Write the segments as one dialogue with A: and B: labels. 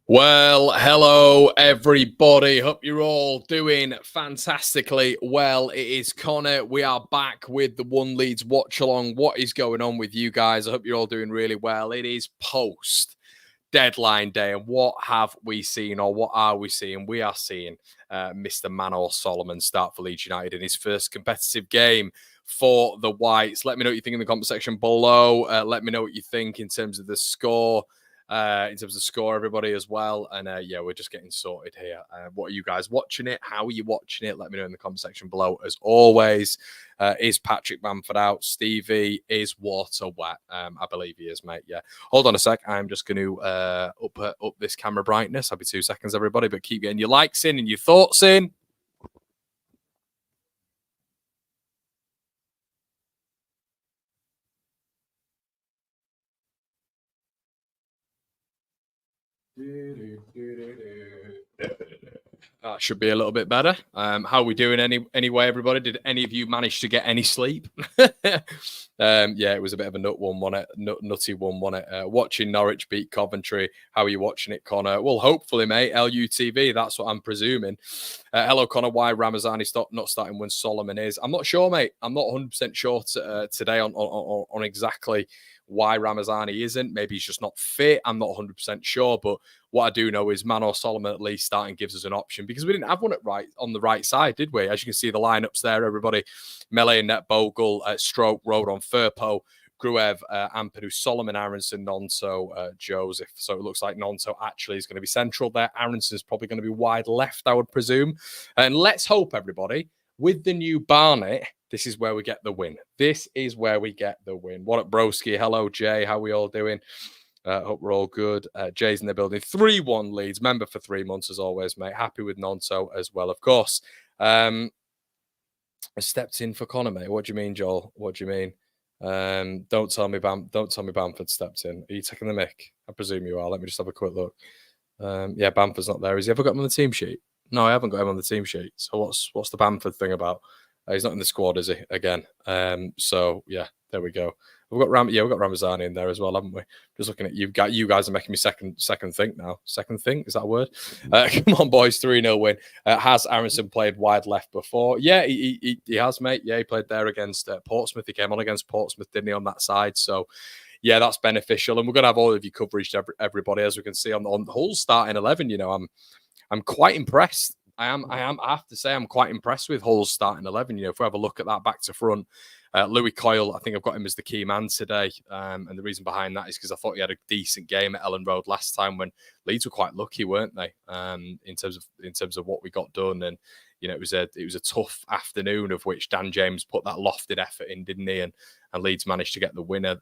A: Well, hello everybody. Hope you're all doing fantastically well. It is Connor. We are back with the One Leeds Watchalong. What is going on with you guys? I hope you're all doing really well. It is post deadline day, and what have we seen, or what are we seeing? We are seeing Mr. Manor Solomon start for Leeds United in his first competitive game for the Whites. Let me know what you think in the comment section below. Let me know what you think in terms of the score. Everybody, as well. And yeah, we're just getting sorted here. What are you guys watching it? How are you watching it? Let me know in the comment section below. As always, is Patrick Bamford out? Stevie, is water wet? I believe he is, mate. Yeah. Hold on a sec. I'm just going to up this camera brightness. I'll be 2 seconds, everybody. But keep getting your likes in and your thoughts in. That should be a little bit better. How are we doing anyway, everybody? Did any of you manage to get any sleep? Yeah, it was a bit of a nutty one, wasn't it? Watching Norwich beat Coventry. How are you watching it, Connor? Well, hopefully, mate, LUTV, that's what I'm presuming. Hello, Connor. Why Ramazani not starting when Solomon is? I'm not sure, mate. I'm not 100% sure today on exactly why Ramazani isn't. Maybe he's just not fit. I'm not 100% sure, but what I do know is Manor Solomon at least starting gives us an option, because we didn't have one on the right side, did we? As you can see, the lineups there, everybody. Melee and Net Bogle, Stroke, Rodon, Firpo, Gruev, Ampadu, Solomon, Aronson, Nonso, Joseph. So it looks like Nonso actually is going to be central there. Aronson's probably going to be wide left, I would presume. And let's hope, everybody, with the new Barnet, this is where we get the win. This is where we get the win. What up, broski? Hello, Jay. How are we all doing? Hope we're all good. Jay's in the building. 3-1 Leeds. Member for 3 months, as always, mate. Happy with Nonso as well, of course. I stepped in for Connor, mate. What do you mean, Joel? What do you mean? Don't tell me Bamford stepped in. Are you taking the mic? I presume you are. Let me just have a quick look. Yeah, Bamford's not there. Has he ever got him on the team sheet? No, I haven't got him on the team sheet. So what's the Bamford thing about? He's not in the squad, is he? Again. So yeah, there we go. We've got Ramazani in there as well, haven't we? Just looking at you guys are making me second think now. Second think, is that a word? Come on, boys, 3-0 win. Has Aronson played wide left before? Yeah, he has, mate. Yeah, he played there against Portsmouth. He came on against Portsmouth, didn't he, on that side? So yeah, that's beneficial. And we're gonna have all of your coverage to everybody, as we can see on the whole starting 11. You know, I'm quite impressed. I have to say, I'm quite impressed with Hull's starting 11. You know, if we have a look at that back to front, Louis Coyle, I think I've got him as the key man today. And the reason behind that is because I thought he had a decent game at Ellen Road last time, when Leeds were quite lucky, weren't they? In terms of what we got done. And you know, it was a tough afternoon, of which Dan James put that lofted effort in, didn't he? And Leeds managed to get the winner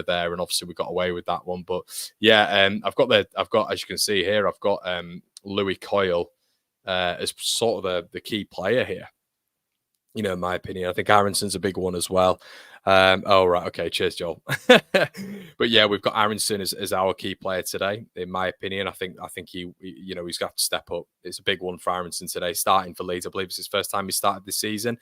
A: there, and obviously we got away with that one. But yeah, I've got, as you can see here, I've got Louis Coyle as sort of the key player here. You know, in my opinion, I think Aronson's a big one as well. Oh, right. Okay. Cheers, Joel. But yeah, we've got Aronson as our key player today. In my opinion, I think he's got to step up. It's a big one for Aronson today, starting for Leeds. I believe it's his first time he started this season.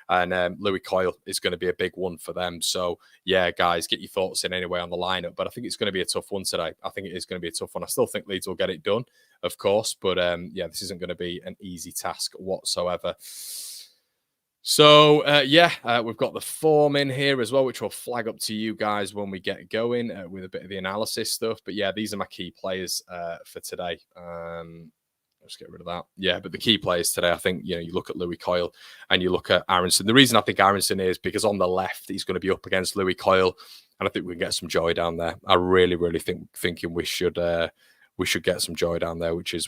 A: And Louis Coyle is going to be a big one for them. So, yeah, guys, get your thoughts in anyway on the lineup. But I think it's going to be a tough one today. I think it is going to be a tough one. I still think Leeds will get it done, of course. But, yeah, this isn't going to be an easy task whatsoever. So, we've got the form in here as well, which will flag up to you guys when we get going with a bit of the analysis stuff. But, yeah, these are my key players for today. Let's get rid of that. Yeah, but the key players today, I think, you know, you look at Louis Coyle and you look at Aronson. The reason I think Aronson is because on the left, he's going to be up against Louis Coyle, and I think we can get some joy down there. I really, really thinking we should get some joy down there, which is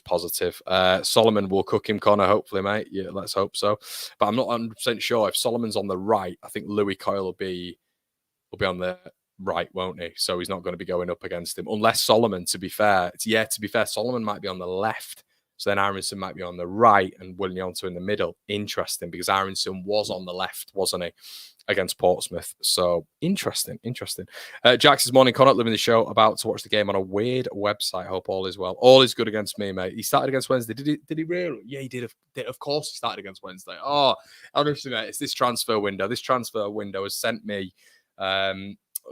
A: positive. Solomon will cook him, Connor, hopefully, mate. Yeah, let's hope so. But I'm not 100% sure. If Solomon's on the right, I think Louis Coyle will be on the right, won't he? So he's not going to be going up against him, unless Solomon, to be fair, Solomon might be on the left, so then Aronson might be on the right and William in the middle. Interesting, because Aronson was on the left, wasn't he, against Portsmouth? So interesting. Jackson's morning, Connor, living the show, about to watch the game on a weird website. Hope all is well. All is good against me, mate. He started against Wednesday. Did he really? Yeah, he did. Of course he started against Wednesday. Oh, honestly, mate, it's this transfer window. This transfer window has sent me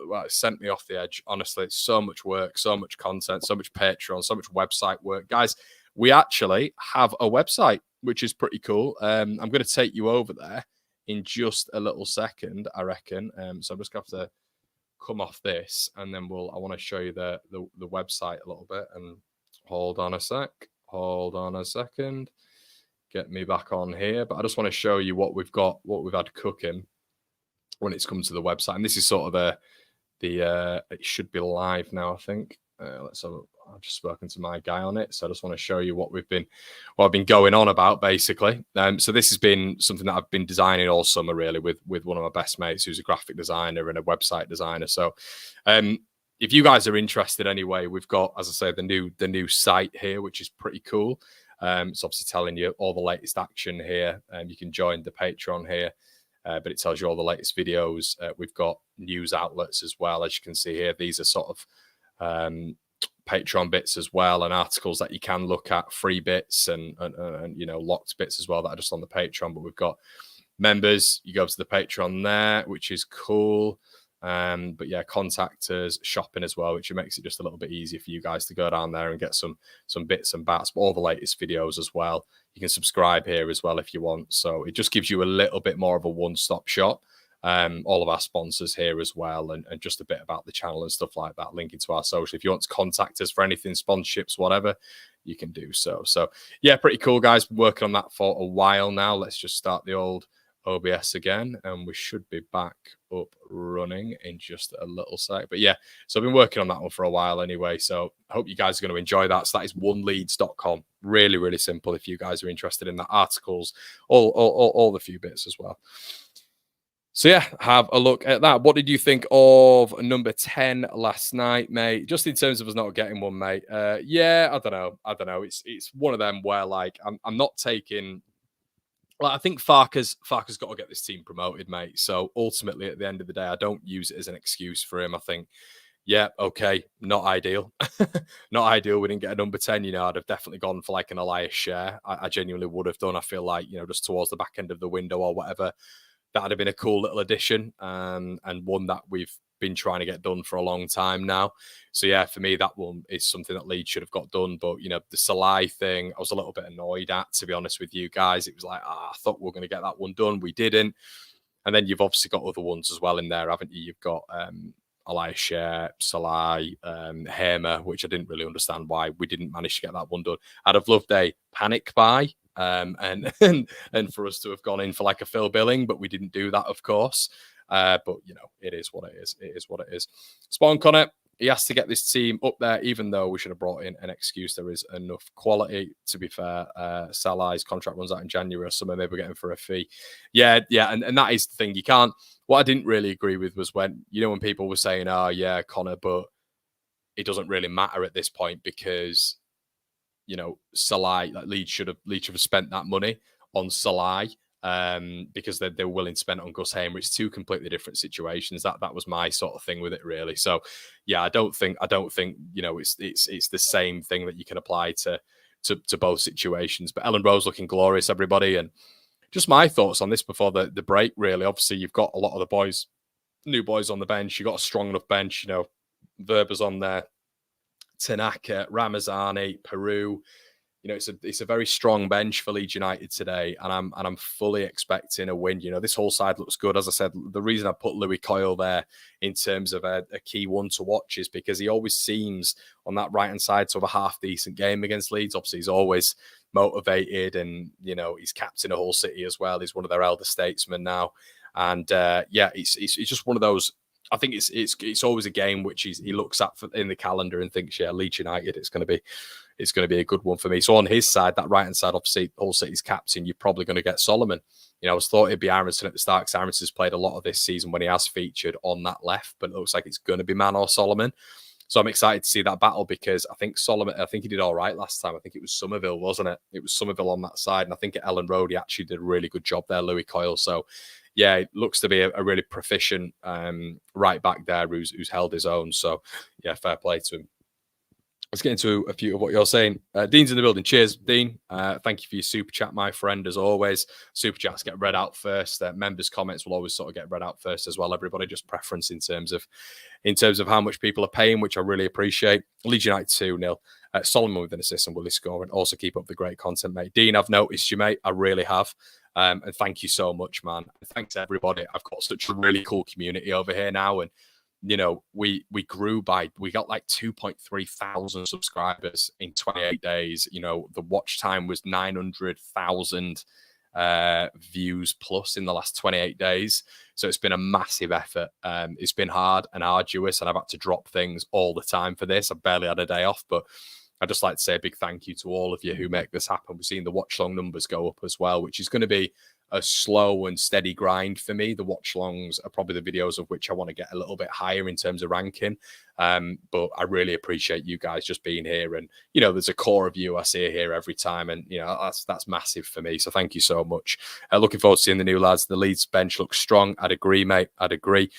A: well, it sent me off the edge. Honestly, it's so much work, so much content, so much Patreon, so much website work. Guys, we actually have a website, which is pretty cool. I'm going to take you over there in just a little second, I reckon. So I'm just going to have to come off this, and then I want to show you the website a little bit. And hold on a second. Get me back on here. But I just want to show you what we've got, what we've had cooking when it's come to the website. And this is sort of it should be live now, I think. I've just spoken to my guy on it, so I just want to show you what I've been going on about, basically. So this has been something that I've been designing all summer, really, with one of my best mates, who's a graphic designer and a website designer. So if you guys are interested anyway, we've got, as I say, the new site here, which is pretty cool. It's obviously telling you all the latest action here. You can join the Patreon here, but it tells you all the latest videos. We've got news outlets as well, as you can see here. These are sort of Patreon bits as well, and articles that you can look at, free bits and locked bits as well that are just on the Patreon. But we've got members. You go to the Patreon there, which is cool. But yeah, contact us, shopping as well, which makes it just a little bit easier for you guys to go down there and get some bits and bats, but all the latest videos as well. You can subscribe here as well if you want. So it just gives you a little bit more of a one-stop shop. All of our sponsors here as well, and just a bit about the channel and stuff like that, linking to our social. If you want to contact us for anything, sponsorships, whatever, you can do so. So yeah, pretty cool, guys. Been working on that for a while now. Let's just start the old OBS again, and we should be back up running in just a little sec. But yeah, so I've been working on that one for a while anyway, so I hope you guys are going to enjoy that. So that is oneleeds.com. Really, really simple if you guys are interested in the articles, all the few bits as well. So yeah, have a look at that. What did you think of number 10 last night, mate? Just in terms of us not getting one, mate. Yeah, I don't know. It's one of them where, like, I'm not taking. Well, I think Farker's got to get this team promoted, mate. So ultimately, at the end of the day, I don't use it as an excuse for him. I think, yeah, okay, not ideal. Not ideal. We didn't get a number 10. I'd have definitely gone for like an Elias Share. I genuinely would have done. I feel like, just towards the back end of the window or whatever, that'd have been a cool little addition, and one that we've been trying to get done for a long time now. So yeah, for me, that one is something that Leeds should have got done. But the Salai thing, I was a little bit annoyed at, to be honest with you guys. It was like, I thought we were going to get that one done. We didn't. And then you've obviously got other ones as well in there, haven't you? You've got Elias Share, Salai, Hamer, which I didn't really understand why we didn't manage to get that one done. I'd have loved a panic buy. And for us to have gone in for like a Phil Billing, but we didn't do that, of course. But it is what it is. It is what it is. Spawn Connor, he has to get this team up there, even though we should have brought in an excuse. There is enough quality, to be fair. Salai's contract runs out in January or something. Maybe we're getting for a fee. Yeah, and that is the thing. You can't. What I didn't really agree with was when people were saying, "Oh yeah, Connor," but it doesn't really matter at this point because Salai, like Leeds should have spent that money on Salai because they were willing to spend it on Gus Hamer. It's two completely different situations. That was my sort of thing with it, really. So yeah, I don't think it's the same thing that you can apply to both situations. But Ellen Rose looking glorious, everybody, and just my thoughts on this before the break. Really, obviously you've got a lot of the boys, new boys on the bench. You've got a strong enough bench. Verba's on there. Tanaka, Ramazani, Peru. It's a very strong bench for Leeds United today, and I'm fully expecting a win. This whole side looks good. As I said, the reason I put Louis Coyle there in terms of a key one to watch is because he always seems on that right hand side to have a half decent game against Leeds. Obviously, he's always motivated, and he's captain of Hull City as well. He's one of their elder statesmen now, and it's just one of those. I think it's always a game which he looks at in the calendar and thinks, yeah, Leeds United, it's going to be a good one for me. So on his side, that right hand side, obviously Hull City's captain, you're probably going to get Solomon. I was thought it'd be Aronson at the start because Aronson's played a lot of this season when he has featured on that left, but it looks like it's going to be Man or Solomon. So I'm excited to see that battle because I think he did all right last time. I think it was Somerville, wasn't it? It was Somerville on that side, and I think at Ellen Road he actually did a really good job there, Louis Coyle. So yeah, it looks to be a really proficient right back there who's held his own. So yeah, fair play to him. let's get into a few of what you're saying. Dean's in the building. Cheers, Dean. Thank you for your super chat, my friend, as always. Super chats get read out first. Members' comments will always sort of get read out first as well. Everybody just preference in terms of how much people are paying, which I really appreciate. Leeds United 2-0. Solomon with an assist and Willie scoring. Also keep up the great content, mate. Dean, I've noticed you, mate. I really have. And thank you so much, man. And thanks everybody. I've got such a really cool community over here now, and you know, we got like 2.3 thousand subscribers in 28 days. You know, the watch time was 900,000 views plus in the last 28 days. So it's been a massive effort. It's been hard and arduous, and I've had to drop things all the time for this. I barely had a day off, but I'd just like to say a big thank you to all of you who make this happen. We've seen the Watchalong numbers go up as well, which is going to be a slow and steady grind for me. The Watchalongs are probably the videos of which I want to get a little bit higher in terms of ranking. But I really appreciate you guys just being here. And, you know, there's a core of you I see here every time. And, you know, that's massive for me. So thank you so much. Looking forward to seeing the new lads. The Leeds bench looks strong. I'd agree, mate. I'd agree.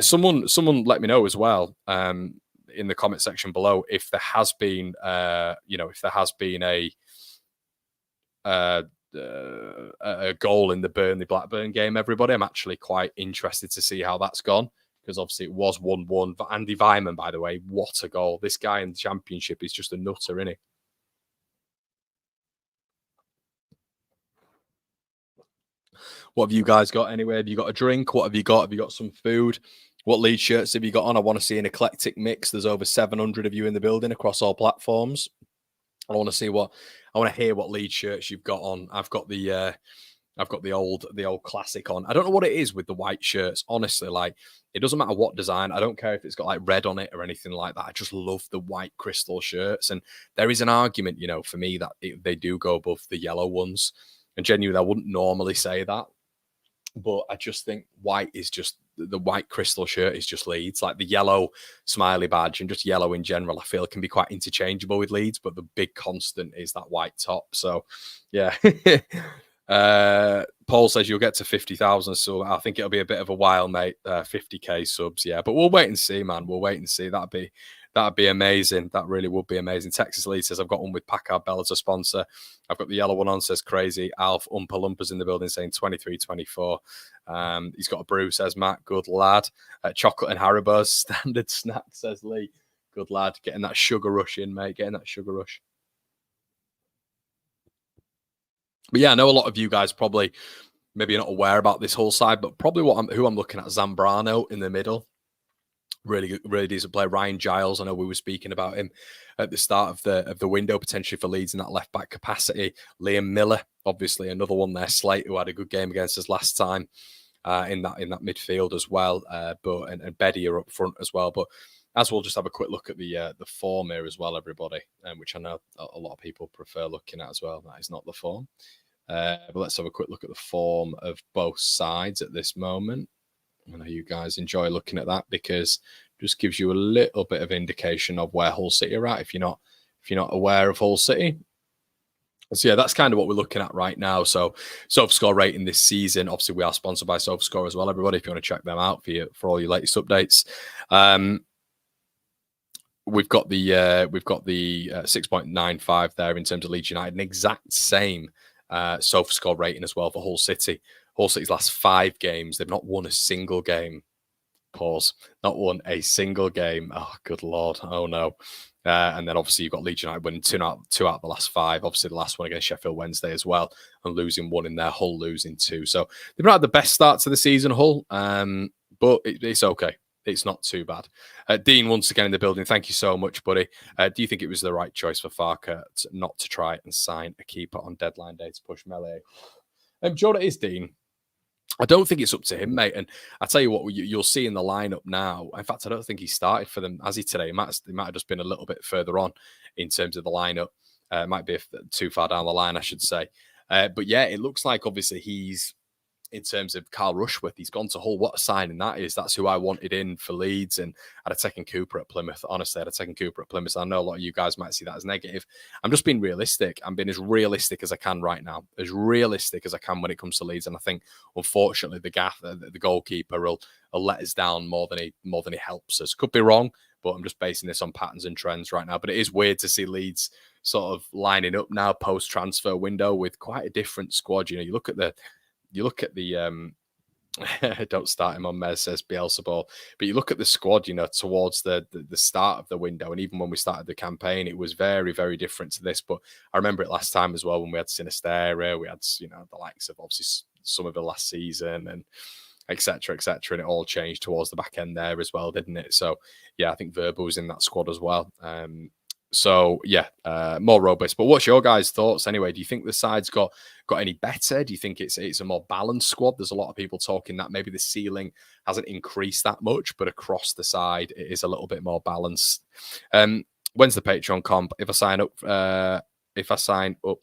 A: Someone let me know as well in the comment section below if there has been, a goal in the Burnley-Blackburn game, everybody. I'm actually quite interested to see how that's gone, because obviously it was 1-1. But Andy Vyman, by the way, what a goal. This guy in the Championship is just a nutter, isn't he? What have you guys got anyway? Have you got a drink? What have you got? Have you got some food? What Leeds shirts have you got on? I want to see an eclectic mix. There's over 700 of you in the building across all platforms. I want to hear what Leeds shirts you've got on. I've got the old classic on. I don't know what it is with the white shirts. Honestly, like, it doesn't matter what design. I don't care if it's got like red on it or anything like that. I just love the white crystal shirts. And there is an argument, you know, for me that they do go above the yellow ones. And genuinely, I wouldn't normally say that, but I just think white is just, the white crystal shirt is just Leeds. Like the yellow smiley badge and just yellow in general, I feel can be quite interchangeable with Leeds, but the big constant is that white top. So yeah. Paul says you'll get to 50,000, so I think it'll be a bit of a while, mate. 50k subs, yeah, but we'll wait and see, man. We'll wait and see. That'd be amazing. That really would be amazing. Texas Lee says, I've got one with Packard Bell as a sponsor. I've got the yellow one on, says crazy. Alf Umpa Lumpers in the building saying 23-24. He's got a brew, says Matt. Good lad. Chocolate and Haribo's standard snack, says Lee. Good lad. Getting that sugar rush in, mate. Getting that sugar rush. But yeah, I know a lot of you guys probably maybe you're not aware about this whole side, but probably who I'm looking at, Zambrano in the middle. Really good, really decent player. Ryan Giles, I know we were speaking about him at the start of the window, potentially for Leeds in that left back capacity. Liam Miller, obviously another one there. Slate, who had a good game against us last time in that midfield as well. And Beddy are up front as well. But as we'll just have a quick look at the form here as well, everybody, which I know a lot of people prefer looking at as well. That is not the form. But let's have a quick look at the form of both sides at this moment. I know you guys enjoy looking at that because it just gives you a little bit of indication of where Hull City are at if you're not aware of Hull City. So yeah, that's kind of what we're looking at right now. So SofaScore rating this season. Obviously, we are sponsored by SofaScore as well, everybody. If you want to check them out for all your latest updates. We've got the 6.95 there in terms of Leeds United, an exact same SofaScore rating as well for Hull City. Hull City's last 5 games, they've not won a single game. Pause. Not won a single game. Oh, good Lord. Oh, no. And then obviously you've got Leeds United winning two out of the last 5. Obviously the last one against Sheffield Wednesday as well, and losing 1 in there, Hull losing 2. So they've not had the best start to the season, Hull, but it's okay. It's not too bad. Dean, once again in the building, thank you so much, buddy. Do you think it was the right choice for Farke not to try and sign a keeper on deadline day to push Melee? Do you know what it is, Dean? I don't think it's up to him, mate. And I tell you what, you'll see in the lineup now. In fact, I don't think he started for them, has he, today? He might have just been a little bit further on in terms of the lineup. It might be too far down the line, I should say. But yeah, it looks like obviously he's, in terms of Carl Rushworth, he's gone to Hull. What a signing that is. That's who I wanted in for Leeds. And I'd have taken Cooper at Plymouth. Honestly, I'd have taken Cooper at Plymouth. I know a lot of you guys might see that as negative. I'm just being realistic. I'm being as realistic as I can right now. As realistic as I can when it comes to Leeds. And I think, unfortunately, the goalkeeper will let us down more than he helps us. Could be wrong, but I'm just basing this on patterns and trends right now. But it is weird to see Leeds sort of lining up now post transfer window with quite a different squad. You look at the don't start him on Mez, says Bielsa Ball. But you look at the squad, towards the start of the window, and even when we started the campaign, it was very, very different to this. But I remember it last time as well when we had Sinisterra, we had the likes of obviously some of the last season and etc. And it all changed towards the back end there as well, didn't it? So yeah, I think Verba was in that squad as well. So yeah, more robust. But what's your guys' thoughts anyway? Do you think the side's got any better? Do you think it's a more balanced squad? There's a lot of people talking that maybe the ceiling hasn't increased that much, but across the side it is a little bit more balanced. When's the Patreon comp? If I sign up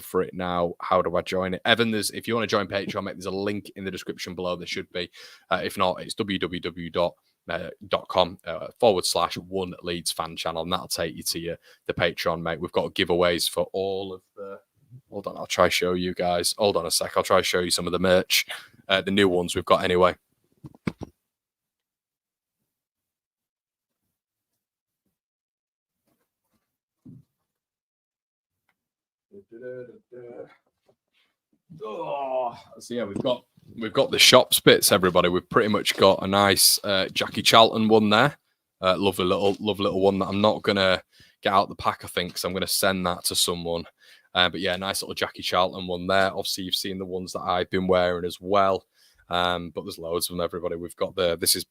A: for it now, how do I join it? Evan, if you want to join Patreon, mate, there's a link in the description below. There should be. If not, it's www.com/one Leeds fan channel, and that'll take you to the Patreon, mate. We've got giveaways for all of the. Hold on, I'll try to show you guys. Hold on a sec. I'll try to show you some of the merch, the new ones we've got anyway. Oh, so yeah, we've got the shops bits, everybody. We've pretty much got a nice Jackie Charlton one there. Lovely little one that I'm not gonna get out the pack, I think, because I'm gonna send that to someone. But yeah, nice little Jackie Charlton one there. Obviously, you've seen the ones that I've been wearing as well. But there's loads of them, everybody. We've got this is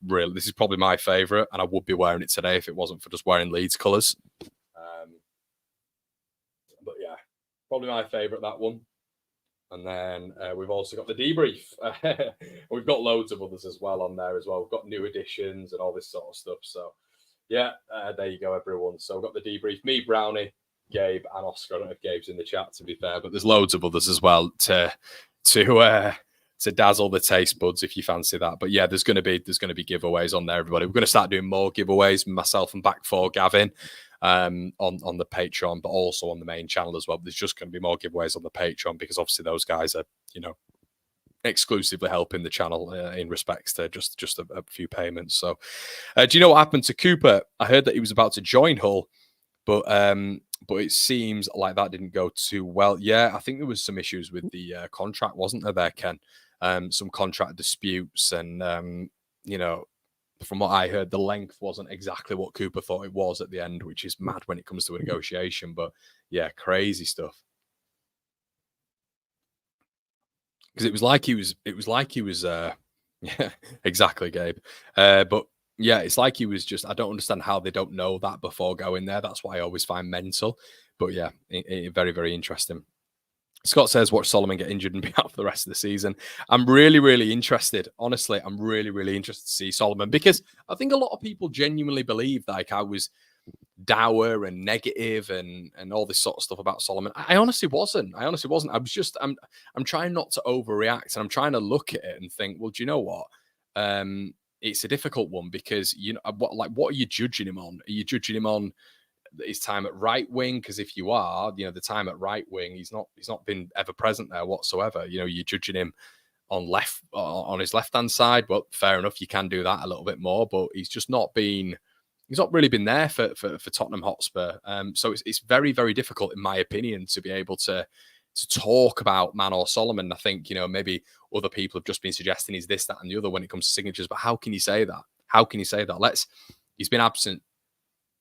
A: probably my favourite, and I would be wearing it today if it wasn't for just wearing Leeds colours. But yeah, probably my favourite, that one. And then we've also got the debrief. We've got loads of others as well on there as well. We've got new additions and all this sort of stuff. So yeah, there you go, everyone. So we've got the debrief. Me, Brownie, Gabe, and Oscar. I don't know if Gabe's in the chat, to be fair, but there's loads of others as well to dazzle the taste buds if you fancy that. But yeah, there's going to be giveaways on there, everybody. We're going to start doing more giveaways, myself and back for Gavin, on the Patreon, but also on the main channel as well. There's just going to be more giveaways on the Patreon because obviously those guys are exclusively helping the channel in respects to just a few payments. So do you know what happened to Cooper? I heard that he was about to join Hull, but it seems like that didn't go too well. Yeah, I think there was some issues with the contract, wasn't there, Ken? Some contract disputes, and from what I heard, the length wasn't exactly what Cooper thought it was at the end, which is mad when it comes to a negotiation. But yeah, crazy stuff. Because it was like he was yeah, exactly, Gabe. But yeah, it's like he was just, I don't understand how they don't know that before going there. That's what I always find mental. But yeah, very, very interesting. Scott says, watch Solomon get injured and be out for the rest of the season. I'm really, really interested. Honestly, I'm really, really interested to see Solomon, because I think a lot of people genuinely believe like I was dour and negative and all this sort of stuff about Solomon. I honestly wasn't. I was just, I'm trying not to overreact, and I'm trying to look at it and think, well, do you know what? It's a difficult one, because what are you judging him on? Are you judging him on his time at right wing? Because if you are, the time at right wing, he's not been ever present there whatsoever. You're judging him on his left hand side. Well, fair enough, you can do that a little bit more, but he's not really been there for Tottenham Hotspur. So it's very, very difficult, in my opinion, to be able to talk about Manor Solomon. I think, maybe other people have just been suggesting he's this, that, and the other when it comes to signatures. But how can you say that? He's been absent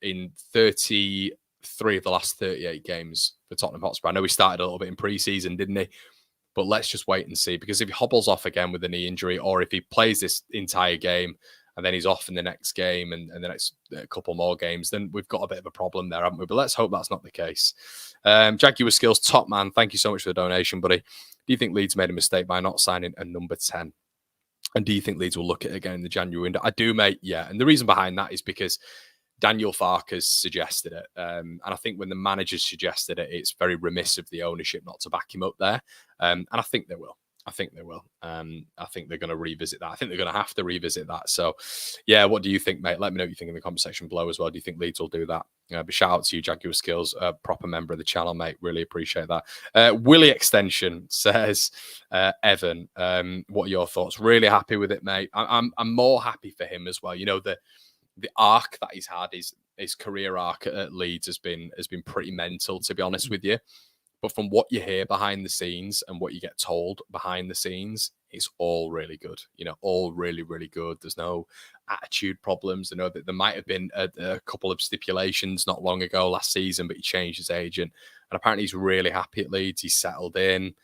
A: in 33 of the last 38 games for Tottenham Hotspur. I know he started a little bit in pre-season, didn't he? But let's just wait and see, because if he hobbles off again with a knee injury, or if he plays this entire game and then he's off in the next game and the next couple more games, then we've got a bit of a problem there, haven't we? But let's hope that's not the case. Jaguar Skills, top man, thank you so much for the donation, buddy. Do you think Leeds made a mistake by not signing a number 10? And do you think Leeds will look at it again in the January window? I do, mate, yeah. And the reason behind that is because Daniel Farke's suggested it. And I think when the managers suggested it, it's very remiss of the ownership not to back him up there. And I think they will. I think they're going to revisit that. I think they're going to have to revisit that. So, yeah, what do you think, mate? Let me know what you think in the comment section below as well. Do you think Leeds will do that? But shout out to you, Jaguar Skills, proper member of the channel, mate. Really appreciate that. Willie Extension says, Evan, what are your thoughts? Really happy with it, mate. I'm more happy for him as well. The arc that he's had is his career arc at Leeds has been pretty mental, to be honest with you. But from what you hear behind the scenes and what you get told behind the scenes, it's all really good. All really, really good. There's no attitude problems. I know that there might have been a couple of stipulations not long ago last season, but he changed his agent. And apparently he's really happy at Leeds. He's settled in.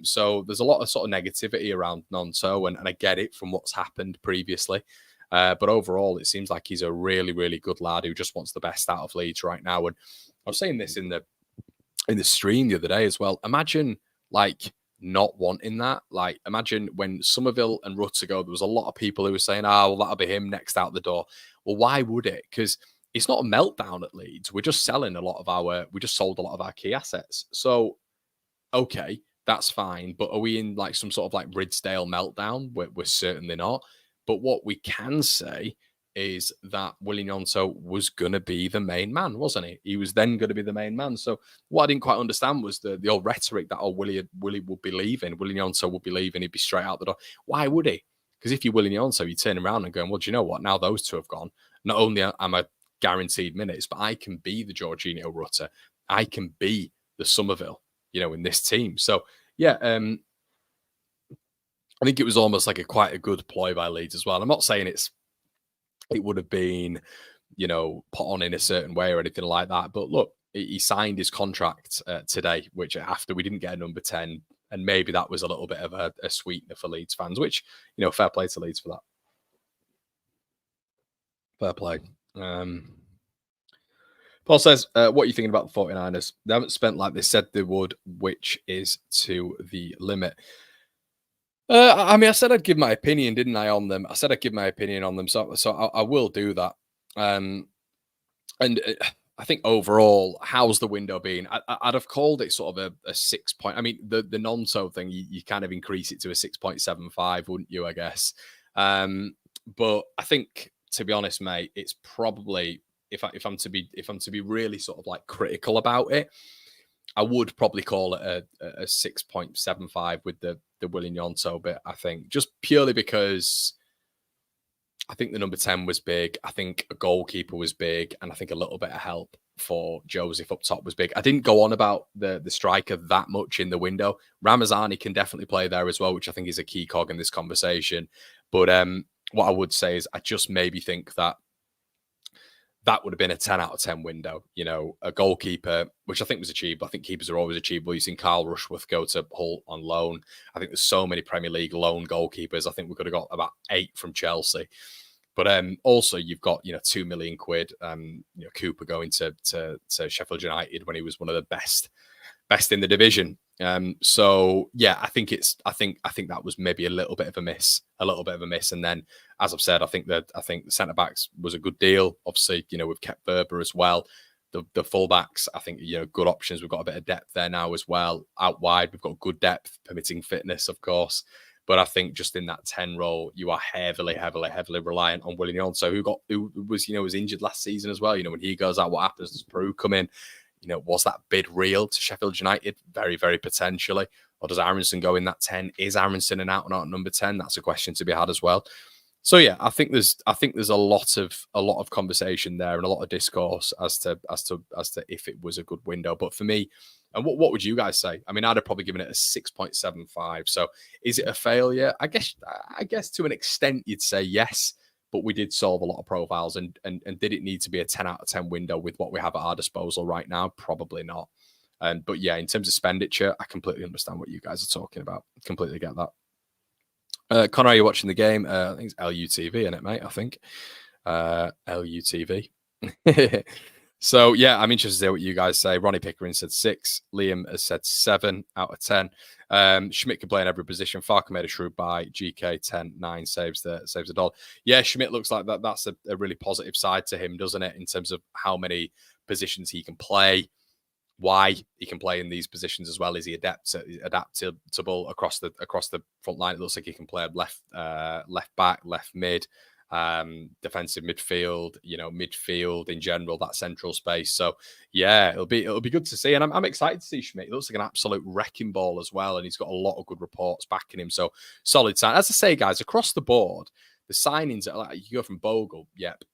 A: So there's a lot of sort of negativity around Gnonto, and I get it from what's happened previously. But overall, it seems like he's a really, really good lad who just wants the best out of Leeds right now. And I was saying this in the stream the other day as well. Imagine not wanting that. Imagine when Somerville and Rutter go, there was a lot of people who were saying, well, that'll be him next out the door. Well, why would it? Because it's not a meltdown at Leeds. We're just selling we just sold a lot of our key assets. So, okay, that's fine. But are we in some sort of Ridsdale meltdown? We're certainly not. But what we can say is that Willie Gnonto was going to be the main man, wasn't he? He was then going to be the main man. So what I didn't quite understand was the old rhetoric that, Willie would be leaving. Willie Gnonto would be leaving. He'd be straight out the door. Why would he? Because if you're Willie Gnonto, you turn around and go, well, do you know what? Now those two have gone. Not only am I guaranteed minutes, but I can be the Jorginho Rutter. I can be the Somerville, in this team. So, yeah, I think it was almost quite a good ploy by Leeds as well. I'm not saying it would have been, put on in a certain way or anything like that. But look, he signed his contract today, which after we didn't get a number 10, and maybe that was a little bit of a sweetener for Leeds fans, which, fair play to Leeds for that. Fair play. Paul says, what are you thinking about the 49ers? They haven't spent like they said they would, which is to the limit. I said I'd give my opinion, didn't I, on them? I said I'd give my opinion on them, so I will do that. And I think overall, how's the window been? I'd have called it sort of a 6 point. The Gnonto thing, you kind of increase it to a 6.75, wouldn't you? I guess. But I think, to be honest, mate, it's probably if I'm to be really sort of critical about it, I would probably call it a 6.75 with the Willie Gnonto bit, I think, just purely because I think the number 10 was big. I think a goalkeeper was big. And I think a little bit of help for Joseph up top was big. I didn't go on about the striker that much in the window. Ramazani can definitely play there as well, which I think is a key cog in this conversation. But what I would say is I just maybe think that would have been a 10 out of 10 window. A goalkeeper, which I think was achievable. I think keepers are always achievable. You've seen Carl Rushworth go to Hull on loan. I think there's so many Premier League loan goalkeepers. I think we could have got about 8 from Chelsea. But also you've got, £2 million. Cooper going to Sheffield United when he was one of the best in the division. So yeah, I think that was maybe a little bit of a miss. And then, as I've said, I think the centre backs was a good deal. Obviously, we've kept Berber as well. The full backs, I think, good options. We've got a bit of depth there now as well. Out wide, we've got good depth, permitting fitness, of course. But I think just in that 10 role, you are heavily reliant on Willie Gnonto, who was injured last season as well. When he goes out, what happens? Does Peru come in? Was that bid real to Sheffield United? Very, very potentially. Or does Aronson go in that 10? Is Aronson an out-and-out number 10? That's a question to be had as well. So yeah, I think there's a lot of conversation there and a lot of discourse as to if it was a good window. But for me, and what would you guys say? I'd have probably given it a 6.75. So is it a failure? I guess to an extent you'd say yes. But we did solve a lot of profiles, and did it need to be a 10 out of 10 window with what we have at our disposal right now? Probably not. But yeah, in terms of expenditure, I completely understand what you guys are talking about. Completely get that. Connor, are you watching the game? I think it's LUTV, isn't it, mate? I think LUTV. So yeah, I'm interested to hear what you guys say. Ronnie Pickering said 6. Liam has said 7 out of 10. Schmidt can play in every position. Farker made a shrewd buy. GK 10-9 saves the dollar. Yeah, Schmidt looks like that's a really positive side to him, doesn't it? In terms of how many positions he can play, why he can play in these positions as well. Is he adaptable across the front line? It looks like he can play left back, left mid. Defensive midfield, midfield in general, that central space. So yeah, it'll be good to see, and I'm excited to see Schmidt. He looks like an absolute wrecking ball as well, and he's got a lot of good reports backing him. So solid sign. As I say, guys, across the board, the signings are you go from Bogle, yep,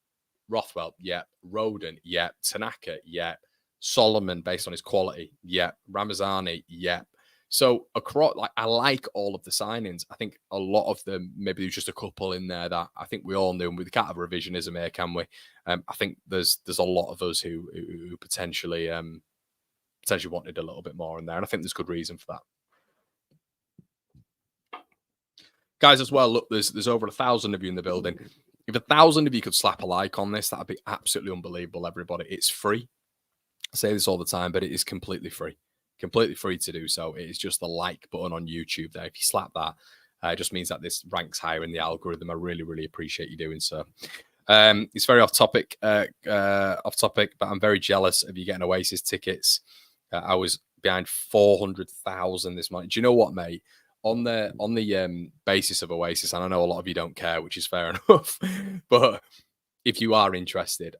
A: Rothwell, yeah. Roden, yeah. Tanaka, yeah. Solomon, based on his quality, yeah. Ramazani, yeah. So across, like, I like all of the signings. I think a lot of them, maybe there's just a couple in there that I think we all knew, and we can't have revisionism here, can we? I think there's a lot of us who potentially wanted a little bit more in there, and I think there's good reason for that. Guys, as well, look, there's over 1,000 of you in the building. If 1,000 of you could slap a like on this, that'd be absolutely unbelievable, everybody. It's free. I say this all the time, but it is completely free. Completely free to do so. It is just the like button on YouTube there. If you slap that, it just means that this ranks higher in the algorithm. I really, really appreciate you doing so. It's very off topic, but I'm very jealous of you getting Oasis tickets. I was behind 400,000 this month. Do you know what, mate? On the basis of Oasis, and I know a lot of you don't care, which is fair enough, but if you are interested,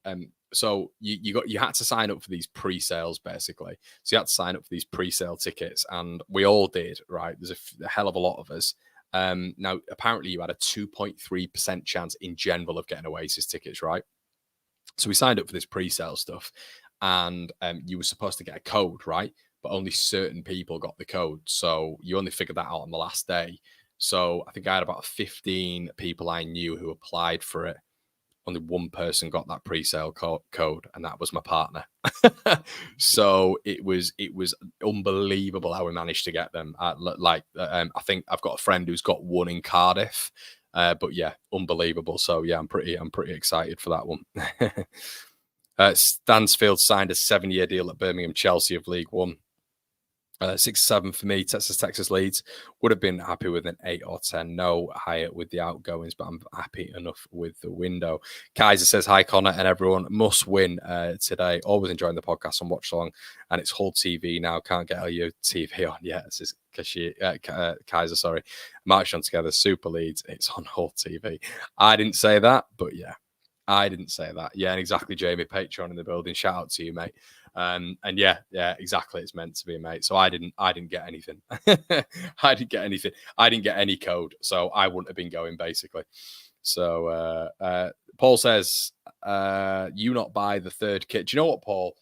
A: so you had to sign up for these pre-sales, basically. So you had to sign up for these pre-sale tickets, and we all did, right? There's a hell of a lot of us. Now, apparently you had a 2.3% chance in general of getting Oasis tickets, right? So we signed up for this pre-sale stuff, and you were supposed to get a code, right? But only certain people got the code. So you only figured that out on the last day. So I think I had about 15 people I knew who applied for it. Only one person got that pre-sale code, and that was my partner. So it was unbelievable how we managed to get them. I think I've got a friend who's got one in Cardiff, but yeah, unbelievable. So yeah, I'm pretty excited for that one. Stansfield signed a 7-year deal at Birmingham Chelsea of League One. 6-7 for me. Texas Leeds would have been happy with an 8 or 10. No higher with the outgoings, but I'm happy enough with the window. Kaiser says, hi, Connor and everyone. Must win today. Always enjoying the podcast on Watchalong, and it's Hull TV now. Can't get LU TV on yet. This is Kaiser, sorry. March on together. Super Leeds. It's on Hull TV. I didn't say that, but yeah. I didn't say that. Yeah, and exactly, Jamie. Patreon in the building. Shout out to you, mate. And yeah, exactly. It's meant to be, mate. So I didn't get anything. I didn't get anything. I didn't get any code, so I wouldn't have been going, basically. So Paul says, you not buy the third kit. Do you know what, Paul?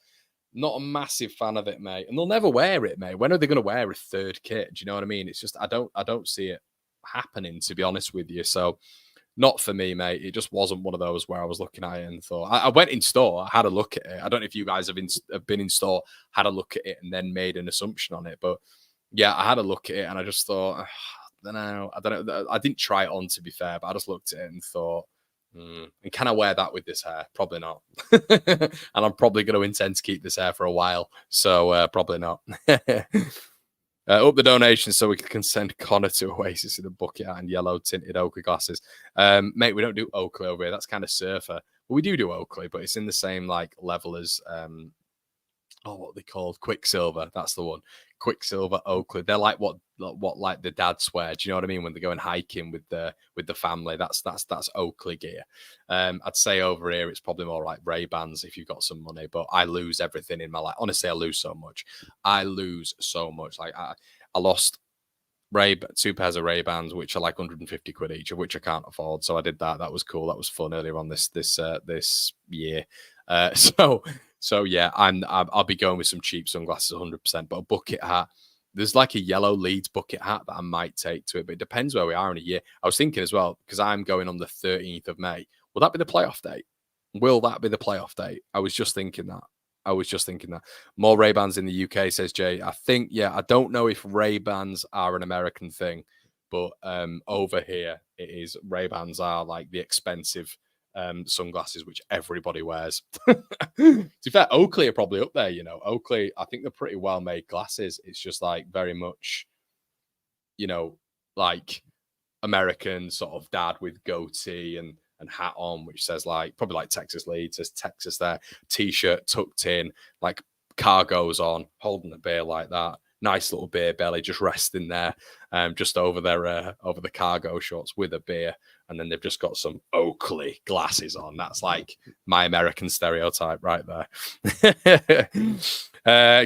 A: Not a massive fan of it, mate. And they'll never wear it, mate. When are they going to wear a third kit? Do you know what I mean? It's just I don't see it happening, to be honest with you. So not for me, mate. It just wasn't one of those where I was looking at it and thought. I went in store, I had a look at it. I don't know if you guys have been in store, had a look at it, and then made an assumption on it. But yeah, I had a look at it, and I just thought, I don't know. I didn't try it on, to be fair, but I just looked at it and thought, and can I wear that with this hair? Probably not. And I'm probably going to intend to keep this hair for a while, so probably not. Up the donation so we can send Connor to Oasis in a bucket hat and yellow tinted Oakley glasses. Mate, we don't do Oakley over here. That's kind of surfer. Well, we do Oakley, but it's in the same like level as what are they called? Quicksilver. That's the one. Quicksilver Oakley. They're like what like the dads wear. Do you know what I mean? When they're going hiking with the family, that's Oakley gear. I'd say over here it's probably more like Ray-Bans if you've got some money. But I lose everything in my life. Honestly, I lose so much. Like I lost two pairs of Ray-Bans, which are like 150 quid each, of which I can't afford. So I did that. That was cool. That was fun earlier on this year. So yeah, I'll be going with some cheap sunglasses 100%, but a bucket hat. There's like a yellow Leeds bucket hat that I might take to it, but it depends where we are in a year. I was thinking as well, because I'm going on the 13th of May. Will that be the playoff date? Will that be the playoff date? I was just thinking that. More Ray-Bans in the UK, says Jay. I think, yeah, I don't know if Ray-Bans are an American thing, but over here it is. Ray-Bans are like the expensive sunglasses which everybody wears. To be fair, Oakley are probably up there, you know. Oakley, I think they're pretty well made glasses. It's just like very much, you know, like American sort of dad with goatee and hat on, which says like probably like Texas Leeds, says Texas there, t-shirt tucked in, like cargoes on, holding a beer like that. Nice little beer belly just resting there, just over their over the cargo shorts with a beer, and then they've just got some Oakley glasses on. That's like my American stereotype right there.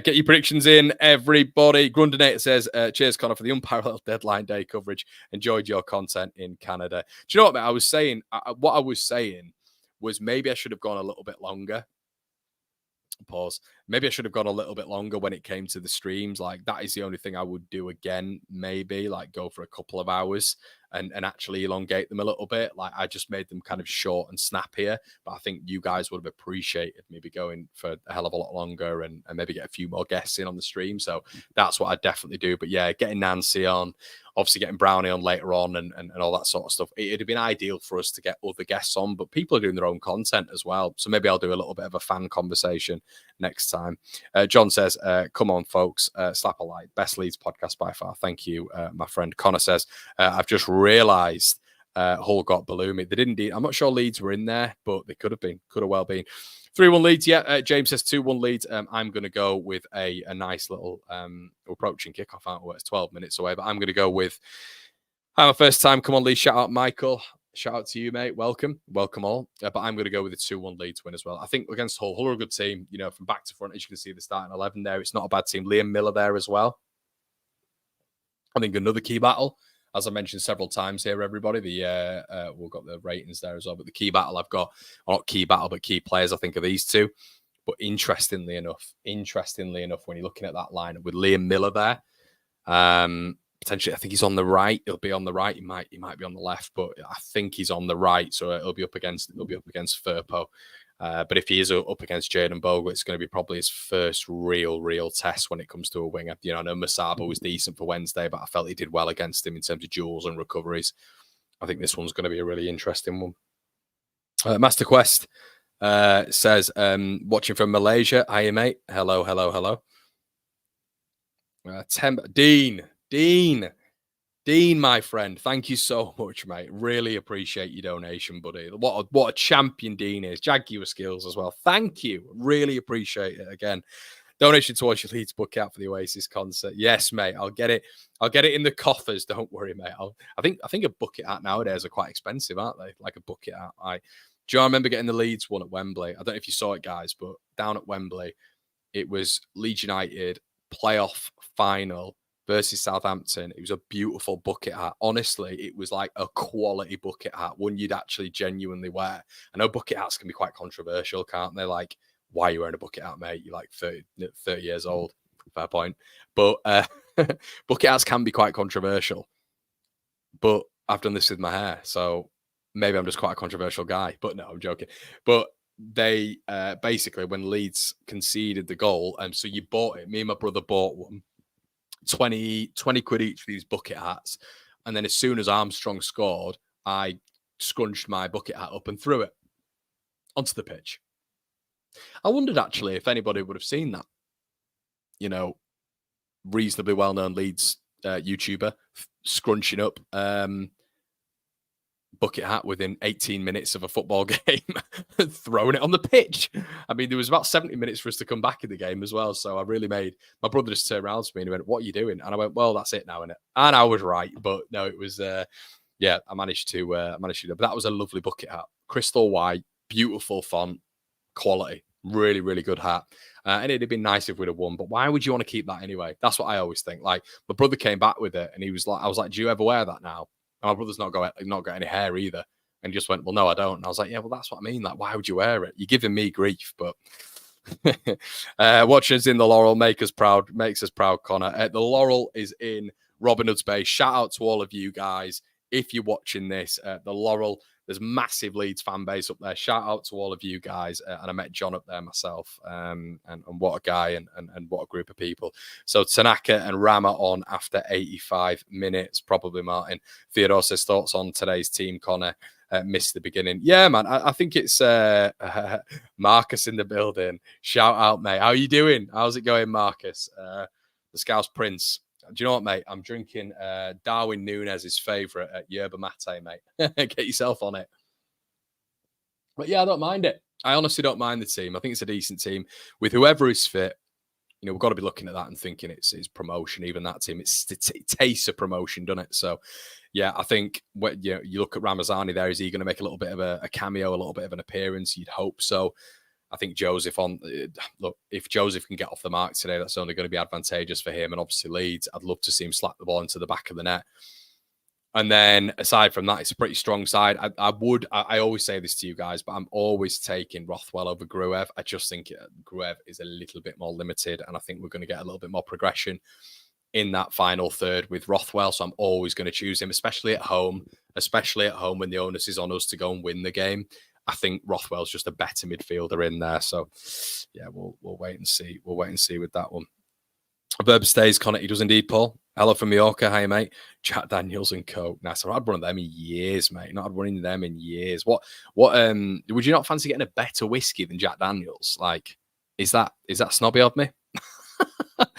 A: Get your predictions in, everybody. Grundonator says, cheers, Connor, for the unparalleled deadline day coverage. Enjoyed your content in Canada. Do you know what, mate? I was saying was maybe I should have gone a little bit longer. Pause. Maybe I should have gone a little bit longer when it came to the streams. Like, that is the only thing I would do again. Maybe like go for a couple of hours and actually elongate them a little bit. Like, I just made them kind of short and snappier. But I think you guys would have appreciated maybe going for a hell of a lot longer and maybe get a few more guests in on the stream. So that's what I'd definitely do. But yeah, getting Nancy on, obviously getting Brownie on later on and all that sort of stuff. It'd have been ideal for us to get other guests on, but people are doing their own content as well. So maybe I'll do a little bit of a fan conversation next time. John says, come on, folks, slap a like. Best Leeds podcast by far. Thank you, my friend. Connor says, I've just realised Hull got Balloumi. They didn't. I'm not sure Leeds were in there, but they could have been. Could have well been. 3-1 Leeds. Yeah, James says 2-1 Leeds. I'm going to go with a nice little approaching kickoff. Aren't we? It's 12 minutes away, but I'm going to go with my first time. Come on, Leeds. Shout out, Michael. Shout out to you, mate. Welcome all. But I'm going to go with a 2-1 Leeds win as well. I think against Hull, Hull are a good team. You know, from back to front, as you can see, the starting 11 there. It's not a bad team. Liam Miller there as well. I think another key battle, as I mentioned several times here, everybody. We've got the ratings there as well. But the key battle I've got, or not key battle, but key players, I think, are these two. But interestingly enough, when you're looking at that lineup with Liam Miller there, potentially, I think he's on the right. He'll be on the right. He might be on the left, but I think he's on the right. So it'll be up against Firpo. But if he is up against Jayden Bogle, it's going to be probably his first real test when it comes to a winger. You know, I know Masaba was decent for Wednesday, but I felt he did well against him in terms of duels and recoveries. I think this one's going to be a really interesting one. Master Quest says, watching from Malaysia. Hi, mate. Hello. Dean, my friend, thank you so much, mate. Really appreciate your donation, buddy. What a champion Dean is. Jaguar skills as well. Thank you. Really appreciate it. Again, donation towards your Leeds bucket out for the Oasis concert. Yes, mate. I'll get it in the coffers. Don't worry, mate. I think a bucket hat nowadays are quite expensive, aren't they? Like a bucket hat. Do you remember getting the Leeds one at Wembley? I don't know if you saw it, guys, but down at Wembley, it was Leeds United playoff final versus Southampton. It was a beautiful bucket hat. Honestly, it was like a quality bucket hat, one you'd actually genuinely wear. I know bucket hats can be quite controversial, can't they? Like, why are you wearing a bucket hat, mate? You're like 30 years old. Fair point. But bucket hats can be quite controversial. But I've done this with my hair, so maybe I'm just quite a controversial guy. But no, I'm joking. But they basically, when Leeds conceded the goal, so you bought it. Me and my brother bought one. 20 quid each for these bucket hats. And then as soon as Armstrong scored, I scrunched my bucket hat up and threw it onto the pitch. I wondered actually if anybody would have seen that. You know, reasonably well-known Leeds YouTuber scrunching up bucket hat within 18 minutes of a football game and throwing it on the pitch. I mean, there was about 70 minutes for us to come back in the game as well. So I really made my brother just turned around to me and he went, "What are you doing?" And I went, "Well, that's it now, innit?" And I was right, but no, it was I managed to but that was a lovely bucket hat. Crystal white, beautiful font, quality, really, really good hat. And it'd have been nice if we'd have won, but why would you want to keep that anyway? That's what I always think. Like, my brother came back with it and he was like, I was like, "Do you ever wear that now?" And my brother's not got any hair either. And he just went, "Well, no, I don't." And I was like, "Yeah, well, that's what I mean. Like, why would you wear it? You're giving me grief." But watching us in the Laurel makes us proud, Connor. The Laurel is in Robin Hood's Bay. Shout out to all of you guys. If you're watching this, the Laurel, there's massive Leeds fan base up there. Shout out to all of you guys. And I met John up there myself. And what a guy and what a group of people. So Tanaka and Rama on after 85 minutes, probably Martin. Theodore says thoughts on today's team, Connor. Missed the beginning. Yeah, man. I think it's Marcus in the building. Shout out, mate. How are you doing? How's it going, Marcus? The Scouse Prince. Do you know what, mate? I'm drinking Darwin Núñez's favourite at Yerba Mate, mate. Get yourself on it. But yeah, I don't mind it. I honestly don't mind the team. I think it's a decent team. With whoever is fit, you know, we've got to be looking at that and thinking it's promotion. Even that team, it tastes of promotion, doesn't it? So, yeah, I think you look at Ramazani there. Is he going to make a little bit of a cameo, a little bit of an appearance? You'd hope so. I think Joseph if Joseph can get off the mark today, that's only going to be advantageous for him. And obviously Leeds, I'd love to see him slap the ball into the back of the net. And then aside from that, it's a pretty strong side. I always say this to you guys, but I'm always taking Rothwell over Gruev. I just think Gruev is a little bit more limited, and I think we're going to get a little bit more progression in that final third with Rothwell. So I'm always going to choose him, especially at home when the onus is on us to go and win the game. I think Rothwell's just a better midfielder in there. So yeah, we'll wait and see. We'll wait and see with that one. Verb stays, Connor. He does indeed, Paul. Hello from Mallorca. Hi, mate. Jack Daniels and Coke. Nice. I've had one of them in years, mate. Not had one of them in years. What would you not fancy getting a better whiskey than Jack Daniels? Like, is that snobby of me?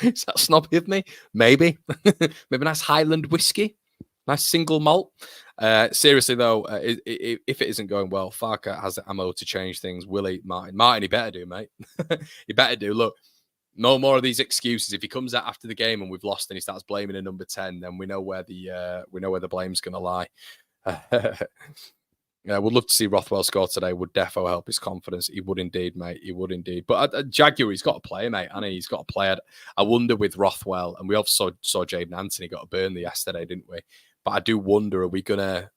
A: Is that snobby of me? Maybe. Maybe a nice Highland whiskey. Nice single malt. Seriously, though, if it isn't going well, Farker has the ammo to change things. Will he? Martin, he better do, mate. He better do. Look, no more of these excuses. If he comes out after the game and we've lost and he starts blaming a number 10, then we know where the blame's going to lie. Yeah, would love to see Rothwell score today. Would defo help his confidence. He would indeed, mate. He would indeed. But Jaguar, he's got to play, mate. I know he's got to play. I wonder with Rothwell, and we also saw Jaden Anthony got a burn yesterday, didn't we? But I do wonder, are we gonna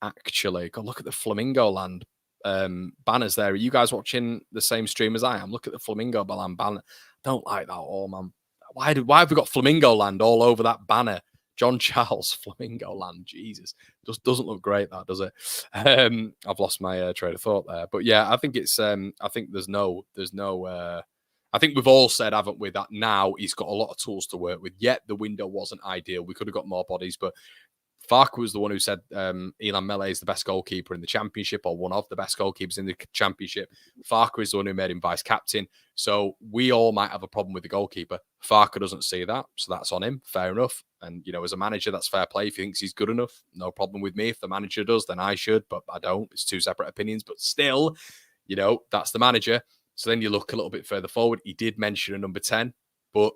A: actually go look at the Flamingo Land banners there? Are you guys watching the same stream as I am? Look at the Flamingo Land banner. Don't like that at all, man. Why have we got Flamingo Land all over that banner? John Charles, Flamingo Land. Jesus, just doesn't look great, that, does it? I've lost my train of thought there, but yeah, I think it's. I think there's no. I think we've all said, haven't we, that now he's got a lot of tools to work with. Yet the window wasn't ideal. We could have got more bodies, but Farker was the one who said Elan Mele is the best goalkeeper in the championship, or one of the best goalkeepers in the championship. Farker is the one who made him vice captain. So we all might have a problem with the goalkeeper. Farker doesn't see that, so that's on him. Fair enough. And, you know, as a manager, that's fair play. If he thinks he's good enough, no problem with me. If the manager does, then I should, but I don't. It's two separate opinions. But still, you know, that's the manager. So then you look a little bit further forward. He did mention a number 10, but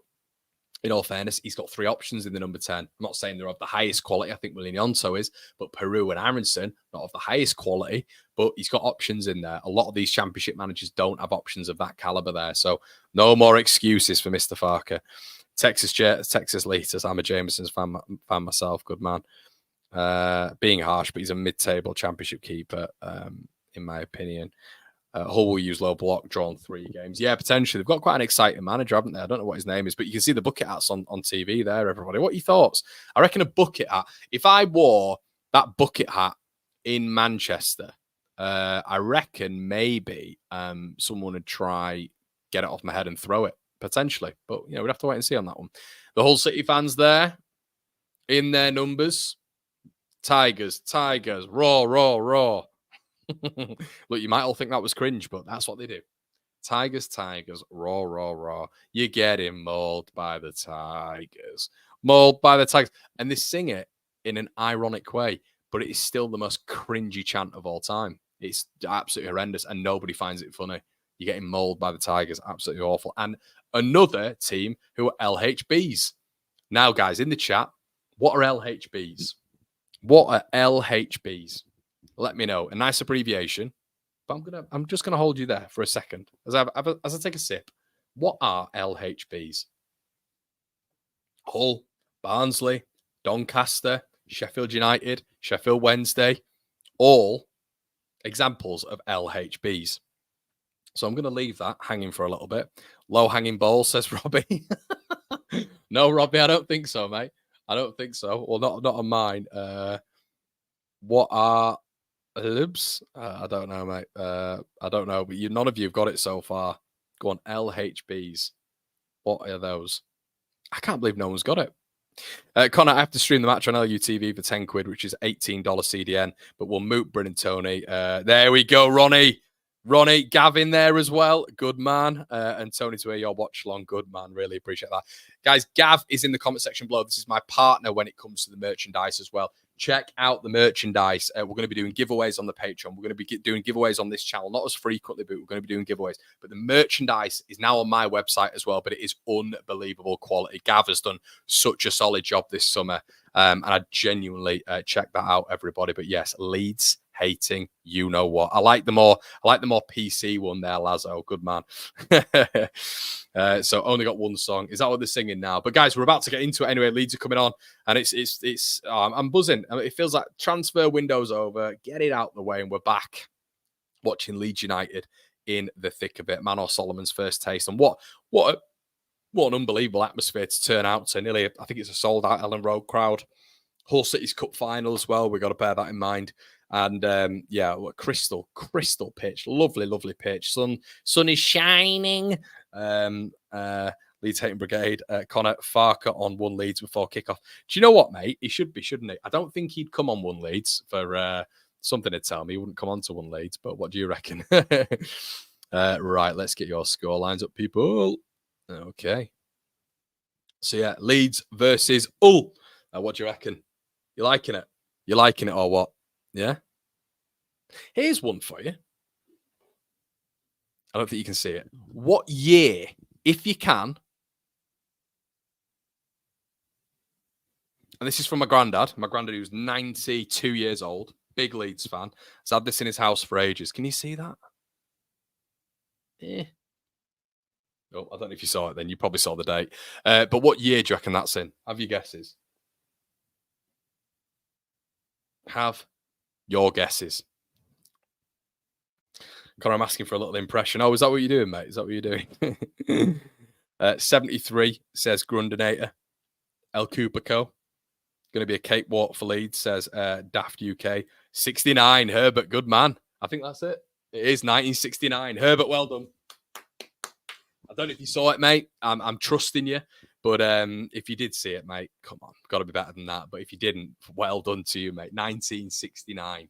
A: in all fairness, he's got three options in the number 10. I'm not saying they're of the highest quality. I think Willian Yonto is, but Peru and Aronson, not of the highest quality, but he's got options in there. A lot of these championship managers don't have options of that caliber there. So no more excuses for Mr. Farker. Texas Leaders. I'm a Jameson's fan myself. Good man. Being harsh, but he's a mid-table championship keeper, in my opinion. Hull will use low block, drawn 3 games. Yeah, potentially. They've got quite an exciting manager, haven't they? I don't know what his name is, but you can see the bucket hats on TV there, everybody. What are your thoughts? I reckon a bucket hat. If I wore that bucket hat in Manchester, I reckon maybe someone would try get it off my head and throw it, potentially. But, you know, we'd have to wait and see on that one. The Hull City fans there, in their numbers. Tigers, raw. Look, you might all think that was cringe, but that's what they do. Tigers, raw. You're getting mauled by the Tigers. And they sing it in an ironic way, but it is still the most cringy chant of all time. It's absolutely horrendous, and nobody finds it funny. You're getting mauled by the Tigers. Absolutely awful. And another team who are LHBs. Now, guys, in the chat, what are LHBs? What are LHBs? Let me know. A nice abbreviation. But I'm just gonna hold you there for a second as I take a sip. What are LHBs? Hull, Barnsley, Doncaster, Sheffield United, Sheffield Wednesday, all examples of LHBs. So I'm going to leave that hanging for a little bit. Low hanging ball, says Robbie. No, Robbie, I don't think so, mate. I don't think so. Well, not on mine. What are LUFC? I don't know, mate. I don't know, but none of you have got it so far. Go on, LHBs. What are those? I can't believe no one's got it. Connor, I have to stream the match on LUTV for 10 quid, which is $18 CDN, but we'll moot Bryn and Tony. There we go, Ronnie, Gavin there as well. Good man. And Tony to hear your watch along. Good man. Really appreciate that. Guys, Gav is in the comment section below. This is my partner when it comes to the merchandise as well. Check out the merchandise. We're going to be doing giveaways on the Patreon. We're going to be doing giveaways on this channel, not as frequently, but we're going to be doing giveaways. But the merchandise is now on my website as well, but it is unbelievable quality. Gav has done such a solid job this summer, and I genuinely check that out, everybody. But yes, Leeds hating you know what. I like the more PC one there, Lazo. Good man. So only got one song. Is that what they're singing now? But guys, we're about to get into it anyway. Leeds are coming on, and I'm buzzing. I mean, it feels like transfer window's over. Get it out the way, and we're back watching Leeds United in the thick of it. Manor Solomon's first taste, and what an unbelievable atmosphere to turn out to. Nearly, I think it's a sold out Ellen Road crowd. Hull City's Cup final as well. We've got to bear that in mind. And crystal pitch, lovely pitch. Sun is shining. Leeds hating brigade. Connor Farker on one Leeds before kickoff. Do you know what, mate? He should be, shouldn't he? I don't think he'd come on one Leeds for something to tell me. He wouldn't come on to one Leeds, but what do you reckon? Right, let's get your score lines up, people. Okay. So yeah, Leeds versus Hull. What do you reckon? You liking it? You liking it or what? Yeah? Here's one for you. I don't think you can see it. What year, if you can, and this is from my granddad who's 92 years old, big Leeds fan, has had this in his house for ages. Can you see that? Yeah. Oh, I don't know if you saw it then. You probably saw the date. But what year do you reckon that's in? Have your guesses. Have your guesses. Connor, I'm asking for a little impression. Oh, is that what you're doing, mate? Is that what you're doing? 73 says Grundonator. El Cupico. Going to be a cakewalk for Leeds, says Daft UK. 69, Herbert, good man. I think that's it. It is 1969. Herbert, well done. I don't know if you saw it, mate. I'm trusting you. But if you did see it, mate, come on. Got to be better than that. But if you didn't, well done to you, mate. 1969.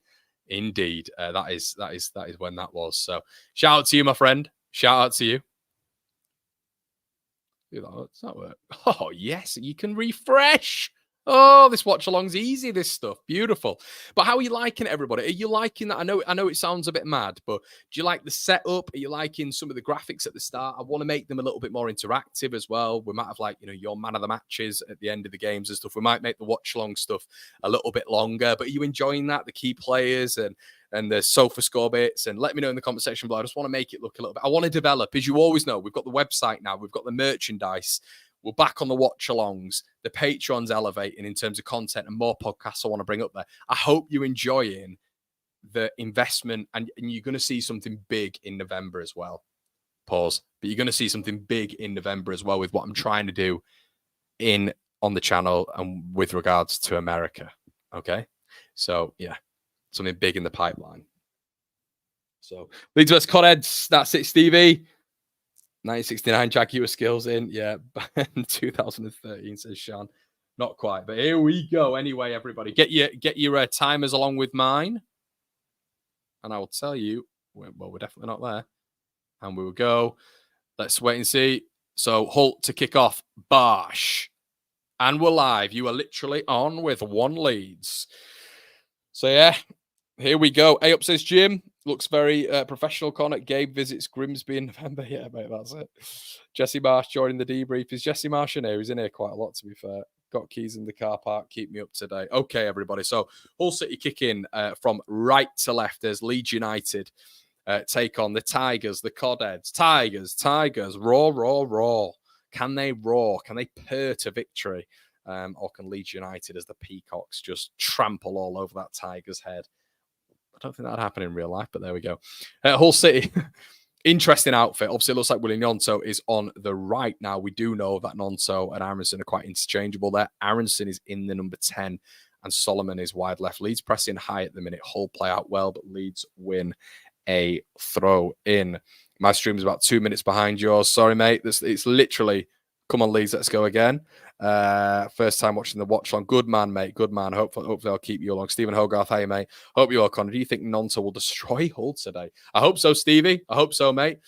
A: Indeed. That is when that was. So shout out to you, my friend. Shout out to you. Does that work? Oh, yes. You can refresh. Oh, this watch along's easy, this stuff. Beautiful. But how are you liking it, everybody? Are you liking that? I know it sounds a bit mad, but do you like the setup? Are you liking some of the graphics at the start? I want to make them a little bit more interactive as well. We might have your man of the matches at the end of the games and stuff. We might make the watch along stuff a little bit longer, but are you enjoying that? The key players and the sofa score bits, and let me know in the comment section below. I just want to make it look a little bit. I want to develop, as you always know, we've got the website now, we've got the merchandise. We're back on the watch-alongs. The Patreon's elevating in terms of content and more podcasts I want to bring up there. I hope you're enjoying the investment, and you're going to see something big in November as well. Pause. But you're going to see something big in November as well with what I'm trying to do on the channel and with regards to America. Okay? So, yeah, something big in the pipeline. So, Leeds vs. Codheads. That's it, Stevie. 1969 Jaguar skills in. Yeah, 2013 says Sean. Not quite, but here we go. Anyway, everybody, get your timers along with mine, and I will tell you. Well, we're definitely not there, and we will go. Let's wait and see. So Hull to kick off. Bosh, and we're live. You are literally on with one Leeds. So yeah, here we go. A up says Jim. Looks very professional, Connor. Gabe visits Grimsby in November. Yeah, mate, that's it. Jesse Marsh joining the debrief. Is Jesse Marsh in here? He's in here quite a lot, to be fair. Got keys in the car park. Keep me up to date. Okay, everybody. So, Hull City kick in from right to left as Leeds United take on the Tigers, the Codheads. Tigers. Roar. Can they roar? Can they purr to victory? Or can Leeds United, as the Peacocks, just trample all over that Tigers' head? I don't think that'd happen in real life, but there we go. Hull City, interesting outfit. Obviously, it looks like Willie Gnonto is on the right now. We do know that Gnonto and Aronson are quite interchangeable there. Aronson is in the number 10, and Solomon is wide left. Leeds pressing high at the minute. Hull play out well, but Leeds win a throw in. My stream is about 2 minutes behind yours. Sorry, mate. It's literally, come on, Leeds, let's go again. First time watching the watch long. Good man, mate. Good man. Hopefully I'll keep you along. Stephen Hogarth, hey, mate. Hope you are, Connor. Do you think Gnonto will destroy Hull today? I hope so, Stevie. I hope so, mate.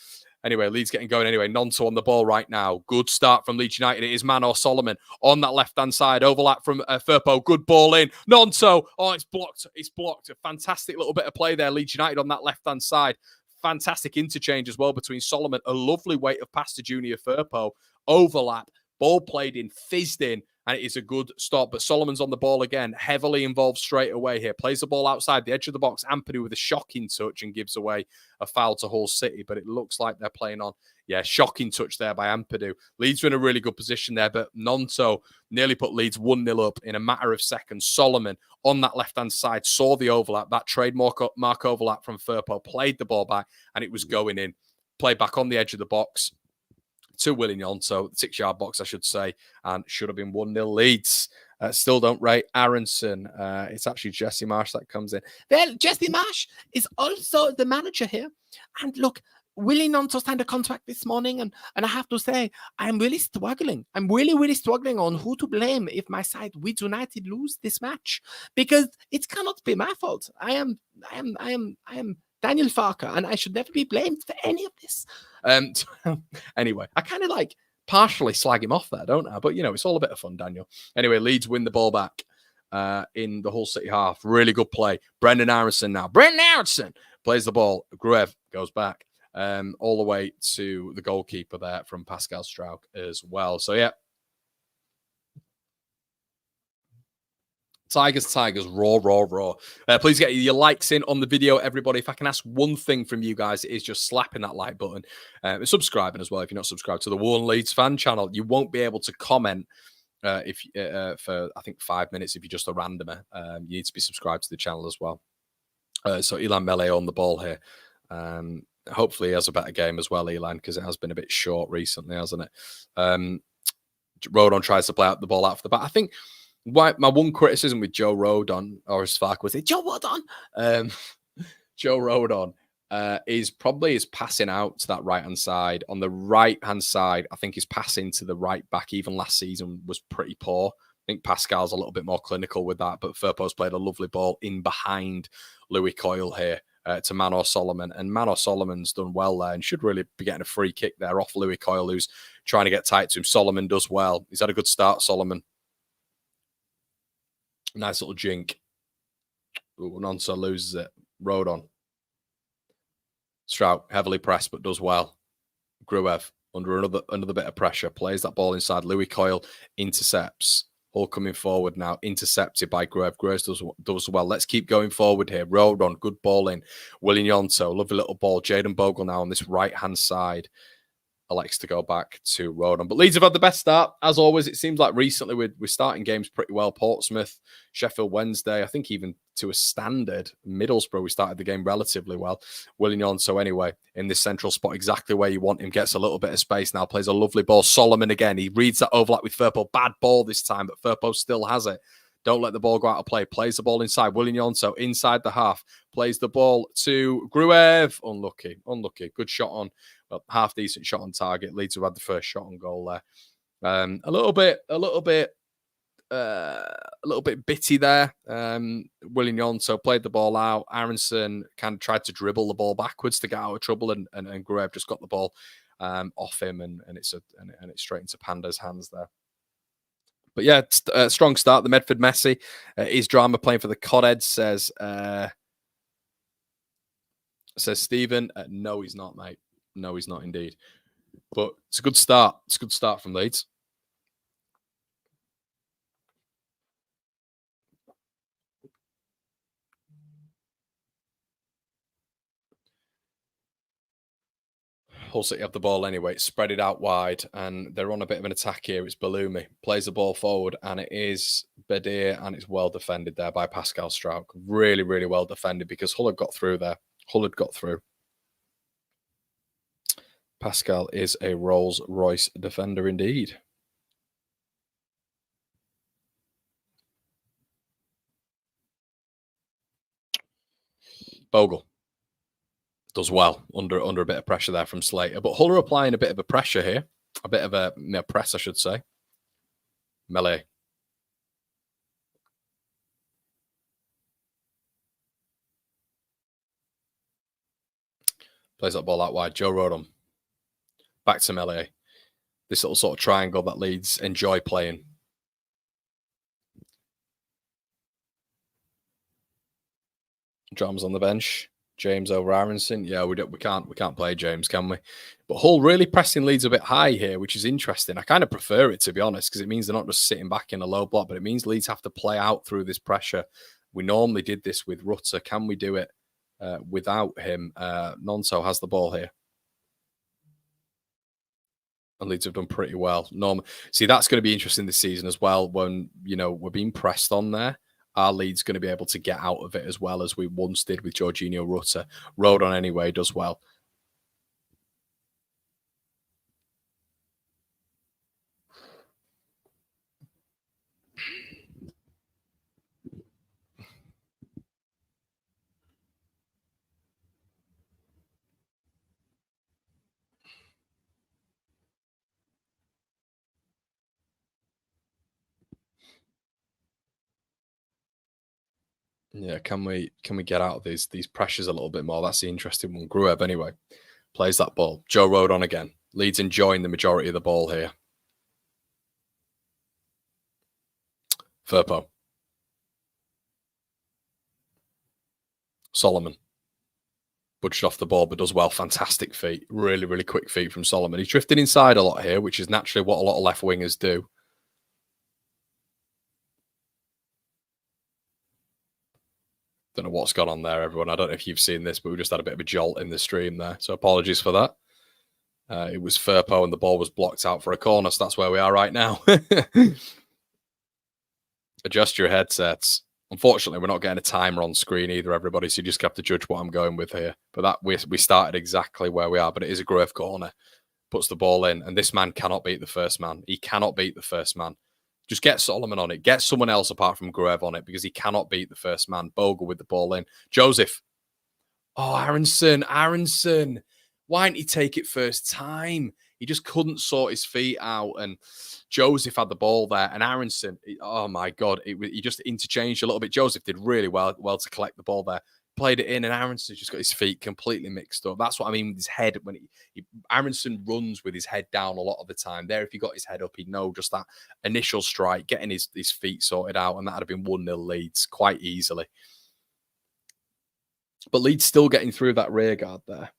A: Anyway, Leeds getting going anyway. Gnonto on the ball right now. Good start from Leeds United. It is Manor Solomon on that left-hand side. Overlap from Firpo. Good ball in. Gnonto. Oh, it's blocked. It's blocked. A fantastic little bit of play there. Leeds United on that left-hand side. Fantastic interchange as well between Solomon. A lovely weight of pass to Junior Firpo. Overlap. Ball played in, fizzed in, and it is a good stop. But Solomon's on the ball again, heavily involved straight away here. Plays the ball outside the edge of the box. Ampadu with a shocking touch and gives away a foul to Hull City, but it looks like they're playing on. Yeah, shocking touch there by Ampadu. Leeds are in a really good position there, but Nonto nearly put Leeds 1-0 up in a matter of seconds. Solomon on that left-hand side saw the overlap, that trademark overlap from Firpo, played the ball back, and it was going in. Played back on the edge of the box to Willie Nonto, 6-yard box, I should say, and should have been 1-0 Leeds. Still don't rate Aronson. It's actually Jesse Marsh that comes in.
B: Well, Jesse Marsh is also the manager here. And look, Willie Nonto signed a contract this morning, and I have to say, I'm really struggling. I'm really struggling on who to blame if my side, Leeds United, lose this match, because it cannot be my fault. I am Daniel Farker, and I should never be blamed for any of this.
A: Anyway, I kind of like partially slag him off there, don't I? But, you know, it's all a bit of fun, Daniel. Anyway, Leeds win the ball back in the Hull City half. Really good play. Brendan Aronson now. Brendan Aronson plays the ball. Gruev goes back all the way to the goalkeeper there from Pascal Struijk as well. So, yeah. Tigers, raw. Please get your likes in on the video, everybody. If I can ask one thing from you guys, it is just slapping that like button and subscribing as well. If you're not subscribed to the One Leeds fan channel, you won't be able to comment for, I think, 5 minutes if you're just a randomer. You need to be subscribed to the channel as well. So Ilan Mele on the ball here. Hopefully he has a better game as well, Ilan, because it has been a bit short recently, hasn't it? Rodon tries to play out the ball out for the back. I think my one criticism with Joe Rodon, or as Fark was it, Joe Rodon? Joe Rodon is probably his passing out to that right-hand side. On the right-hand side, I think his passing to the right back, even last season, was pretty poor. I think Pascal's a little bit more clinical with that, but Firpo's played a lovely ball in behind Louis Coyle here to Manor Solomon. And Manor Solomon's done well there and should really be getting a free kick there off Louis Coyle, who's trying to get tight to him. Solomon does well. He's had a good start, Solomon. Nice little jink. Ooh, Nonso loses it. Rodon. Struijk, heavily pressed, but does well. Gruev, under another bit of pressure, plays that ball inside. Louis Coyle intercepts. All coming forward now, intercepted by Gruev. Gruev does well. Let's keep going forward here. Rodon, good ball in. Willie Nonto, lovely little ball. Jaden Bogle now on this right-hand side. Elects to go back to Rodon. But Leeds have had the best start. As always, it seems like recently we're starting games pretty well. Portsmouth, Sheffield Wednesday, I think even to a standard. Middlesbrough, we started the game relatively well. Willie Nonto, anyway, in this central spot, exactly where you want him. Gets a little bit of space now. Plays a lovely ball. Solomon again. He reads that overlap with Firpo. Bad ball this time, but Firpo still has it. Don't let the ball go out of play. Plays the ball inside. Willie Nonto inside the half. Plays the ball to Gruev. Unlucky. Good shot on. Well, half decent shot on target. Leeds have had the first shot on goal there. A little bit bitty there. Willie Nonto played the ball out. Aronson kind of tried to dribble the ball backwards to get out of trouble, and Gruev just got the ball off him, and it's straight into Panda's hands there. But yeah, strong start. The Medford Messi is drama playing for the Codheads, says Stephen. No, he's not, mate. No, he's not indeed. But it's a good start. It's a good start from Leeds. Hull City have the ball anyway. Spread it out wide, and they're on a bit of an attack here. It's Balumi. Plays the ball forward, and it is Badir, and it's well defended there by Pascal Struijk. Really, really well defended because Hull had got through there. Pascal is a Rolls-Royce defender indeed. Bogle does well under a bit of pressure there from Slater. But Hull are applying a bit of a pressure here. A bit of a press, I should say. Melee. Plays that ball out wide. Joe Rodon. Back to Melee. This little sort of triangle that Leeds enjoy playing. Drums on the bench. James over Aronson. Yeah, we can't play James, can we? But Hull really pressing Leeds a bit high here, which is interesting. I kind of prefer it, to be honest, because it means they're not just sitting back in a low block, but it means Leeds have to play out through this pressure. We normally did this with Rutter. Can we do it without him? Nonso has the ball here. And Leeds have done pretty well. See, that's going to be interesting this season as well. When we're being pressed on there, are Leeds going to be able to get out of it as well as we once did with Jorginho Rutter? Rodon anyway does well. Yeah, can we get out of these pressures a little bit more? That's the interesting one. Gruev anyway plays that ball. Joe Rodon again. Leeds enjoying the majority of the ball here. Firpo. Solomon. Budged off the ball, but does well. Fantastic feet. Really, really quick feet from Solomon. He's drifting inside a lot here, which is naturally what a lot of left wingers do. Don't know what's gone on there, everyone. I don't know if you've seen this, but we just had a bit of a jolt in the stream there. So apologies for that. It was Firpo and the ball was blocked out for a corner. So that's where we are right now. Adjust your headsets. Unfortunately, we're not getting a timer on screen either, everybody. So you just have to judge what I'm going with here. But that we started exactly where we are. But it is a Gruev corner. Puts the ball in. And this man cannot beat the first man. He cannot beat the first man. Just get Solomon on it. Get someone else apart from Gruev on it because he cannot beat the first man. Bogle with the ball in. Joseph. Oh, Aronson. Why didn't he take it first time? He just couldn't sort his feet out. And Joseph had the ball there. And Aronson, oh my God, he just interchanged a little bit. Joseph did really well to collect the ball there. Played it in, and Aronson just got his feet completely mixed up. That's what I mean with his head. When Aronson runs with his head down a lot of the time. There, if he got his head up, he'd know just that initial strike, getting his feet sorted out, and that would have been 1-0 Leeds quite easily. But Leeds still getting through that rear guard there.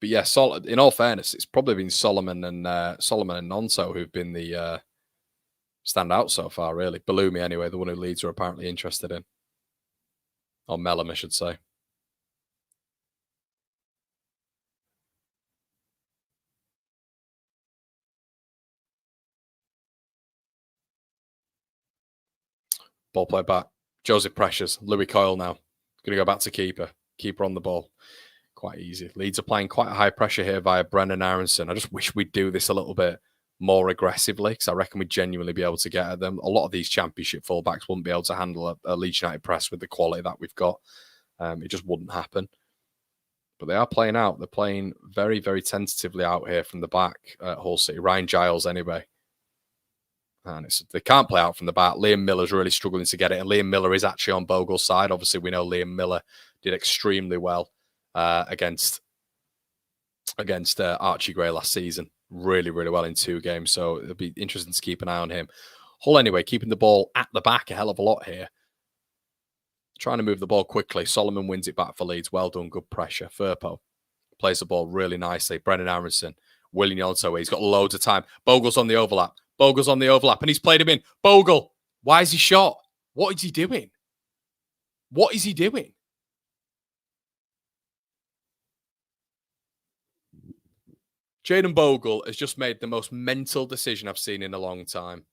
A: But yeah, in all fairness, it's probably been Solomon and Nonso who've been the stand out so far, really. Bellumi, anyway, the one who Leeds are apparently interested in. Or Mellum, I should say. Ball play back. Joseph Precious. Louis Coyle now. Going to go back to keeper. Keeper on the ball. Quite easy. Leeds are playing quite a high pressure here via Brendan Aronson. I just wish we'd do this a little bit more aggressively because I reckon we'd genuinely be able to get at them. A lot of these championship fullbacks wouldn't be able to handle a Leeds United press with the quality that we've got. It just wouldn't happen. But they are playing out. They're playing very, very tentatively out here from the back at Hull City. Ryan Giles, anyway. And they can't play out from the back. Liam Miller's really struggling to get it. And Liam Miller is actually on Bogle's side. Obviously, we know Liam Miller did extremely well against Archie Gray last season. Really, really well in 2 games. So it'll be interesting to keep an eye on him. Hull, anyway, keeping the ball at the back a hell of a lot here. Trying to move the ball quickly. Solomon wins it back for Leeds. Well done. Good pressure. Firpo plays the ball really nicely. Brendan Aronson. William Yonso. He's got loads of time. Bogle's on the overlap. And he's played him in. Bogle. Why is he shot? What is he doing? Jayden Bogle has just made the most mental decision I've seen in a long time.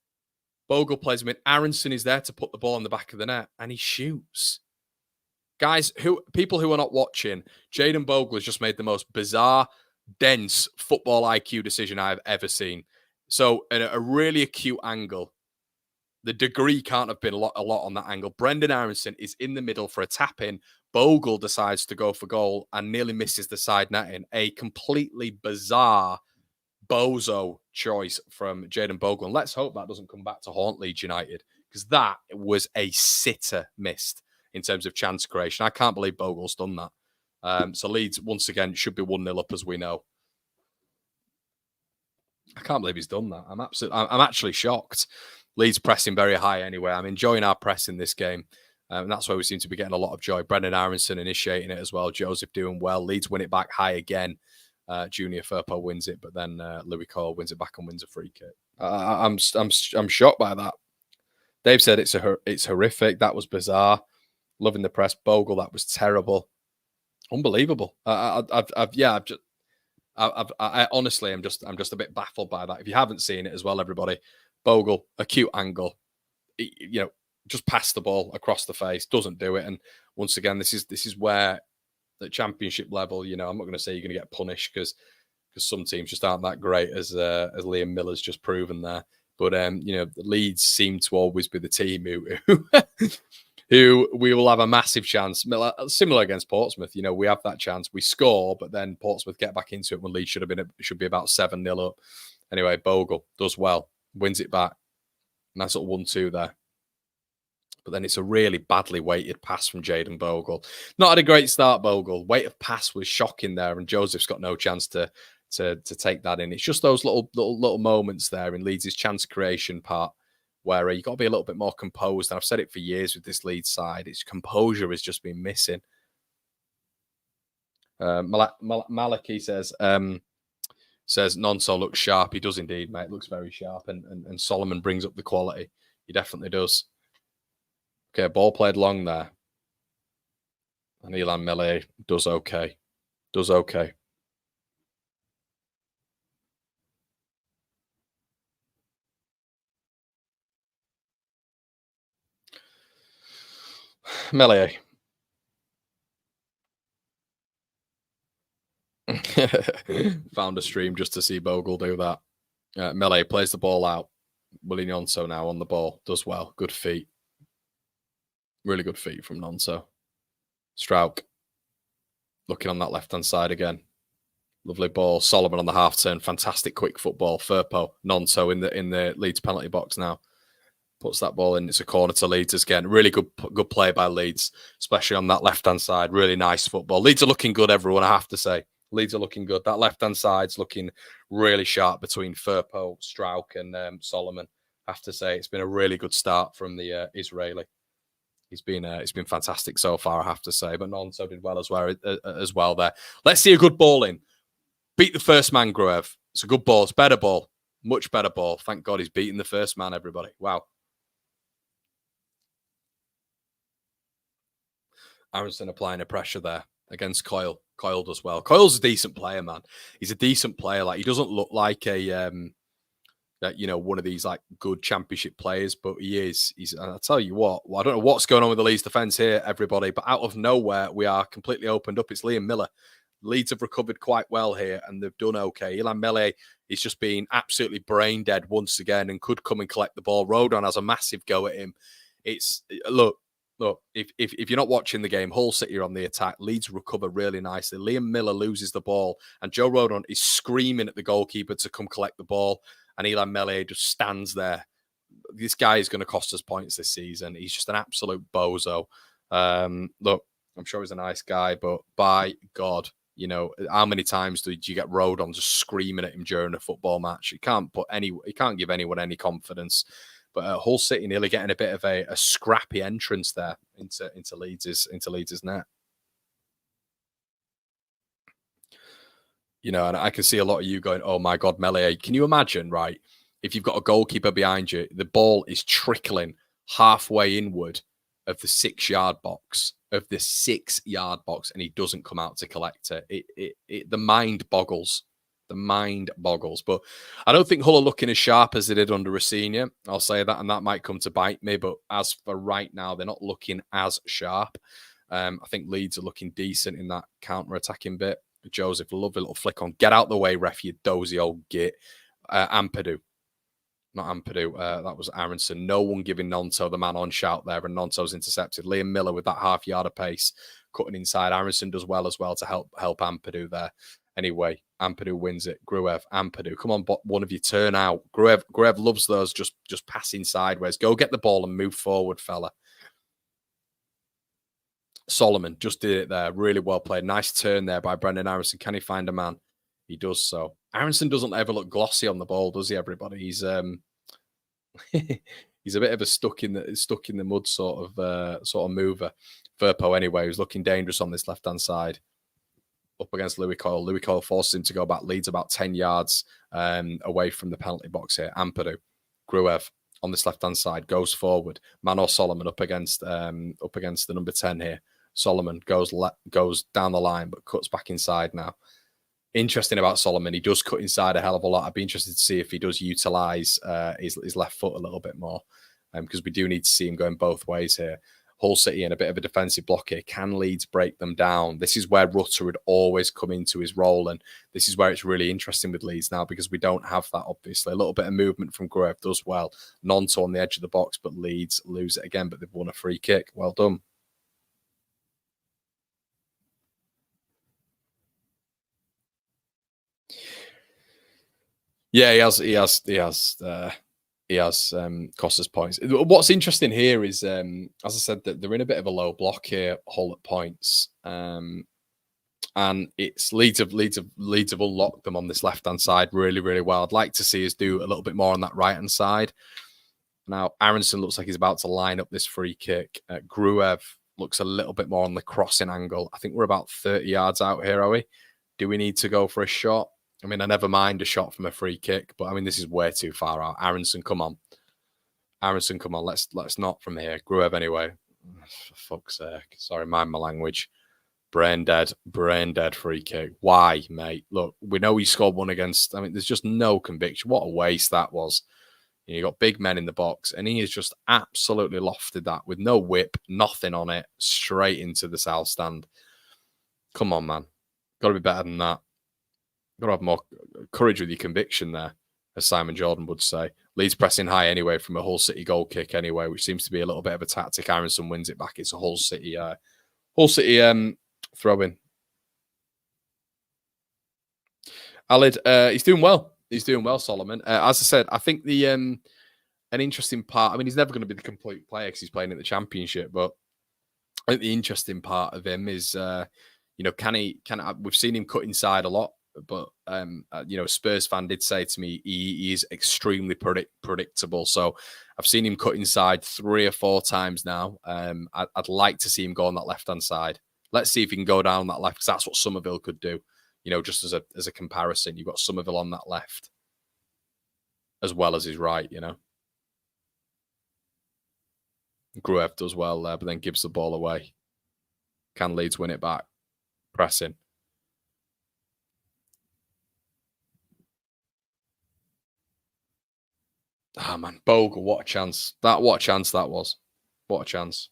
A: Bogle plays him in. Aronson is there to put the ball in the back of the net, and he shoots. Guys, people who are not watching, Jayden Bogle has just made the most bizarre, dense football IQ decision I've ever seen. So, at a really acute angle, the degree can't have been a lot on that angle. Brendan Aronson is in the middle for a tap-in. Bogle decides to go for goal and nearly misses the side netting. A completely bizarre bozo choice from Jayden Bogle. And let's hope that doesn't come back to haunt Leeds United, because that was a sitter missed in terms of chance creation. I can't believe Bogle's done that. So Leeds, once again, should be 1-0 up, as we know. I can't believe he's done that. I'm actually shocked. Leeds pressing very high anyway. I'm enjoying our press in this game. And that's where we seem to be getting a lot of joy. Brendan Aronson initiating it as well. Joseph doing well. Leeds win it back high again. Junior Firpo wins it, but then Louis Cole wins it back and wins a free kick. I'm shocked by that. Dave said it's horrific. That was bizarre. Loving the press. Bogle, that was terrible. Unbelievable. I honestly, I'm just a bit baffled by that. If you haven't seen it as well, everybody, Bogle, acute angle, just pass the ball across the face, doesn't do it. And once again, this is where at championship level, I'm not going to say you're going to get punished because some teams just aren't that great, as Liam Miller's just proven there. But the Leeds seem to always be the team who we will have a massive chance. Similar against Portsmouth, we have that chance. We score, but then Portsmouth get back into it when Leeds should be about 7-0 up. Anyway, Bogle does well, wins it back. Nice little 1-2 there. But then it's a really badly weighted pass from Jayden Bogle. Not had a great start, Bogle. Weight of pass was shocking there, and Joseph's got no chance to take that in. It's just those little moments there in Leeds' chance creation part where you've got to be a little bit more composed. And I've said it for years with this Leeds side. Its composure has just been missing. Malaki says Nonso looks sharp. He does indeed, mate. Looks very sharp. And Solomon brings up the quality. He definitely does. Okay, ball played long there. And Elan Melee does okay. Does okay. Melee. Found a stream just to see Bogle do that. Melee plays the ball out. Willie Nonso now on the ball. Does well. Good feet. Really good feet from Nonso. Strauch. Looking on that left-hand side again. Lovely ball. Solomon on the half turn. Fantastic quick football. Firpo. Nonso in the Leeds penalty box now. Puts that ball in. It's a corner to Leeds again. Really good play by Leeds, especially on that left-hand side. Really nice football. Leeds are looking good, everyone, I have to say. Leeds are looking good. That left-hand side's looking really sharp between Firpo, Strauch, and Solomon. I have to say, it's been a really good start from the Israeli. It's been fantastic so far, I have to say. But Nonso did well as well there. Let's see a good ball in. Beat the first man, Gruev. It's a good ball. It's better ball. Much better ball. Thank God he's beating the first man, everybody. Wow. Aronson applying a pressure there against Coyle. Coyle does well. Coyle's a decent player, man. He's a decent player. Like, he doesn't look like a one of these like good championship players, but he is. And I'll tell you what, I don't know what's going on with the Leeds defence here, everybody, but out of nowhere, we are completely opened up. It's Liam Miller. Leeds have recovered quite well here, and they've done okay. Ilan Mele is just being absolutely brain dead once again and could come and collect the ball. Rodon has a massive go at him. It's look, if you're not watching the game, Hull City are on the attack. Leeds recover really nicely. Liam Miller loses the ball, and Joe Rodon is screaming at the goalkeeper to come collect the ball, and Ilan Mele just stands there. This guy is going to cost us points this season. He's just an absolute bozo. Look, I'm sure he's a nice guy, but by God, how many times did you get Rodon just screaming at him during a football match? He can't give anyone any confidence. But Hull City nearly getting a bit of a scrappy entrance there into Leeds' net. And I can see a lot of you going, "Oh my God, Mele!" Can you imagine, right? If you've got a goalkeeper behind you, the ball is trickling halfway inward of the 6-yard box, and he doesn't come out to collect it. The mind boggles. The mind boggles. But I don't think Hull are looking as sharp as they did under Rossini. I'll say that, and that might come to bite me. But as for right now, they're not looking as sharp. I think Leeds are looking decent in that counter-attacking bit. Joseph, lovely little flick on. Get out the way, ref, you dozy old git. Ampadu. Not Ampadu. That was Aronson. No one giving Nonso the man on shout there, and Nonso's intercepted. Liam Miller with that half-yard of pace, cutting inside. Aronson does well as well to help Ampadu there. Anyway, Ampadu wins it. Gruev, Ampadu. Come on, one of you turn out. Gruev loves those just passing sideways. Go get the ball and move forward, fella. Solomon just did it there. Really well played. Nice turn there by Brendan Aronson. Can he find a man? He does so. Aronson doesn't ever look glossy on the ball, does he, everybody? He's He's a bit of a stuck in the mud sort of mover. Firpo anyway, who's looking dangerous on this left hand side, up against Louis Coyle. Louis Coyle forces him to go back, Leeds about 10 yards away from the penalty box here. Ampadu, Gruev on this left hand side goes forward. Manor Solomon up against the number 10 here. Solomon goes down the line but cuts back inside now. Interesting about Solomon, he does cut inside a hell of a lot. I'd be interested to see if he does utilise his left foot a little bit more, because we do need to see him going both ways here. Hull City in a bit of a defensive block here. Can Leeds break them down? This is where Rutter would always come into his role, and this is where it's really interesting with Leeds now, because we don't have that, obviously. A little bit of movement from Gruev does well. Nonto on the edge of the box, but Leeds lose it again, but they've won a free kick. Well done. Yeah, he has cost us points. What's interesting here is, as I said, that they're in a bit of a low block here, Hull at points, and it's Leeds have unlocked them on this left hand side really, really well. I'd like to see us do a little bit more on that right hand side. Now Aronson looks like he's about to line up this free kick. Gruev looks a little bit more on the crossing angle. I think we're about 30 yards out here, are we? Do we need to go for a shot? I mean, I never mind a shot from a free kick, but I mean, this is way too far out. Aronson, come on. Aronson, come on. Let's not from here. Gruev anyway. For fuck's sake. Sorry, mind my language. Brain dead free kick. Why, mate? Look, we know he scored one against. I mean, there's just no conviction. What a waste that was. You got big men in the box, and he has just absolutely lofted that with no whip, nothing on it, straight into the south stand. Come on, man. Got to be better than that. Got to have more courage with your conviction there, as Simon Jordan would say. Leeds pressing high anyway from a Hull City goal kick anyway, which seems to be a little bit of a tactic. Aronson wins it back. It's a Hull City throw-in. Alid, he's doing well. He's doing well, Solomon. As I said, I think an interesting part. I mean, he's never going to be the complete player because he's playing in the Championship, but I think the interesting part of him is, can he? We've seen him cut inside a lot. But, a Spurs fan did say to me, he is extremely predictable. So I've seen him cut inside 3 or 4 times now. I'd like to see him go on that left-hand side. Let's see if he can go down that left, because that's what Somerville could do. Just as a comparison, you've got Somerville on that left as well as his right, Gruev does well there, but then gives the ball away. Can Leeds win it back? Pressing. Ah, man. Bogle, what a chance. What a chance that was. What a chance.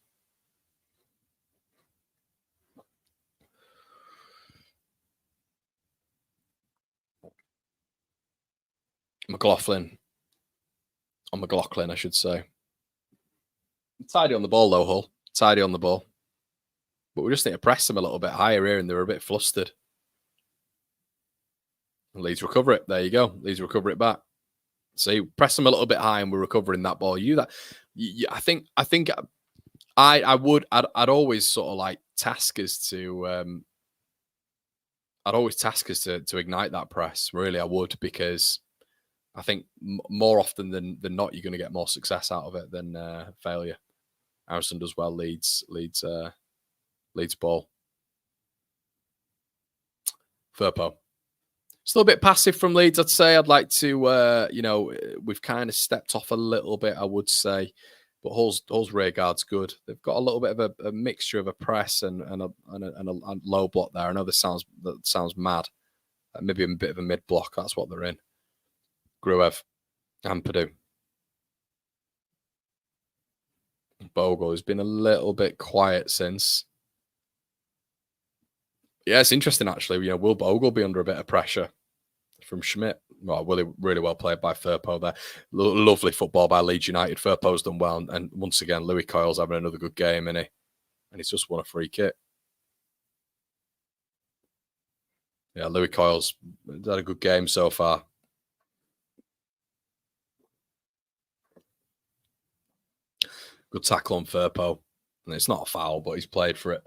A: McLaughlin, I should say. Tidy on the ball, though, Hull. Tidy on the ball. But we just need to press them a little bit higher here, and they're a bit flustered. And Leeds recover it. There you go. Leeds recover it back. So you press them a little bit high, and we're recovering that ball. I'd always sort of like task us to. I'd always task us to ignite that press. Really, I would, because I think more often than not, you're going to get more success out of it than failure. Harrison does well. Leeds ball. Firpo. Still a bit passive from Leeds, I'd say. I'd like to, we've kind of stepped off a little bit, I would say. But Hull's rear guard's good. They've got a little bit of a mixture of a press and a low block there. I know that sounds mad. Maybe a bit of a mid block. That's what they're in. Gruev, Ampadu. Bogle has been a little bit quiet since. Yeah, it's interesting, actually. Will Bogle be under a bit of pressure from Schmidt? Well, really well played by Firpo there. Lovely football by Leeds United. Firpo's done well. And once again, Louis Coyle's having another good game, isn't he? And he's just won a free kick. Yeah, Louis Coyle's had a good game so far. Good tackle on Firpo. And it's not a foul, but he's played for it.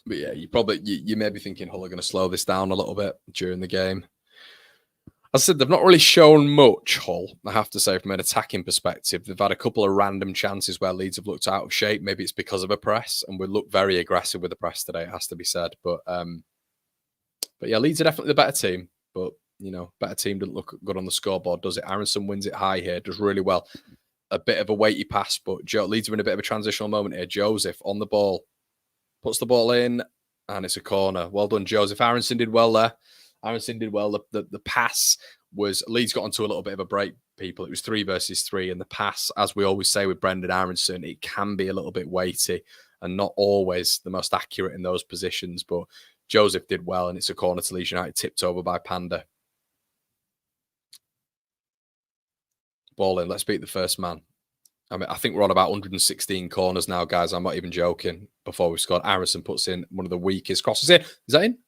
A: But yeah, you may be thinking Hull are going to slow this down a little bit during the game. As I said, they've not really shown much, Hull, I have to say, from an attacking perspective. They've had a couple of random chances where Leeds have looked out of shape. Maybe it's because of a press, and we look very aggressive with the press today, it has to be said. But yeah, Leeds are definitely the better team. But, better team doesn't look good on the scoreboard, does it? Aronson wins it high here, does really well. A bit of a weighty pass, but Leeds are in a bit of a transitional moment here. Joseph on the ball, puts the ball in, and it's a corner. Well done, Joseph. Aronson did well there. Aronson did well. The pass was, Leeds got onto a little bit of a break, people. It was 3 versus 3, and the pass, as we always say with Brendan Aronson, it can be a little bit weighty and not always the most accurate in those positions. But Joseph did well, and it's a corner to Leeds United, tipped over by Panda. Ball in. Let's beat the first man. I mean, I think we're on about 116 corners now, guys. I'm not even joking. Before we scored, Aronson puts in one of the weakest crosses here. Is that in?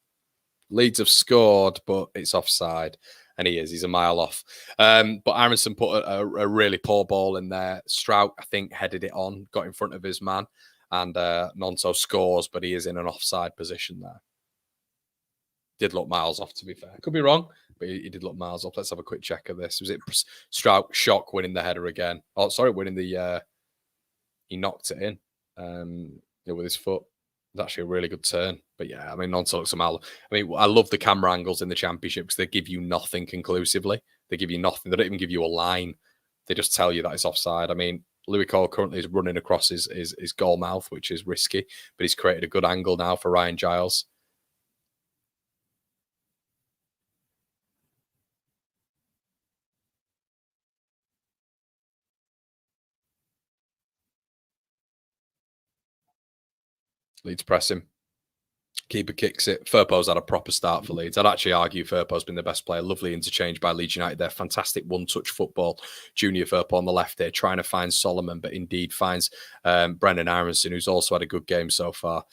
A: Leeds have scored, but it's offside. And he's a mile off. But Aronson put a really poor ball in there. Strout, I think, headed it on, got in front of his man. And Nonso scores, but he is in an offside position there. Did look miles off, to be fair. Could be wrong, but he did look miles off. Let's have a quick check of this. Was it Strout Shock winning the header again? Oh, sorry, winning the... he knocked it in with his foot. It was actually a really good turn. But yeah, I mean, Nonso looks a mile. I mean, I love the camera angles in the Championship because they give you nothing conclusively. They give you nothing. They don't even give you a line. They just tell you that it's offside. I mean, Louis Cole currently is running across his goal mouth, which is risky, but he's created a good angle now for Ryan Giles. Leeds press him. Keeper kicks it. Firpo's had a proper start for Leeds. I'd actually argue Firpo's been the best player. Lovely interchange by Leeds United there. Fantastic one-touch football. Junior Firpo on the left there, trying to find Solomon, but indeed finds Brendan Aronson, who's also had a good game so far.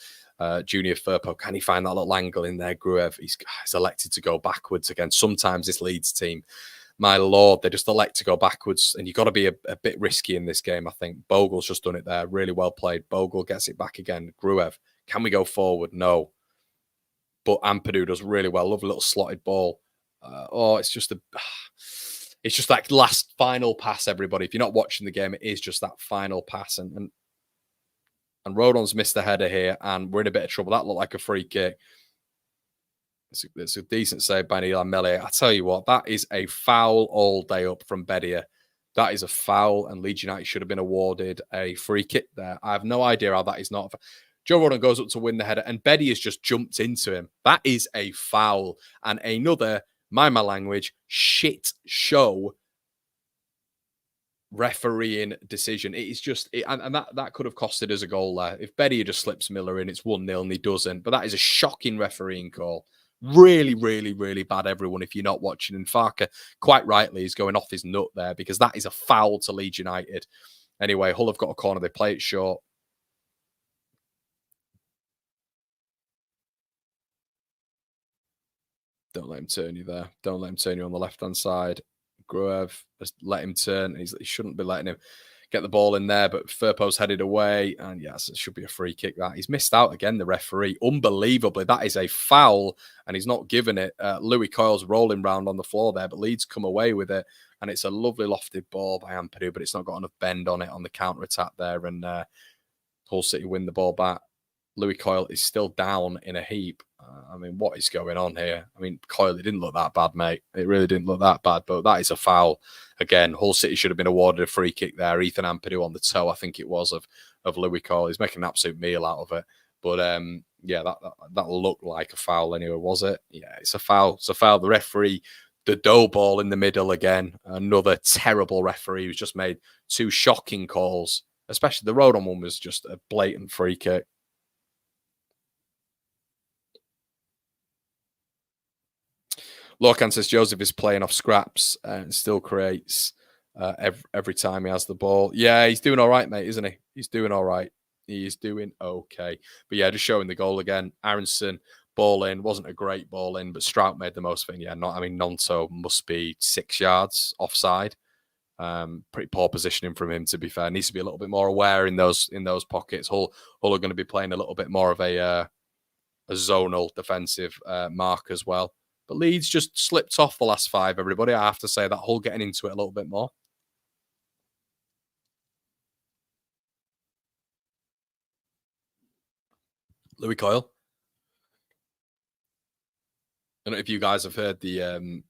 A: Junior Firpo, can he find that little angle in there? Gruev, he's elected to go backwards again. Sometimes this Leeds team, my lord, they just elect to go backwards, and you've got to be a bit risky in this game, I think. Bogle's just done it there. Really well played. Bogle gets it back again. Gruev, can we go forward? No. But Ampadu does really well. Lovely little slotted ball. It's just that last final pass, everybody. If you're not watching the game, it is just that final pass. And Rodon's missed the header here, and we're in a bit of trouble. That looked like a free kick. It's a decent save by Neil Melee. I tell you what, that is a foul all day up from Bedia. That is a foul, and Leeds United should have been awarded a free kick there. I have no idea how that is not. Joe Rodon goes up to win the header, and Bedia has just jumped into him. That is a foul, and another, mind my language, shit show refereeing decision. It is just, and that could have costed us a goal there. If Bedia just slips Miller in, it's 1-0, and he doesn't. But that is a shocking refereeing call. Really, really, really bad, everyone, if you're not watching. And Farker, quite rightly, is going off his nut there because that is a foul to Leeds United. Anyway, Hull have got a corner. They play it short. Don't let him turn you there. Don't let him turn you on the left-hand side. Gruev, just let him turn. He shouldn't be letting him get the ball in there, but Firpo's headed away. And yes, it should be a free kick that. He's missed out again, the referee. Unbelievably, that is a foul, and he's not given it. Louis Coyle's rolling round on the floor there, but Leeds come away with it. And it's a lovely lofted ball by Ampadu, but it's not got enough bend on it on the counter-attack there. And Hull City win the ball back. Louis Coyle is still down in a heap. I mean, what is going on here? I mean, Coyle, it didn't look that bad, mate. It really didn't look that bad, but that is a foul. Again, Hull City should have been awarded a free kick there. Ethan Ampadu on the toe, I think it was, of Louis Coyle. He's making an absolute meal out of it. But, yeah, that looked like a foul anyway, was it? Yeah, it's a foul. It's a foul. The referee, the dough ball in the middle again. Another terrible referee who's just made 2 shocking calls, especially the Rodon one was just a blatant free kick. Lorcan says Joseph is playing off scraps and still creates every time he has the ball. Yeah, he's doing all right, mate, isn't he? He's doing all right. He is doing okay. But yeah, just showing the goal again. Aronson, ball in. Wasn't a great ball in, but Strout made the most of it. Yeah, Nonso must be 6 yards offside. Pretty poor positioning from him, to be fair. Needs to be a little bit more aware in those pockets. Hull are going to be playing a little bit more of a zonal defensive mark as well. But Leeds just slipped off the last 5, everybody. I have to say that. Hull getting into it a little bit more. Louis Coyle. I don't know if you guys have heard the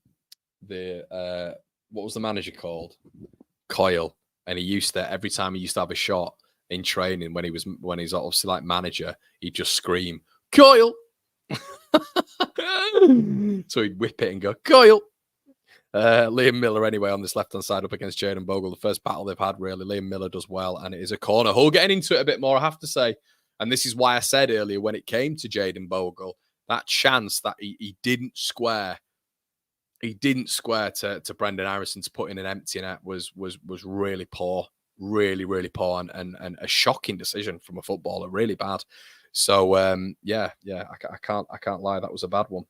A: what was the manager called? Coyle. And he used to, every time he used to have a shot in training when he's obviously like manager, he'd just scream, Coyle. So he'd whip it and go, Coyle. Liam Miller, anyway, on this left-hand side up against Jayden Bogle. The first battle they've had, really. Liam Miller does well, and it is a corner. Hull getting into it a bit more, I have to say. And this is why I said earlier when it came to Jayden Bogle, that chance that he didn't square to Brendan Harrison to put in an empty net was really poor. Really, really poor and a shocking decision from a footballer. Really bad. So, I can't lie. That was a bad one.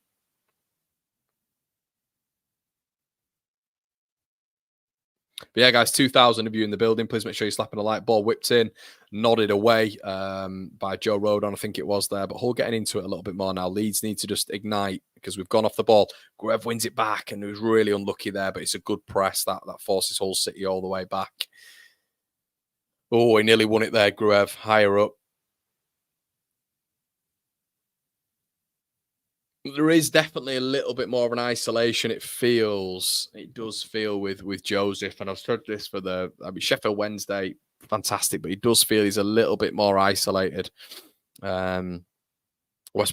A: But yeah, guys, 2,000 of you in the building. Please make sure you're slapping a like. Ball whipped in, nodded away by Joe Rodon, I think it was there. But Hull getting into it a little bit more now. Leeds need to just ignite because we've gone off the ball. Gruev wins it back and he was really unlucky there, but it's a good press that forces Hull City all the way back. Oh, he nearly won it there, Gruev, higher up. There is definitely a little bit more of an isolation. It does feel with Joseph, and I've said this for Sheffield Wednesday, fantastic, but he does feel he's a little bit more isolated. West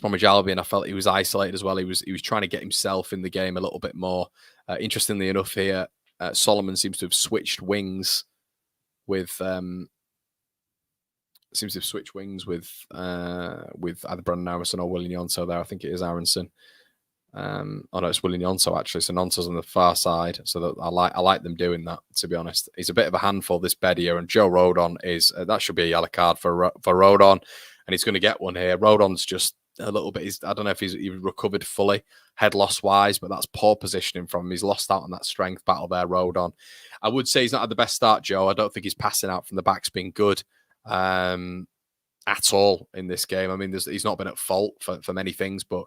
A: Bromwich Albion, I felt he was isolated as well. He was trying to get himself in the game a little bit more. Interestingly enough, here Solomon seems to have switched wings with either Brendan Aronson or William Yonto there. I think it is Aronson. No, it's William Yonto actually. So Nonto's on the far side. So that I like them doing that, to be honest. He's a bit of a handful, this Bedia, and Joe Rodon is that should be a yellow card for Rodon, and he's going to get one here. Rodon's just a little bit. I don't know if he recovered fully head loss wise, but that's poor positioning from him. He's lost out on that strength battle there, Rodon. I would say he's not had the best start, Joe. I don't think his passing out from the back's been good at all in this game. I mean, he's not been at fault for many things, but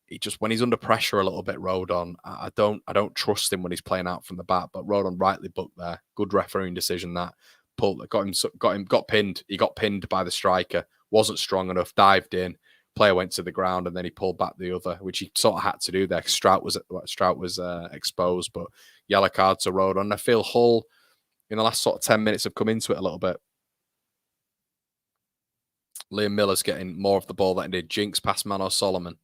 A: he just, when he's under pressure a little bit, Rodon, I don't trust him when he's playing out from the back. But Rodon rightly booked there. Good refereeing decision that got pinned. He got pinned by the striker. Wasn't strong enough. Dived in. Player went to the ground and then he pulled back the other, which he sort of had to do there. Strout was exposed, but yellow card to Rodon. I feel Hull in the last sort of 10 minutes have come into it a little bit. Liam Miller's getting more of the ball than he did. Jinx past Mano Solomon.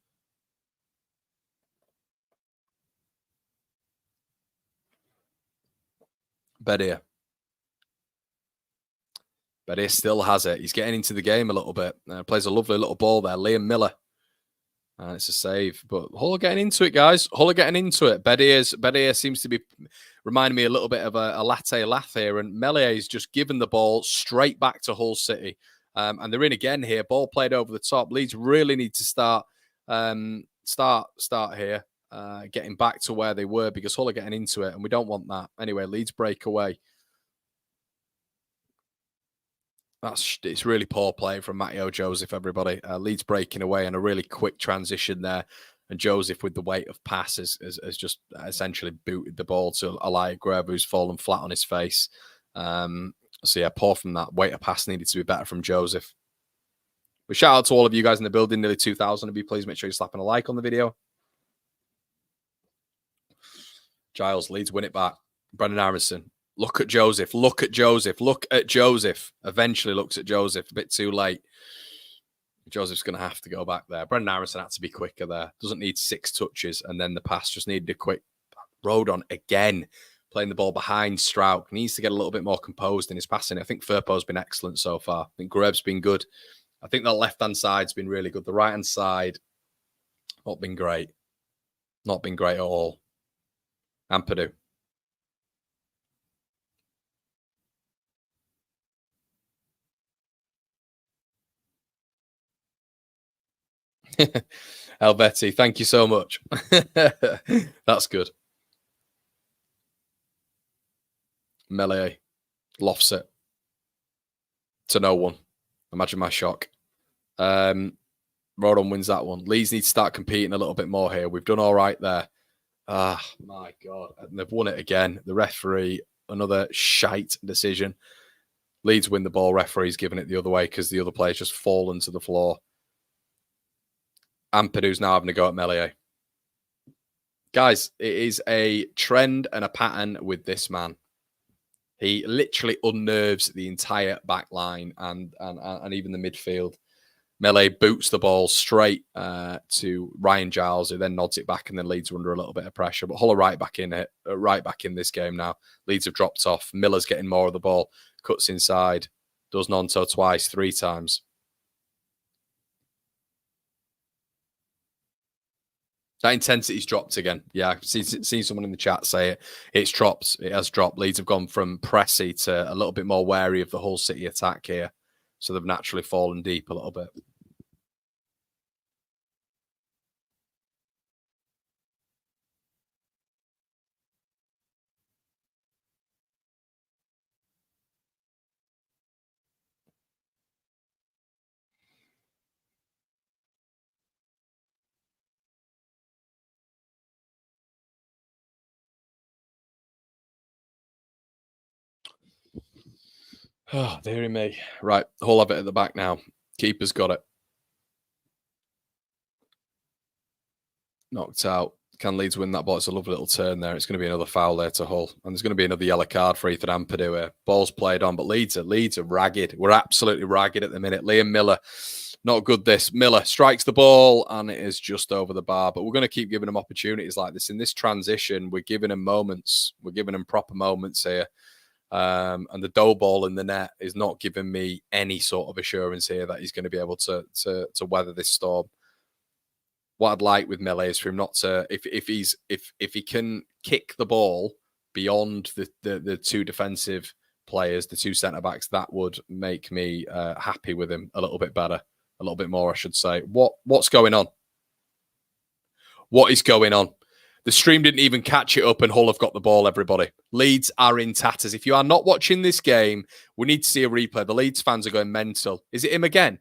A: Bedia still has it. He's getting into the game a little bit. Plays a lovely little ball there. Liam Miller. It's a save. But Hull are getting into it, guys. Hull are getting into it. Bedia seems to be reminding me a little bit of a latte lath here. And Mellier's just given the ball straight back to Hull City. And they're in again here. Ball played over the top. Leeds really need to start here. Getting back to where they were because Hull are getting into it. And we don't want that. Anyway, Leeds break away. It's really poor play from Matteo Joseph, everybody. Leeds breaking away and a really quick transition there. And Joseph, with the weight of pass, has just essentially booted the ball to Elia Gruev, who's fallen flat on his face. So, yeah, poor from that. Weight of pass needed to be better from Joseph. But shout out to all of you guys in the building, nearly 2,000 of you. Please make sure you're slapping a like on the video. Giles, Leeds win it back. Brendan Aronson. Look at Joseph. Look at Joseph. Look at Joseph. Eventually looks at Joseph. A bit too late. Joseph's going to have to go back there. Brendan Aronson had to be quicker there. Doesn't need 6 touches. And then the pass just needed a quick Rodon again. Playing the ball behind Strout. Needs to get a little bit more composed in his passing. I think Firpo's been excellent so far. I think Gruev's been good. I think that left-hand side's been really good. The right-hand side, not been great. Not been great at all. Ampadu. Helvetti, thank you so much. That's good. Melee lofts it to no one. Imagine my shock. Rodon wins that one. Leeds need to start competing a little bit more here. We've done all right there. Ah, my God. And they've won it again. The referee, another shite decision. Leeds win the ball. Referee's giving it the other way because the other player's just fallen to the floor. Ampadu's now having a go at Meslier. Guys, it is a trend and a pattern with this man. He literally unnerves the entire back line and even the midfield. Meslier boots the ball straight to Ryan Giles, who then nods it back, and then Leeds are under a little bit of pressure. But Hull are right back in this game now. Leeds have dropped off. Miller's getting more of the ball, cuts inside, does Nonto twice, 3 times. That intensity's dropped again. Yeah, I've seen someone in the chat say it. It's dropped. It has dropped. Leeds have gone from pressy to a little bit more wary of the Hull City attack here. So they've naturally fallen deep a little bit. Oh, dearie me. Right, Hull have it at the back now. Keeper's got it. Knocked out. Can Leeds win that ball? It's a lovely little turn there. It's going to be another foul there to Hull. And there's going to be another yellow card for Ethan Ampadu here. Ball's played on, but Leeds are ragged. We're absolutely ragged at the minute. Liam Miller, not good this. Miller strikes the ball, and it is just over the bar. But we're going to keep giving him opportunities like this. In this transition, we're giving him moments. We're giving him proper moments here. And the dough ball in the net is not giving me any sort of assurance here that he's going to be able to weather this storm. What I'd like with Meslier is for him not to, if he can kick the ball beyond the 2 defensive players, the 2 centre backs, that would make me happy with him a little bit better, a little bit more, I should say. What's going on? What is going on? The stream didn't even catch it up, and Hull have got the ball, everybody. Leeds are in tatters. If you are not watching this game, we need to see a replay. The Leeds fans are going mental. Is it him again?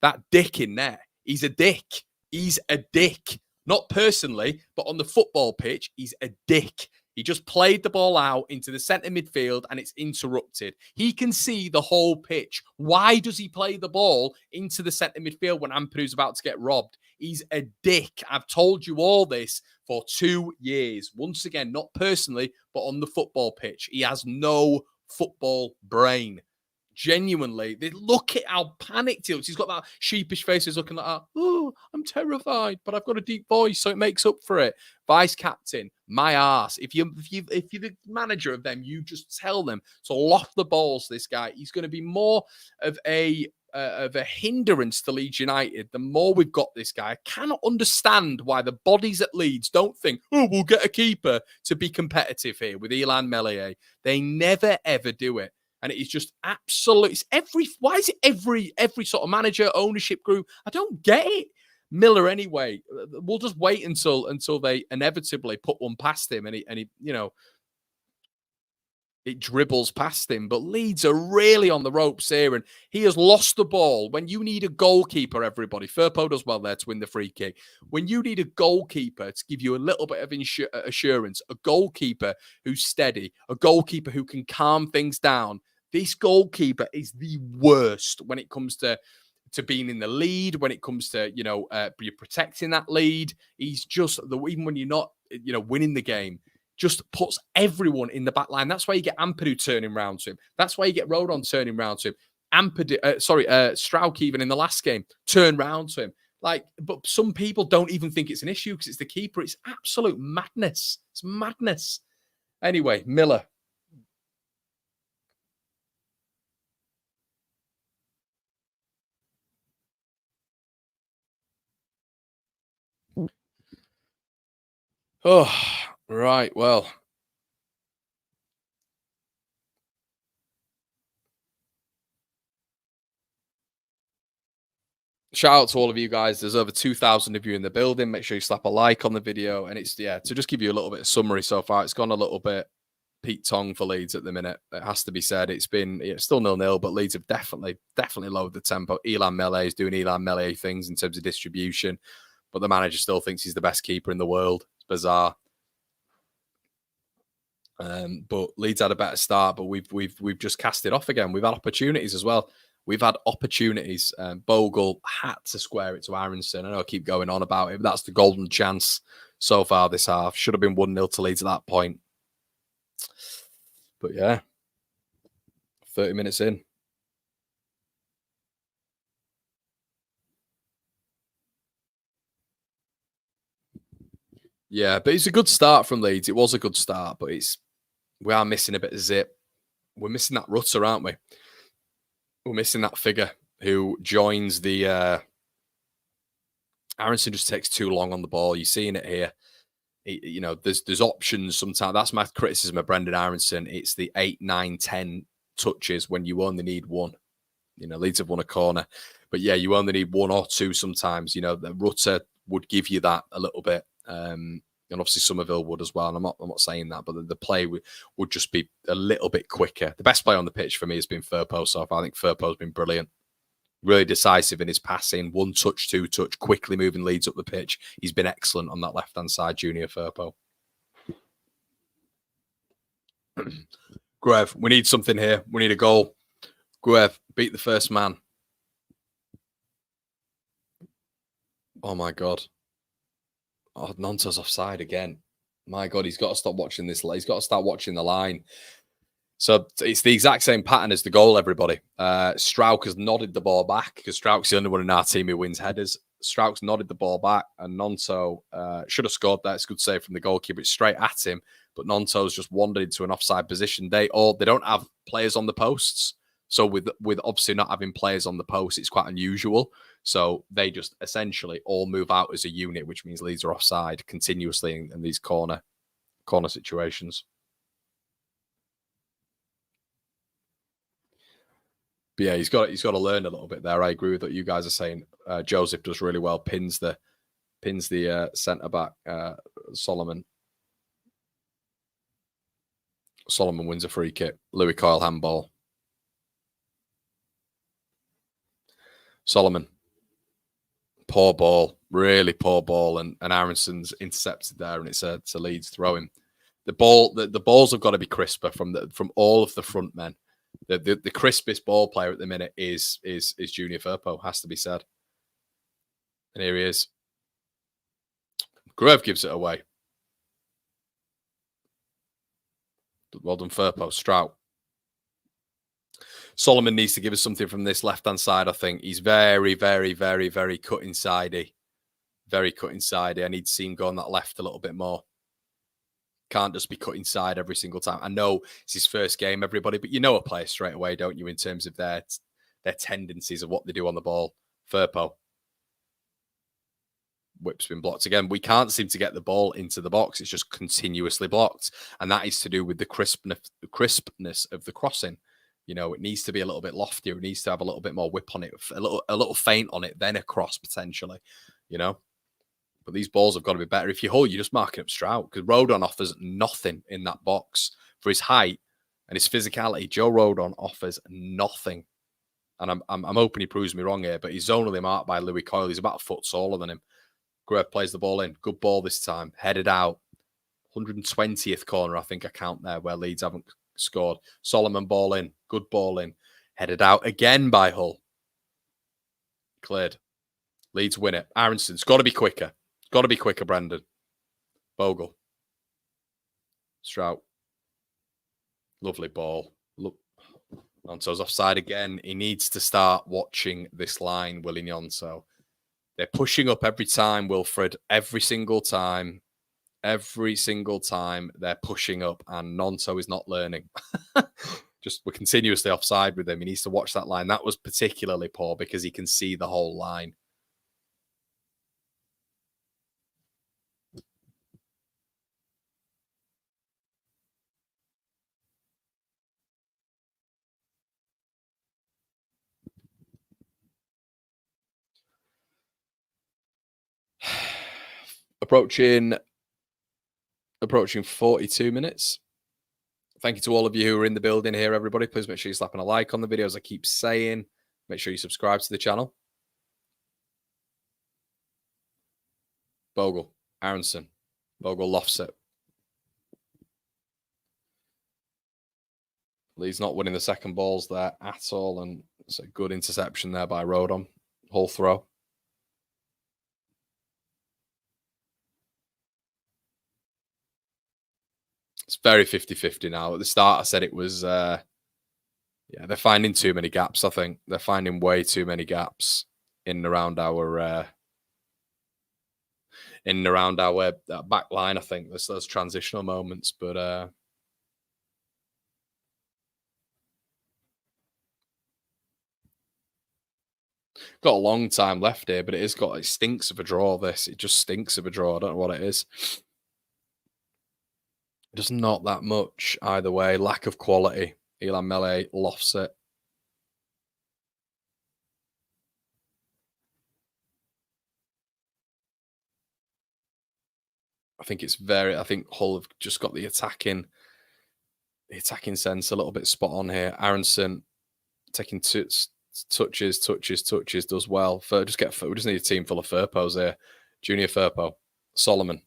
A: That dick in there. He's a dick. He's a dick. Not personally, but on the football pitch, he's a dick. He just played the ball out into the centre midfield, and it's interrupted. He can see the whole pitch. Why does he play the ball into the centre midfield when Ampadu's about to get robbed? He's a dick. I've told you all this for 2 years. Once again, not personally, but on the football pitch. He has no football brain. Genuinely, look at how panicked he looks. He's got that sheepish face. He's looking like, oh, I'm terrified, but I've got a deep voice, so it makes up for it. Vice captain, my arse. If you're the manager of them, you just tell them to loft the balls. This guy, he's going to be more of a hindrance to Leeds United. The more we've got this guy, I cannot understand why the bodies at Leeds don't think, oh, we'll get a keeper to be competitive here with Illan Meslier. They never ever do it. And it is just absolute. Why is it every sort of manager, ownership group? I don't get it. Miller, anyway. We'll just wait until they inevitably put one past him, and he it dribbles past him. But Leeds are really on the ropes here, and he has lost the ball. When you need a goalkeeper, everybody, Firpo does well there to win the free kick. When you need a goalkeeper to give you a little bit of assurance, a goalkeeper who's steady, a goalkeeper who can calm things down, this goalkeeper is the worst when it comes to being in the lead, when it comes to, you're protecting that lead. He's just, even when you're not, winning the game, just puts everyone in the back line. That's why you get Ampadu turning round to him. That's why you get Rodon turning round to him. Strauch even in the last game turned round to him. But some people don't even think it's an issue because it's the keeper. It's absolute madness. It's madness. Anyway, Miller. Oh, right. Well, shout out to all of you guys. There's over 2,000 of you in the building. Make sure you slap a like on the video. And it's, to just give you a little bit of summary so far, it's gone a little bit Pete Tong for Leeds at the minute. It has to be said. It's still 0-0, but Leeds have definitely lowered the tempo. Ilan Mele is doing Ilan Mele things in terms of distribution, but the manager still thinks he's the best keeper in the world. It's bizarre. But Leeds had a better start, but we've just cast it off again. We've had opportunities as well. We've had opportunities. Bogle had to square it to Aronson. I know I keep going on about it, but that's the golden chance so far this half. Should have been 1-0 to Leeds at that point. But yeah, 30 minutes in. Yeah, but it's a good start from Leeds. It was a good start, but we are missing a bit of zip. We're missing that Rutter, aren't we? We're missing that figure who joins the... Aronson just takes too long on the ball. You're seeing it here. There's options sometimes. That's my criticism of Brendan Aronson. It's the 8, 9, 10 touches when you only need one. Leeds have won a corner. But yeah, you only need one or two sometimes. The Rutter would give you that a little bit. And obviously Somerville would as well. And I'm not saying that, but the play would just be a little bit quicker. The best player on the pitch for me has been Firpo so far. I think Firpo's been brilliant. Really decisive in his passing. 1 touch, 2 touch, quickly moving Leeds up the pitch. He's been excellent on that left-hand side, Junior Firpo. Gruev, we need something here. We need a goal. Gruev, beat the first man. Oh, my God. Oh, Nonto's offside again. My God, he's got to stop watching this. He's got to start watching the line. So it's the exact same pattern as the goal, everybody. Strauch has nodded the ball back because Strauch's the only one in our team who wins headers. Strauch's nodded the ball back and Nonto should have scored that. It's a good save from the goalkeeper. It's straight at him, but Nonto's just wandered into an offside position. They don't have players on the posts. So with obviously not having players on the post, it's quite unusual. So they just essentially all move out as a unit, which means Leeds are offside continuously in these corner situations. But yeah, he's got to learn a little bit there. I agree with what you guys are saying. Joseph does really well. Pins the centre back. Solomon wins a free kick. Louis Coyle handball. Solomon, poor ball, really poor ball, and Aronson's intercepted there, and it's a Leeds throw-in. The balls have got to be crisper from all of the front men. The crispest ball player at the minute is Junior Firpo, has to be said. And here he is. Gruev gives it away. Well done, Firpo. Strout. Solomon needs to give us something from this left-hand side, I think. He's very, very, very, very cut inside-y. Very cut inside-y. I need to see him go on that left a little bit more. Can't just be cut inside every single time. I know it's his first game, everybody, but you know a player straight away, don't you, in terms of their tendencies of what they do on the ball. Firpo. Whip's been blocked again. We can't seem to get the ball into the box. It's just continuously blocked. And that is to do with the crispness of the crossing. It needs to be a little bit loftier. It needs to have a little bit more whip on it, a little feint on it, then a cross potentially, But these balls have got to be better. If you hold, you're just marking up Stroud because Rodon offers nothing in that box for his height and his physicality. Joe Rodon offers nothing, and I'm hoping he proves me wrong here. But he's zonally marked by Louis Coyle. He's about a foot taller than him. Gruev plays the ball in. Good ball this time. Headed out. 120th corner, I think I count there, where Leeds haven't scored. Solomon ball in. Good ball in. Headed out again by Hull. Cleared. Leeds win it. Aronson's got to be quicker. Got to be quicker, Brandon. Bogle. Strout. Lovely ball. Look. Nonto's offside again. He needs to start watching this line, Willie Nonto. They're pushing up every time, Wilfred. Every single time. Every single time they're pushing up, and Nonto is not learning. We're continuously offside with him. He needs to watch that line. That was particularly poor because he can see the whole line. Approaching 42 minutes. Thank you to all of you who are in the building here, everybody. Please make sure you're slapping a like on the video, as I keep saying. Make sure you subscribe to the channel. Bogle, Aronson. Bogle lofts it. Leeds not winning the second balls there at all, and it's a good interception there by Rodon. Whole throw. It's very 50-50 now. At the start, I said it was, yeah, they're finding too many gaps, I think. They're finding way too many gaps in and around our back line, I think. There's those transitional moments, but got a long time left here, but it stinks of a draw, this. It just stinks of a draw. I don't know what it is. Just not that much either way. Lack of quality. Elan Mele lofts it. I think Hull have just got the attacking sense a little bit spot on here. Aronson taking touches, does well. We just need a team full of Furpos here. Junior Furpo. Solomon.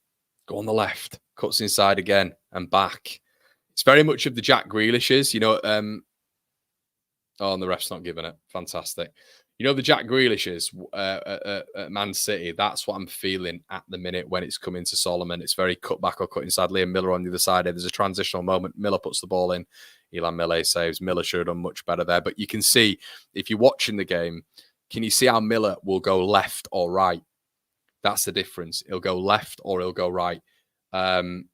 A: Go on the left. Cuts inside again and back. It's very much of the Jack Grealishes, you know. And the ref's not giving it. Fantastic. You know, the Jack Grealishes at Man City, that's what I'm feeling at the minute when it's coming to Solomon. It's very cut back or cut inside. Liam Miller on the other side. There's a transitional moment. Miller puts the ball in. Elan Mele saves. Miller should have done much better there. But you can see, if you're watching the game, can you see how Miller will go left or right? That's the difference. He'll go left or he'll go right. And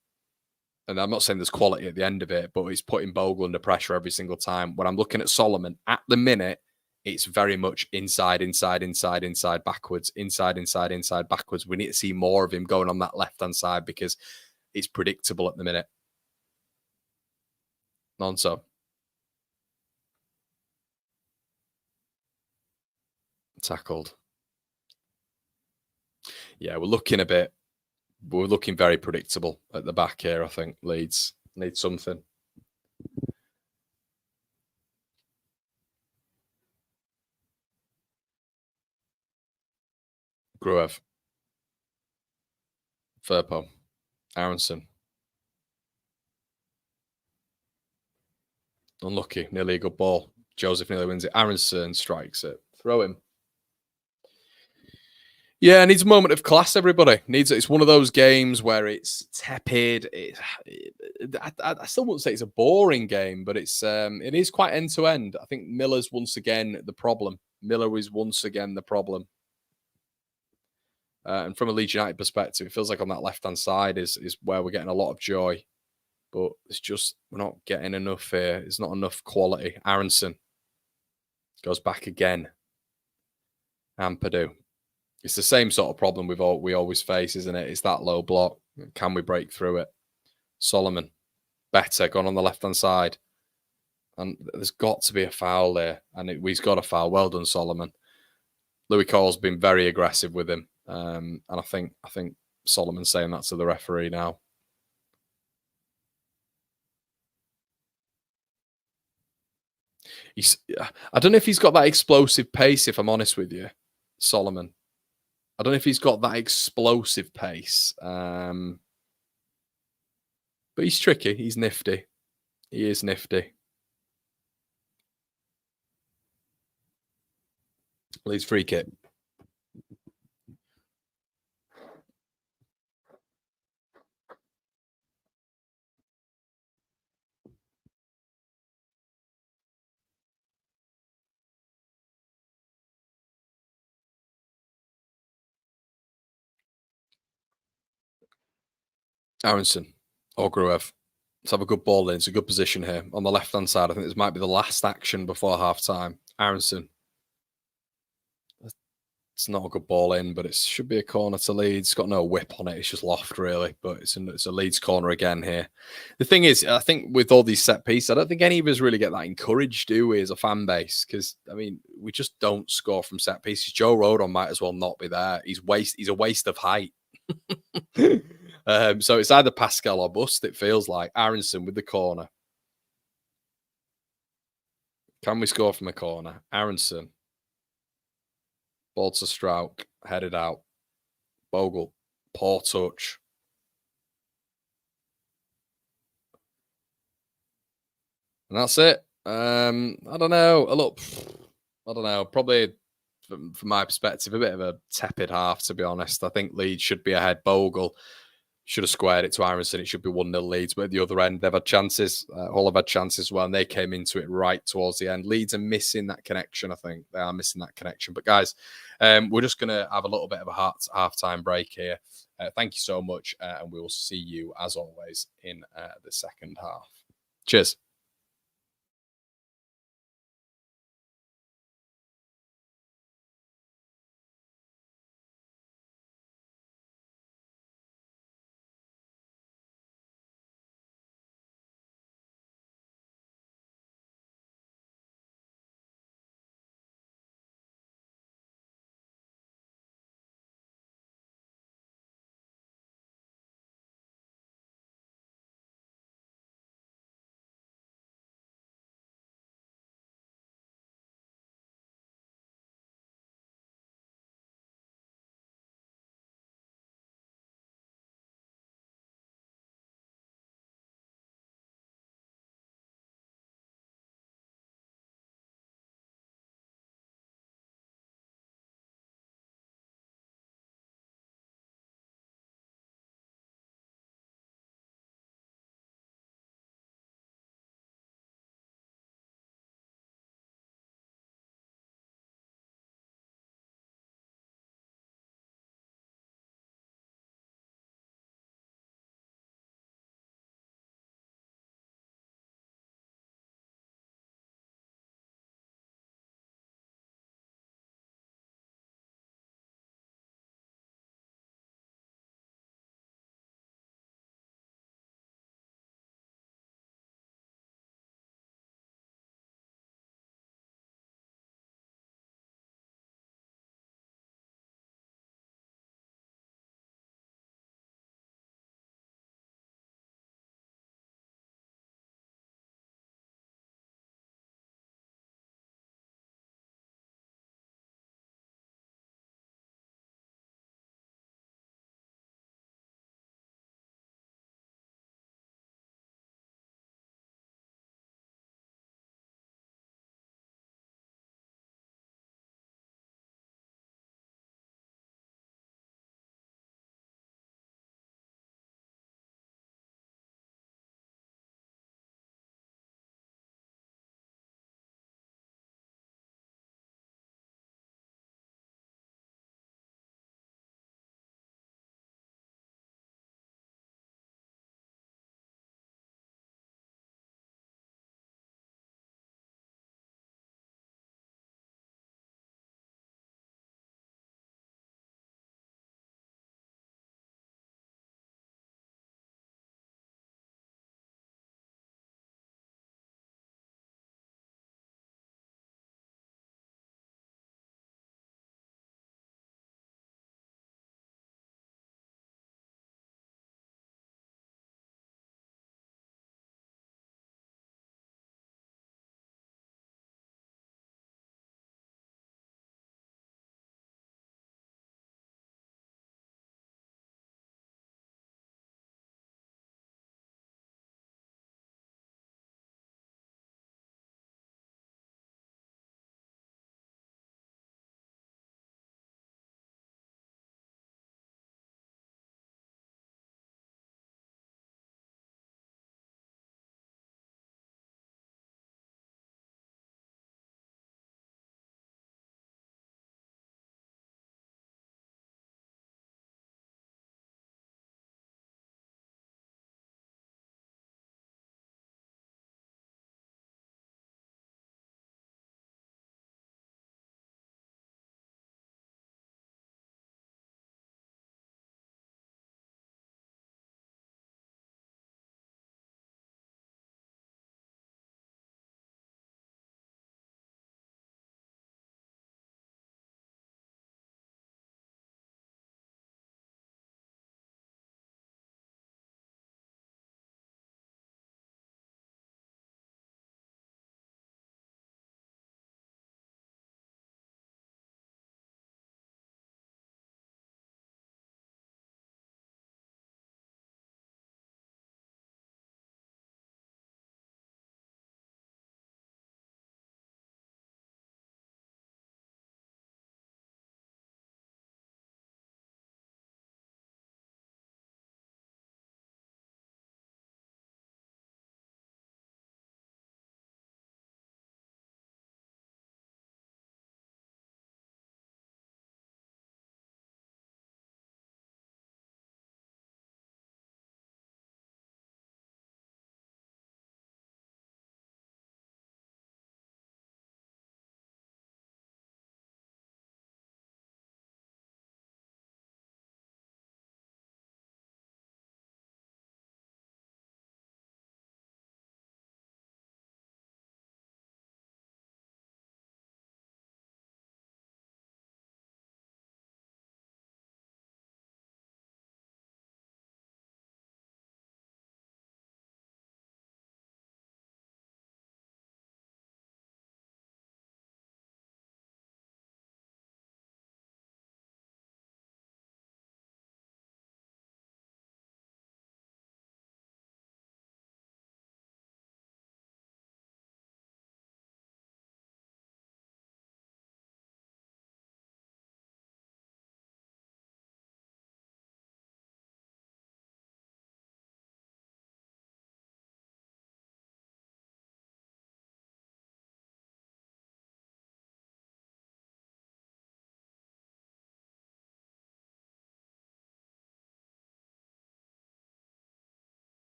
A: I'm not saying there's quality at the end of it, but he's putting Bogle under pressure every single time. When I'm looking at Solomon, at the minute, it's very much inside, backwards, inside, backwards. We need to see more of him going on that left-hand side because it's predictable at the minute. Nonso. Tackled. Yeah, we're looking very predictable at the back here, I think. Leeds need something. Gruev. Furpo. Aronson. Unlucky. Nearly a good ball. Joseph nearly wins it. Aronson strikes it. Throw him. Yeah, needs a moment of class, everybody. It's one of those games where it's tepid. I still wouldn't say it's a boring game, but it is quite end-to-end. I think Miller's once again the problem. Miller is once again the problem. And from a Leeds United perspective, it feels like on that left-hand side is where we're getting a lot of joy. But it's just, we're not getting enough here. It's not enough quality. Aronson goes back again. Ampadu. It's the same sort of problem we always face, isn't it? It's that low block. Can we break through it? Solomon. Better, gone on the left-hand side. And there's got to be a foul there. And he's got a foul. Well done, Solomon. Louis Cole's been very aggressive with him. And I think Solomon's saying that to the referee now. I don't know if he's got that explosive pace, if I'm honest with you, Solomon. I don't know if he's got that explosive pace. But he's tricky. He's nifty. He is nifty. Leeds free kick. Aronson or Gruev. Let's have a good ball in. It's a good position here. On the left-hand side, I think this might be the last action before half-time. Aronson. It's not a good ball in, but it should be a corner to Leeds. It's got no whip on it. It's just loft, really. But it's a Leeds corner again here. The thing is, I think with all these set pieces, I don't think any of us really get that encouraged, do we, as a fan base? Because, I mean, we just don't score from set pieces. Joe Rodon might as well not be there. He's a waste of height. So it's either Pascal or bust, it feels like. Aronson with the corner. Can we score from a corner? Aronson. Ball to Strauch. Headed out. Bogle. Poor touch. And that's it. I don't know. Look, I don't know. Probably from my perspective, a bit of a tepid half, to be honest. I think Leeds should be ahead. Bogle should have squared it to Aronson. It should be 1-0 Leeds. But at the other end, they've had chances. Hull have had chances as well, and they came into it right towards the end. Leeds are missing that connection, I think. They are missing that connection. But guys, we're just going to have a little bit of a half-time break here. Thank you so much, and we will see you, as always, in the second half. Cheers.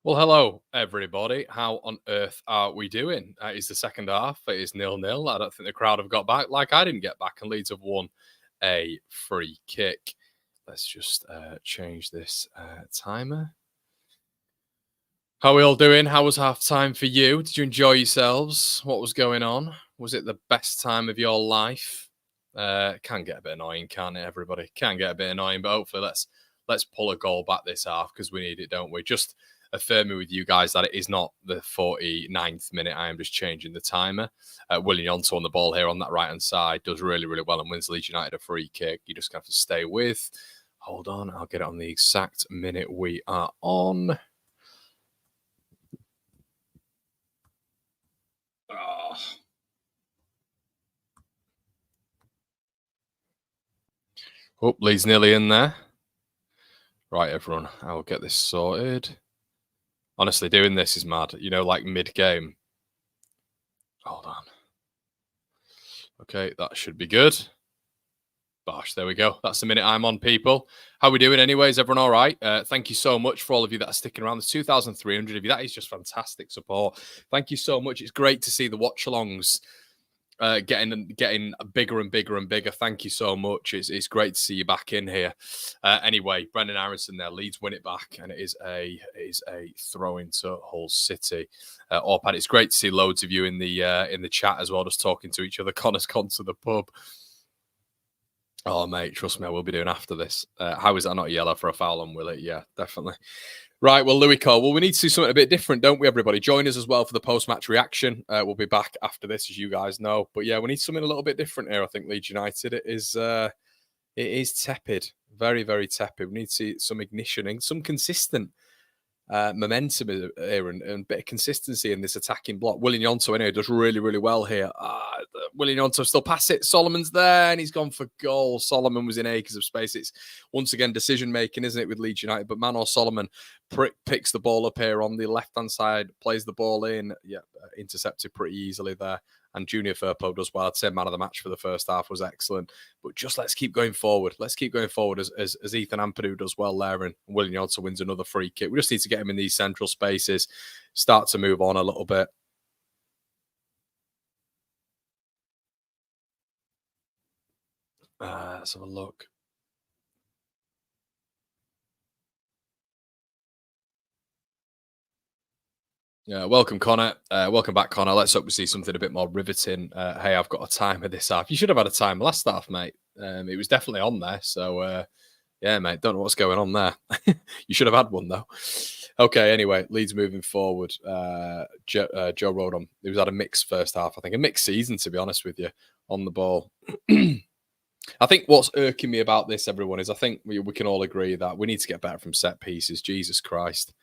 A: Well, hello, everybody. How on earth are we doing? It's the second half. It is 0-0. I don't think the crowd have got back like I didn't get back, and Leeds have won a free kick. Let's just change this timer. How are we all doing? How was half time for you? Did you enjoy yourselves? What was going on? Was it the best time of your life? Can get a bit annoying, can't it, everybody? Can get a bit annoying, but hopefully let's pull a goal back this half because we need it, don't we? Just affirming with you guys that it is not the 49th minute. I am just changing the timer. William Yonto on the ball here on that right-hand side does really, really well and wins Leeds United a free kick. You just have to stay with. Hold on, I'll get it on the exact minute we are on. Oh, Leeds nearly in there. Right, everyone, I will get this sorted. Honestly, doing this is mad. You know, like mid-game. Hold on. Okay, that should be good. Bosh, there we go. That's the minute I'm on, people. How are we doing anyways? Everyone all right? Thank you so much for all of you that are sticking around. There's 2,300 of you. That is just fantastic support. Thank you so much. It's great to see the watch-alongs getting bigger and bigger and bigger. Thank you so much. It's great to see you back in here. Anyway, Brendan Aronson there. Leeds win it back, and it is a throw into Hull City. Orpad, it's great to see loads of you in the chat as well, just talking to each other. Connor's gone to the pub. Oh, mate, trust me, I will be doing after this. How is that not a yellow for a foul on Willie? Yeah, definitely. Right, well, Louis Cole, well, we need to do something a bit different, don't we, everybody? Join us as well for the post-match reaction. We'll be back after this, as you guys know. But yeah, we need something a little bit different here, I think, Leeds United. It is tepid, very, very tepid. We need to see some ignition and some consistent momentum here and a bit of consistency in this attacking block. William Yonto, anyway, does really, really well here. William Yonto still pass it. Solomon's there and he's gone for goal. Solomon was in acres of space. It's once again decision-making, isn't it, with Leeds United? But Manor Solomon picks the ball up here on the left-hand side, plays the ball in. Yeah, intercepted pretty easily there. And Junior Firpo does well. I'd say man of the match for the first half was excellent. But just let's keep going forward. Let's keep going forward as Ethan Ampadu does well there. And William Yonto wins another free kick. We just need to get him in these central spaces, start to move on a little bit. Let's have a look. Yeah, welcome, Connor. Welcome back, Connor. Let's hope we see something a bit more riveting. Hey, I've got a timer this half. You should have had a timer last half, mate. It was definitely on there. So, yeah, mate, don't know what's going on there. You should have had one, though. Okay, anyway, Leeds moving forward. Joe Rodon. He was at a mixed first half, I think. A mixed season, to be honest with you, on the ball. I think what's irking me about this, everyone, is I think we can all agree that we need to get better from set pieces. Jesus Christ.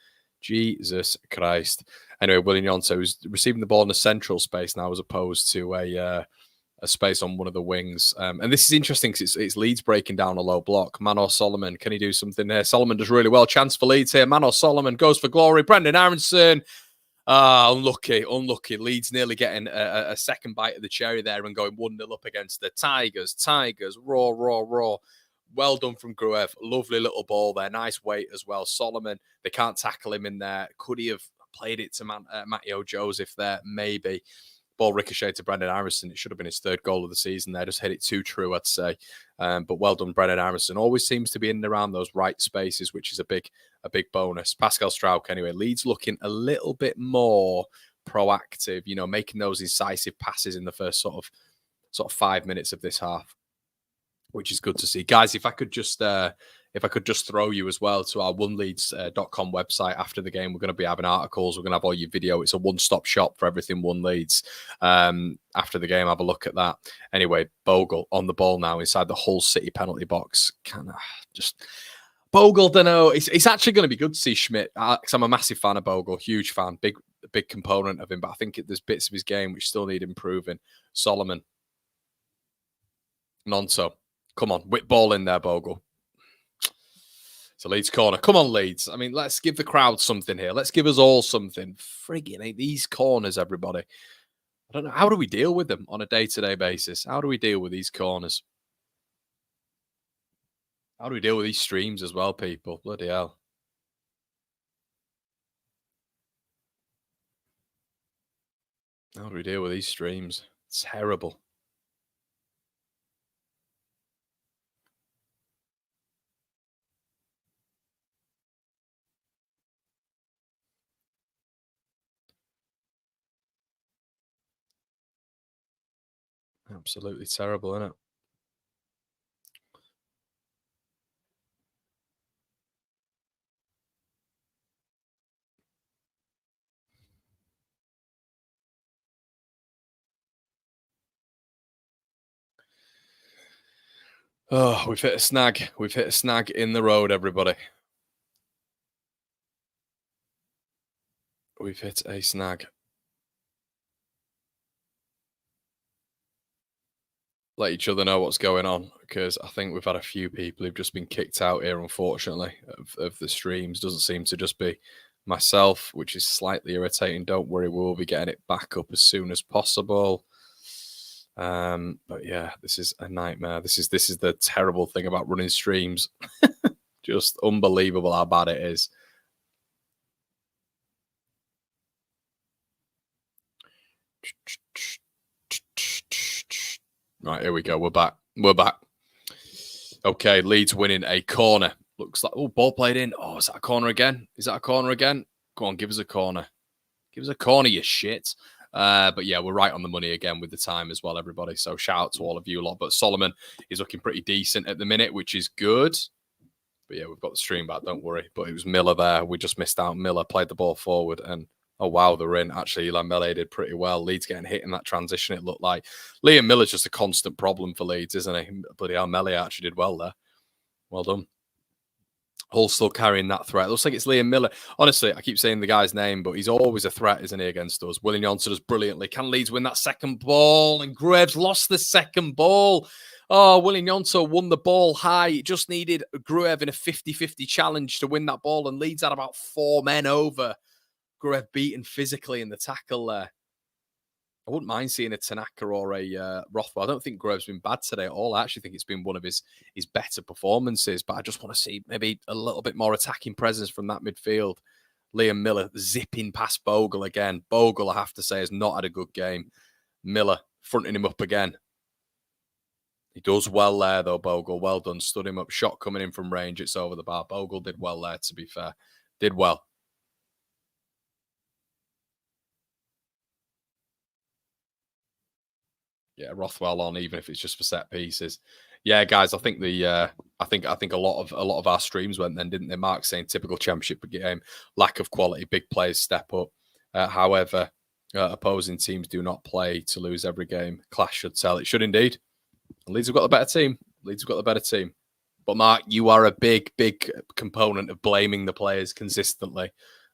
A: Anyway, William Yonto is receiving the ball in a central space now as opposed to a space on one of the wings. And this is interesting because it's Leeds breaking down a low block. Manor Solomon, can he do something there? Solomon does really well. Chance for Leeds here. Manor Solomon goes for glory. Brendan Aronson. Unlucky. Leeds nearly getting a second bite of the cherry there and going 1-0 up against the Tigers. Raw. Well done from Gruev. Lovely little ball there. Nice weight as well. Solomon, they can't tackle him in there. Could he have played it to Matteo Joseph there? Maybe. Ball ricocheted to Brendan Aronson. It should have been his third goal of the season there. Just hit it too true, I'd say. But well done, Brendan Aronson. Always seems to be in and around those right spaces, which is a big bonus. Pascal Strauch, anyway. Leeds looking a little bit more proactive, you know, making those incisive passes in the first sort of 5 minutes of this half, which is good to see. Guys, if I could just throw you as well to our oneleeds.com website after the game. We're going to be having articles. We're going to have all your video. It's a one-stop shop for everything One Leeds. After the game, have a look at that. Anyway, Bogle on the ball now inside the Hull City penalty box. Bogle, don't know. It's actually going to be good to see Schmidt, because I'm a massive fan of Bogle. Huge fan. Big component of him. But I think there's bits of his game which still need improving. Solomon. Nonso. Come on, whip ball in there, Bogle. It's a Leeds corner. Come on, Leeds. I mean, let's give the crowd something here. Let's give us all something. Friggin' ain't these corners, everybody. I don't know. How do we deal with them on a day-to-day basis? How do we deal with these corners? How do we deal with these streams as well, people? Bloody hell. How do we deal with these streams? Terrible. Absolutely terrible, isn't it? Oh, we've hit a snag. We've hit a snag in the road, everybody. We've hit a snag. Let each other know what's going on, because I think we've had a few people who've just been kicked out here, unfortunately, of the streams. Doesn't seem to just be myself, which is slightly irritating. Don't worry, we'll be getting it back up as soon as possible. But yeah, this is a nightmare. This is the terrible thing about running streams. Just unbelievable how bad it is. Right, here we go. We're back. We're back. Okay, Leeds winning a corner. Looks like, oh, ball played in. Oh, is that a corner again? Is that a corner again? Go on, give us a corner. Give us a corner, you shit. But yeah, we're right on the money again with the time as well, everybody. So shout out to all of you lot. But Solomon is looking pretty decent at the minute, which is good. But yeah, we've got the stream back, don't worry. But it was Miller there. We just missed out. Miller played the ball forward and oh, wow, they're in. Actually, Lamele did pretty well. Leeds getting hit in that transition, it looked like. Liam Miller's just a constant problem for Leeds, isn't he? Bloody hell, Mele actually did well there. Well done. Hull still carrying that threat. It looks like it's Liam Miller. Honestly, I keep saying the guy's name, but he's always a threat, isn't he, against us? William Johnson does brilliantly. Can Leeds win that second ball? And Graves lost the second ball. Oh, William Johnson won the ball high. It just needed Gruev in a 50-50 challenge to win that ball, and Leeds had about 4 men over. Gruev beaten physically in the tackle there. I wouldn't mind seeing a Tanaka or a Rothwell. I don't think Gruev's been bad today at all. I actually think it's been one of his better performances, but I just want to see maybe a little bit more attacking presence from that midfield. Liam Miller zipping past Bogle again. Bogle, I have to say, has not had a good game. Miller fronting him up again. He does well there, though, Bogle. Well done. Stood him up. Shot coming in from range. It's over the bar. Bogle did well there, to be fair. Did well. Yeah, Rothwell on, even if it's just for set pieces. Yeah, guys, I think I think a lot of our streams went then, didn't they? Mark saying typical championship game, lack of quality, big players step up. However, opposing teams do not play to lose every game. Clash should tell. It should indeed. Leeds have got the better team. Leeds have got the better team. But Mark, you are a big component of blaming the players consistently,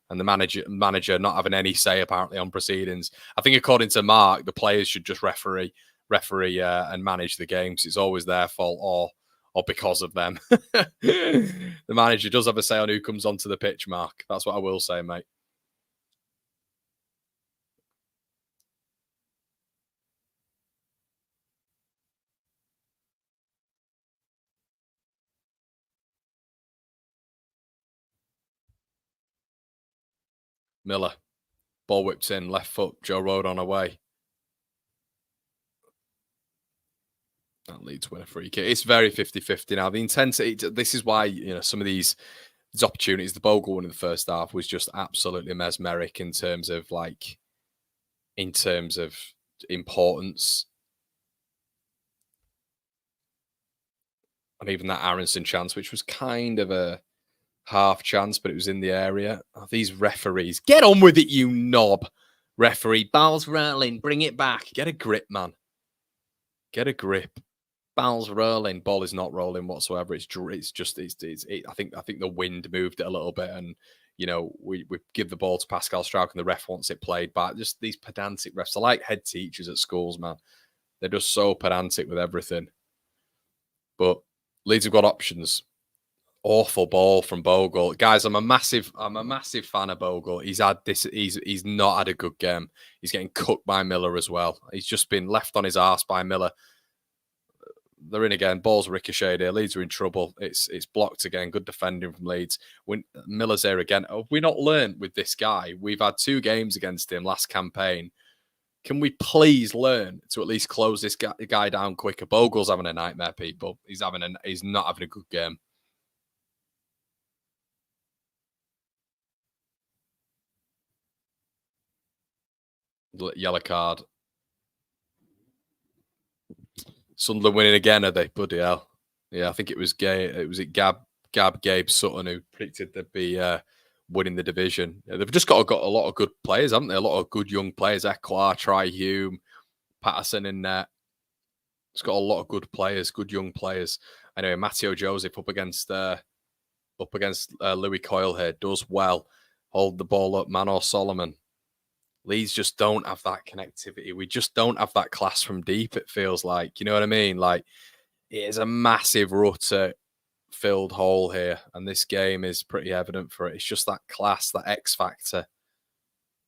A: and the manager not having any say apparently on proceedings. I think according to Mark, the players should just referee and manage the games. It's always their fault or because of them. The manager does have a say on who comes onto the pitch, Mark. That's what I will say, mate. Miller. Ball whipped in, left foot, Joe Rodon away. That leads to win a free kick. It's very 50-50 now. The intensity, this is why, some of these opportunities, the Bogle one in the first half was just absolutely mesmeric in terms of importance. And even that Aronson chance, which was kind of a half chance, but it was in the area. Oh, these referees, get on with it, you knob. Referee, ball's rattling, bring it back. Get a grip, man. Get a grip. Ball's rolling, ball is not rolling whatsoever. I think the wind moved it a little bit, and we give the ball to Pascal Struijk, and the ref wants it played back. Just these pedantic refs. I like head teachers at schools, man. They're just so pedantic with everything. But Leeds have got options. Awful ball from Bogle, guys. I'm a massive fan of Bogle. He's not had a good game. He's getting cooked by Miller as well. He's just been left on his arse by Miller. They're in again. Ball's ricocheted here. Leeds are in trouble. It's blocked again. Good defending from Leeds. When Miller's here again. Have we not learned with this guy? We've had 2 games against him last campaign Can we please learn to at least close this guy down quicker? Bogle's having a nightmare, people. He's not having a good game. Yellow card. Sunderland winning again, are they? Bloody hell. Yeah, I think it was Gabe Sutton who predicted they'd be winning the division. Yeah, they've just got a lot of good players, haven't they? A lot of good young players. Ecklar, Tri-Hume, Patterson in there. It's got a lot of good players, good young players. Anyway, Matteo Joseph up against Louis Coyle here. Does well. Hold the ball up, Manor Solomon. Leeds just don't have that connectivity. We just don't have that class from deep, it feels like. You know what I mean? Like, it is a massive rutter-filled hole here, and this game is pretty evident for it. It's just that class, that X factor,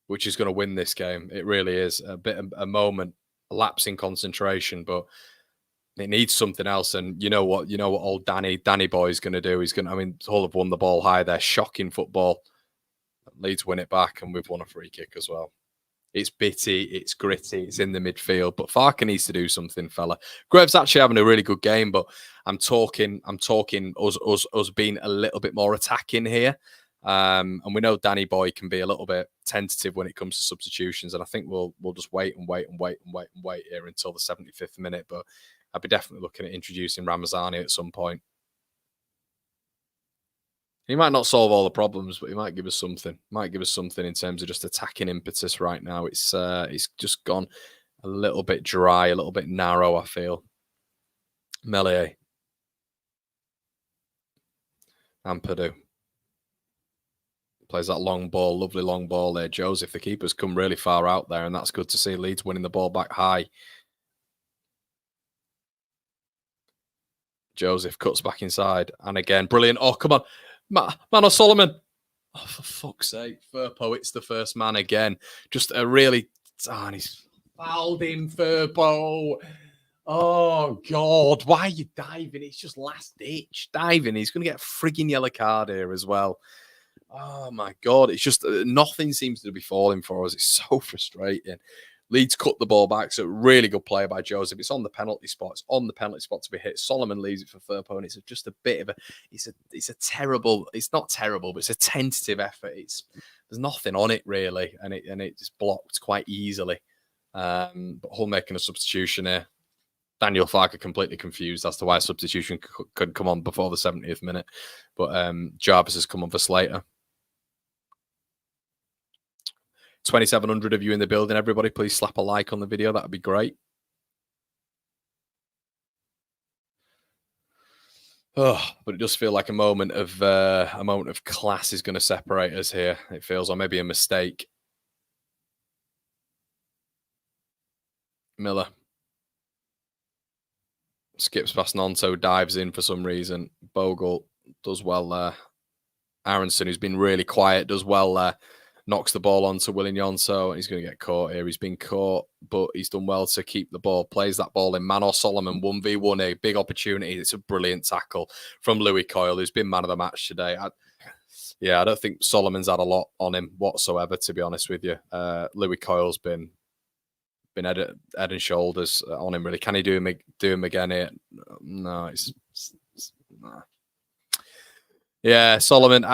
A: which is going to win this game. It really is. A moment, a lapse in concentration, but it needs something else. And you know what old Danny boy is going to do? Hull have won the ball high there. Shocking football. Leeds win it back, and we've won a free kick as well. It's bitty, it's gritty, it's in the midfield, but Farker needs to do something, fella. Graves actually having a really good game, but I'm talking us being a little bit more attacking here. And we know Danny Boy can be a little bit tentative when it comes to substitutions, and I think we'll just wait here until the 75th minute. But I'd be definitely looking at introducing Ramazani at some point. He might not solve all the problems, but he might give us something. Might give us something in terms of just attacking impetus right now. It's just gone a little bit dry, a little bit narrow, I feel. Melee. Ampadu. Plays that long ball, lovely long ball there. Joseph, the keeper's come really far out there, and that's good to see. Leeds winning the ball back high. Joseph cuts back inside, and again, brilliant. Oh, come on. Man of Solomon. Oh, for fuck's sake. Firpo, it's the first man again. Just a really... and he's fouled him, Firpo. Oh, God. Why are you diving? It's just last ditch. Diving. He's going to get a frigging yellow card here as well. Oh, my God. It's just... nothing seems to be falling for us. It's so frustrating. Leeds cut the ball back, so really good play by Joseph. It's on the penalty spot. It's on the penalty spot to be hit. Solomon leaves it for Firpo, and it's just a bit of a... It's a terrible... It's not terrible, but it's a tentative effort. There's nothing on it, really, and it's blocked quite easily. But Hull making a substitution here. Daniel Farker completely confused as to why a substitution could come on before the 70th minute. But Jarvis has come on for Slater. 2,700 of you in the building. Everybody, please slap a like on the video. That would be great. Oh, but it does feel like a moment of class is going to separate us here. It feels, or maybe a mistake. Miller skips past Nonto, dives in for some reason. Bogle does well there. Aronson, who's been really quiet, does well there. Knocks the ball onto William Yonso. He's going to get caught here. He's been caught, but he's done well to keep the ball. Plays that ball in. Manor Solomon, 1v1, a big opportunity. It's a brilliant tackle from Louis Coyle, who's been man of the match today. I don't think Solomon's had a lot on him whatsoever, to be honest with you. Louis Coyle's been head and shoulders on him, really. Can he do him again here? No, no. Yeah, Solomon...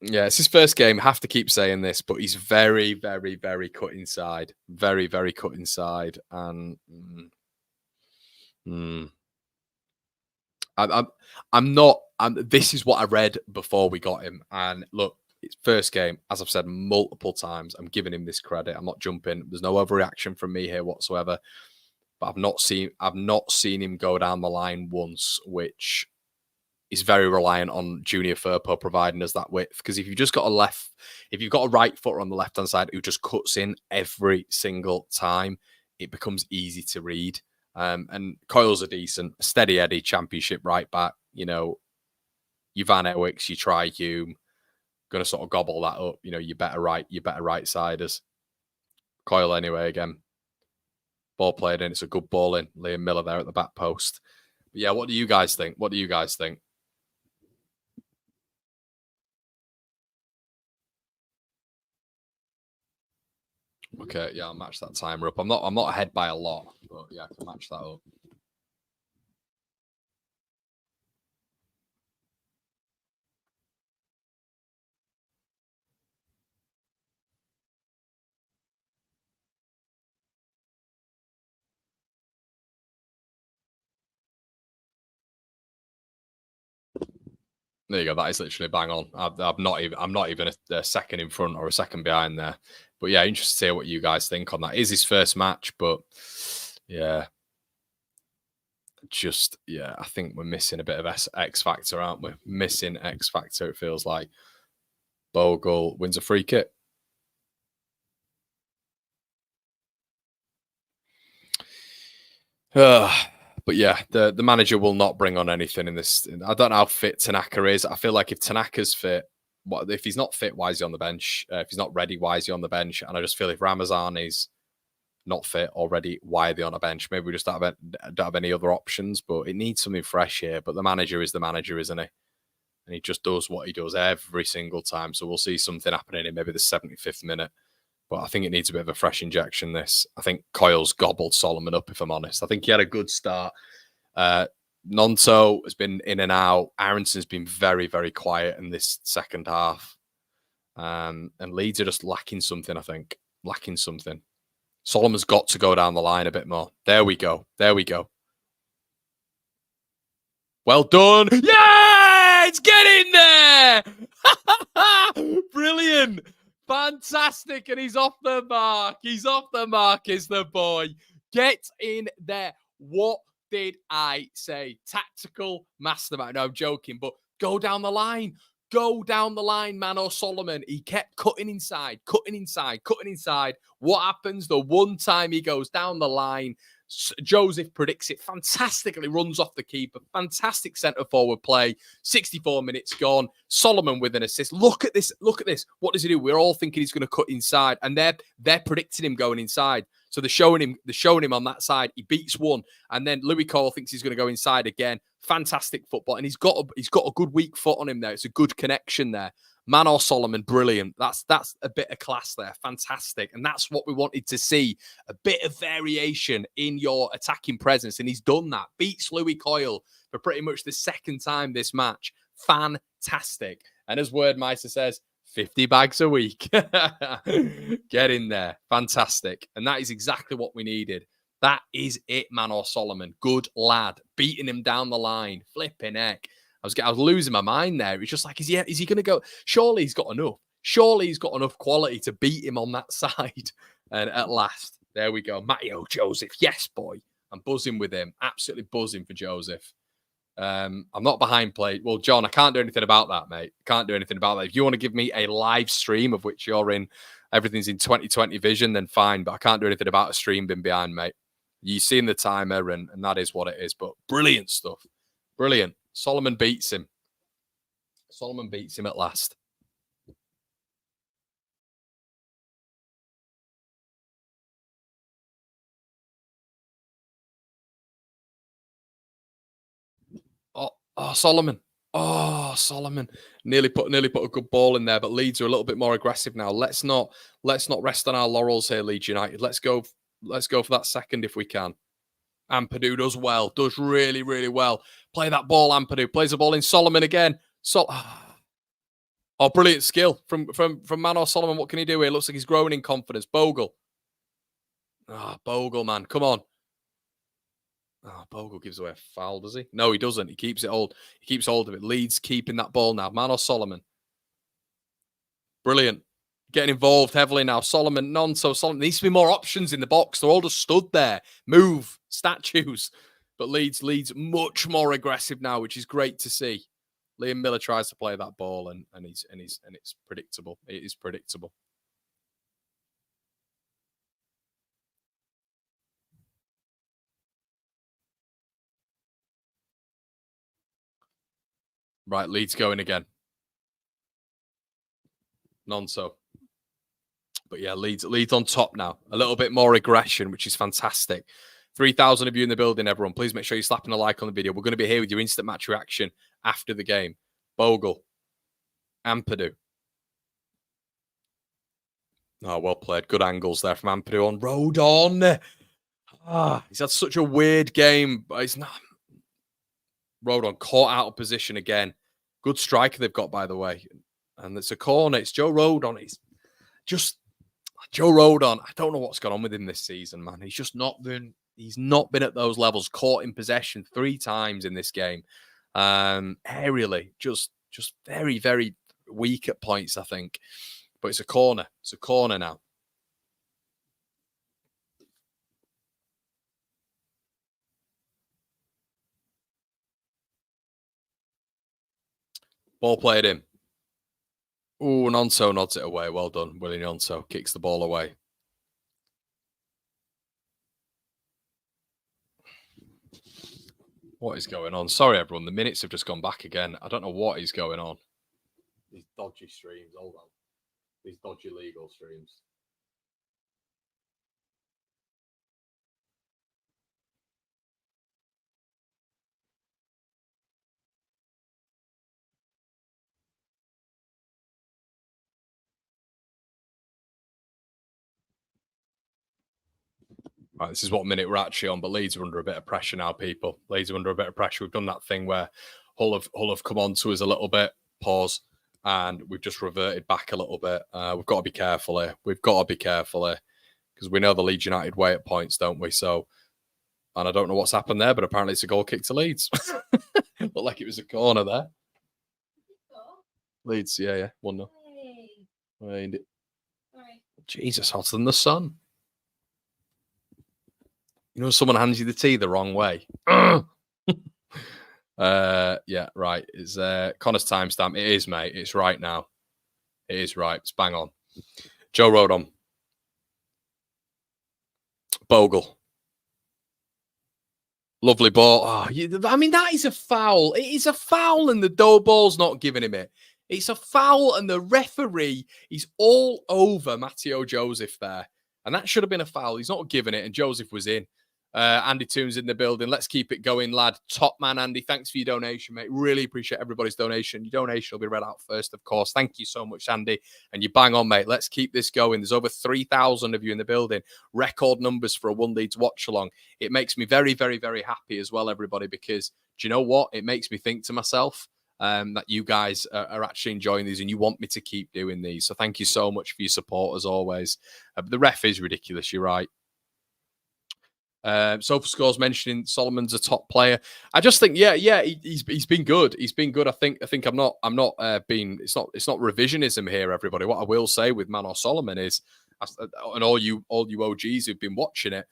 A: yeah, it's his first game. I have to keep saying this, but he's very, very, very cut inside. Very, very cut inside. And this is what I read before we got him. And look, it's first game. As I've said multiple times, I'm giving him this credit. I'm not jumping. There's no overreaction from me here whatsoever. But I've not seen him go down the line once, which... is very reliant on Junior Firpo providing us that width. Because if you've got a right footer on the left-hand side who just cuts in every single time, it becomes easy to read. And Coyle's a decent, steady Eddie championship right back. You know, your Van Ewicks, you Tri-Hume, going to sort of gobble that up. You know, you better right-siders. Coyle anyway, again. Ball played in. It's a good ball in. Liam Miller there at the back post. But yeah, what do you guys think? Okay, yeah, I'll match that timer up. I'm not ahead by a lot, but yeah, I can match that up. There you go. That is literally bang on. I'm not even a second in front or a second behind there. But yeah, interested to hear what you guys think on that. It is his first match, but yeah, I think we're missing a bit of X factor, aren't we? Missing X factor. It feels like Bogle wins a free kick. But yeah, the manager will not bring on anything in this. I don't know how fit Tanaka is. I feel like if Tanaka's fit, if he's not fit, why is he on the bench? If he's not ready, why is he on the bench? And I just feel if Ramazan is not fit already, why are they on a bench? Maybe we just don't have any other options, but it needs something fresh here. But the manager is the manager, isn't he? And he just does what he does every single time. So we'll see something happening in maybe the 75th minute. But I think it needs a bit of a fresh injection, this. I think Coyle's gobbled Solomon up, if I'm honest. I think he had a good start. Nonto has been in and out. Aronson's been very, very quiet in this second half. And Leeds are just lacking something, I think. Lacking something. Solomon's got to go down the line a bit more. There we go. There we go. Well done. Yeah! It's getting there! Brilliant. Fantastic. And he's off the mark. He's off the mark, is the boy. Get in there. What did I say? Tactical mastermind. No, I'm joking, but go down the line. Go down the line, Manor Solomon. He kept cutting inside, cutting inside, cutting inside. What happens the one time he goes down the line? Joseph predicts it fantastically, runs off the keeper. Fantastic centre forward play. 64 minutes gone. Solomon with an assist. Look at this. Look at this. What does he do? We're all thinking he's going to cut inside, and they're predicting him going inside. So they're showing him on that side. He beats one, and then Louis Cole thinks he's going to go inside again. Fantastic football, and he's got a good weak foot on him there. It's a good connection there. Manor Solomon, brilliant. That's a bit of class there. Fantastic. And that's what we wanted to see. A bit of variation in your attacking presence. And he's done that. Beats Louis Coyle for pretty much the second time this match. Fantastic. And as Wordmeister says, 50 bags a week. Get in there. Fantastic. And that is exactly what we needed. That is it, Manor Solomon. Good lad. Beating him down the line. Flipping heck. I was losing my mind there. It's just like, is he going to go? Surely he's got enough. Surely he's got enough quality to beat him on that side. And at last, there we go. Matteo Joseph. Yes, boy. I'm buzzing with him. Absolutely buzzing for Joseph. I'm not behind plate. Well, John, I can't do anything about that, mate. Can't do anything about that. If you want to give me a live stream of which you're in, everything's in 2020 vision, then fine. But I can't do anything about a stream being behind, mate. You've seen the timer, and that is what it is. But brilliant stuff. Brilliant. Solomon beats him. Solomon beats him at last. Oh, Solomon. Oh, Solomon. Nearly put a good ball in there, but Leeds are a little bit more aggressive now. Let's not rest on our laurels here, Leeds United. Let's go for that second if we can. Ampadu does well, does really, really well. Play that ball, Ampadu. Plays the ball in. Solomon again. Oh, brilliant skill from Manor Solomon. What can he do here? Looks like he's growing in confidence. Bogle. Bogle, man. Come on. Bogle gives away a foul, does he? No, he doesn't. He keeps it hold. He keeps hold of it. Leeds keeping that ball now. Manor Solomon. Brilliant. Getting involved heavily now. Solomon, Solomon. Needs to be more options in the box. They're all just stood there. Move. Statues. But Leeds much more aggressive now, which is great to see. Liam Miller tries to play that ball and it's predictable. It is predictable. Right, Leeds going again. Nonso. But yeah, Leeds on top now. A little bit more aggression, which is fantastic. 3,000 of you in the building, everyone. Please make sure you're slapping a like on the video. We're going to be here with your instant match reaction after the game. Bogle. Ampadu. Oh, well played. Good angles there from Ampadu on Rodon. He's had such a weird game, but it's not. Rodon caught out of position again. Good striker they've got, by the way. And it's a corner. It's Joe Rodon. It's just Joe Rodon. I don't know what's gone on with him this season, man. He's just not been. He's not been at those levels. Caught in possession 3 times in this game. Aerially, just very, very weak at points, I think. But it's a corner. It's a corner now. Ball played in. Oh, Nonso nods it away. Well done, Willie Nonso. Kicks the ball away. What is going on? Sorry, everyone. The minutes have just gone back again. I don't know what is going on. These dodgy streams. Hold on. These dodgy legal streams. Right, this is what minute we're actually on, but Leeds are under a bit of pressure now, people. Leeds are under a bit of pressure. We've done that thing where Hull have come on to us a little bit, pause, and we've just reverted back a little bit. We've got to be careful here. We've got to be careful here because we know the Leeds United way at points, don't we? So, and I don't know what's happened there, but apparently it's a goal kick to Leeds. Looked like it was a corner there. Leeds, yeah, 1-0. Hey. Jesus, hotter than the sun. You know, someone hands you the tea the wrong way. Yeah, right. It's Connor's timestamp. It is, mate. It's right now. It is right. It's bang on. Joe Rodon. Bogle. Lovely ball. I mean, that is a foul. It is a foul, and the dough ball's not giving him it. It's a foul, and the referee, he's all over Matteo Joseph there. And that should have been a foul. He's not giving it, and Joseph was in. Andy Toon's in the building. Let's keep it going, lad. Top man, Andy. Thanks for your donation, mate. Really appreciate everybody's donation. Your donation will be read out first, of course. Thank you so much, Andy. And you bang on, mate. Let's keep this going. There's over 3,000 of you in the building. Record numbers for a One Leeds watch-along. It makes me very, very, very happy as well, everybody, because do you know what? It makes me think to myself that you guys are actually enjoying these and you want me to keep doing these. So thank you so much for your support, as always. But the ref is ridiculous. You're right. Sofa Scores mentioning Solomon's a top player. I just think, he's been good. He's been good. I think I'm not being. It's not revisionism here, everybody. What I will say with Manor Solomon is, and all you OGs who've been watching it,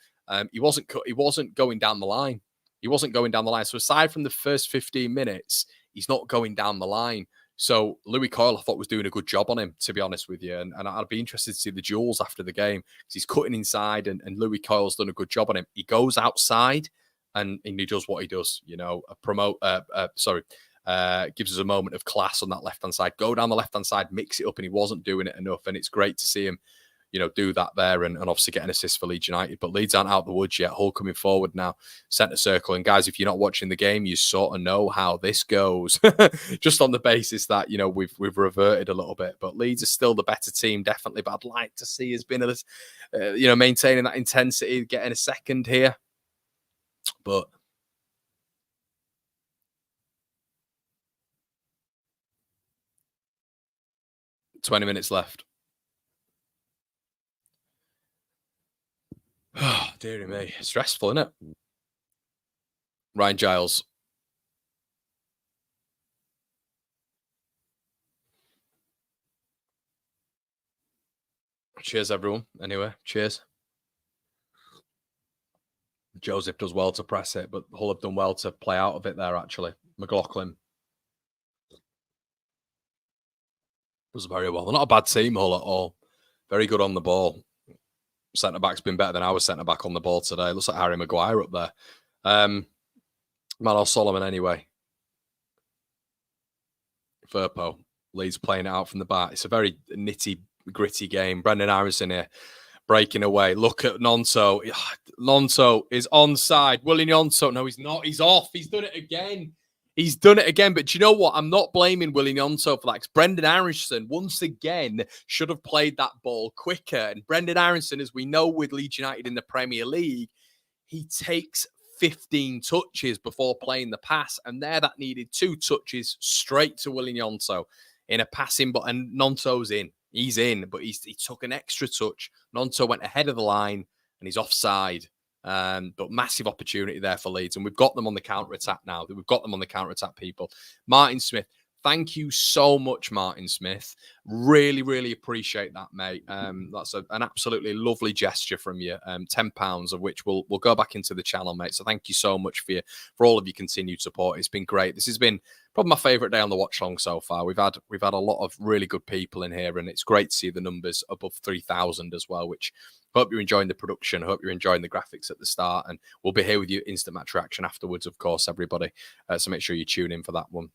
A: he wasn't going down the line. He wasn't going down the line. So aside from the first 15 minutes, he's not going down the line. So Louis Coyle, I thought, was doing a good job on him, to be honest with you. And I'd be interested to see the duels after the game because he's cutting inside and Louis Coyle's done a good job on him. He goes outside and he does what he does, you know, gives us a moment of class on that left-hand side. Go down the left-hand side, mix it up, and he wasn't doing it enough. And it's great to see him, you know, do that there and obviously get an assist for Leeds United. But Leeds aren't out the woods yet. Hull coming forward now, centre circle. And guys, if you're not watching the game, you sort of know how this goes. Just on the basis that, you know, we've reverted a little bit. But Leeds is still the better team, definitely. But I'd like to see us being, maintaining that intensity, getting a second here. But $20 minutes left. Oh, dearie me. Stressful, isn't it? Ryan Giles. Cheers, everyone. Anyway, cheers. Joseph does well to press it, but Hull have done well to play out of it there, actually. McLaughlin does very well. They're not a bad team, Hull, at all. Very good on the ball. Centre-back's been better than our centre-back on the ball today. Looks like Harry Maguire up there. Manor Solomon, anyway. Firpo. Leeds playing it out from the back. It's a very nitty, gritty game. Brendan Harrison here breaking away. Look at Nonso. Nonso is onside. Willie Nonso. No, he's not. He's off. He's done it again. He's done it again, but do you know what? I'm not blaming Willie Gnonto for that, because Brendan Aronson, once again, should have played that ball quicker. And Brendan Aronson, as we know with Leeds United in the Premier League, he takes 15 touches before playing the pass. And there that needed 2 touches straight to Willie Gnonto in a passing, but and Gnonto's in. He's in, but he took an extra touch. Gnonto went ahead of the line and he's offside. But massive opportunity there for Leeds. And we've got them on the counter-attack now. We've got them on the counter-attack, people. Martin Smith, thank you so much, Martin Smith. Really, really appreciate that, mate. That's an absolutely lovely gesture from you. £10 of which will go back into the channel, mate. So thank you so much for all of your continued support. It's been great. This has been probably my favourite day on the watch-along so far. We've had a lot of really good people in here, and it's great to see the numbers above 3,000 as well, which hope you're enjoying the production. Hope you're enjoying the graphics at the start, and we'll be here with you instant match reaction afterwards, of course, everybody. So make sure you tune in for that one.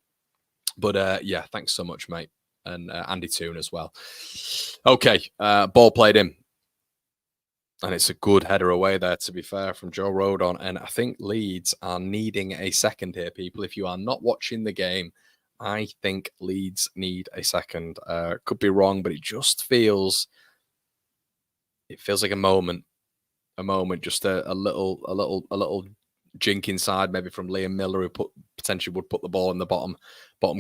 A: But yeah, thanks so much, mate. And Andy Toon as well. Okay, ball played in. And it's a good header away there, to be fair, from Joe Rodon. And I think Leeds are needing a second here, people. If you are not watching the game, I think Leeds need a second. Could be wrong, but it just feels... It feels like a moment, just a little jink inside, maybe from Liam Miller, who potentially would put the ball in the bottom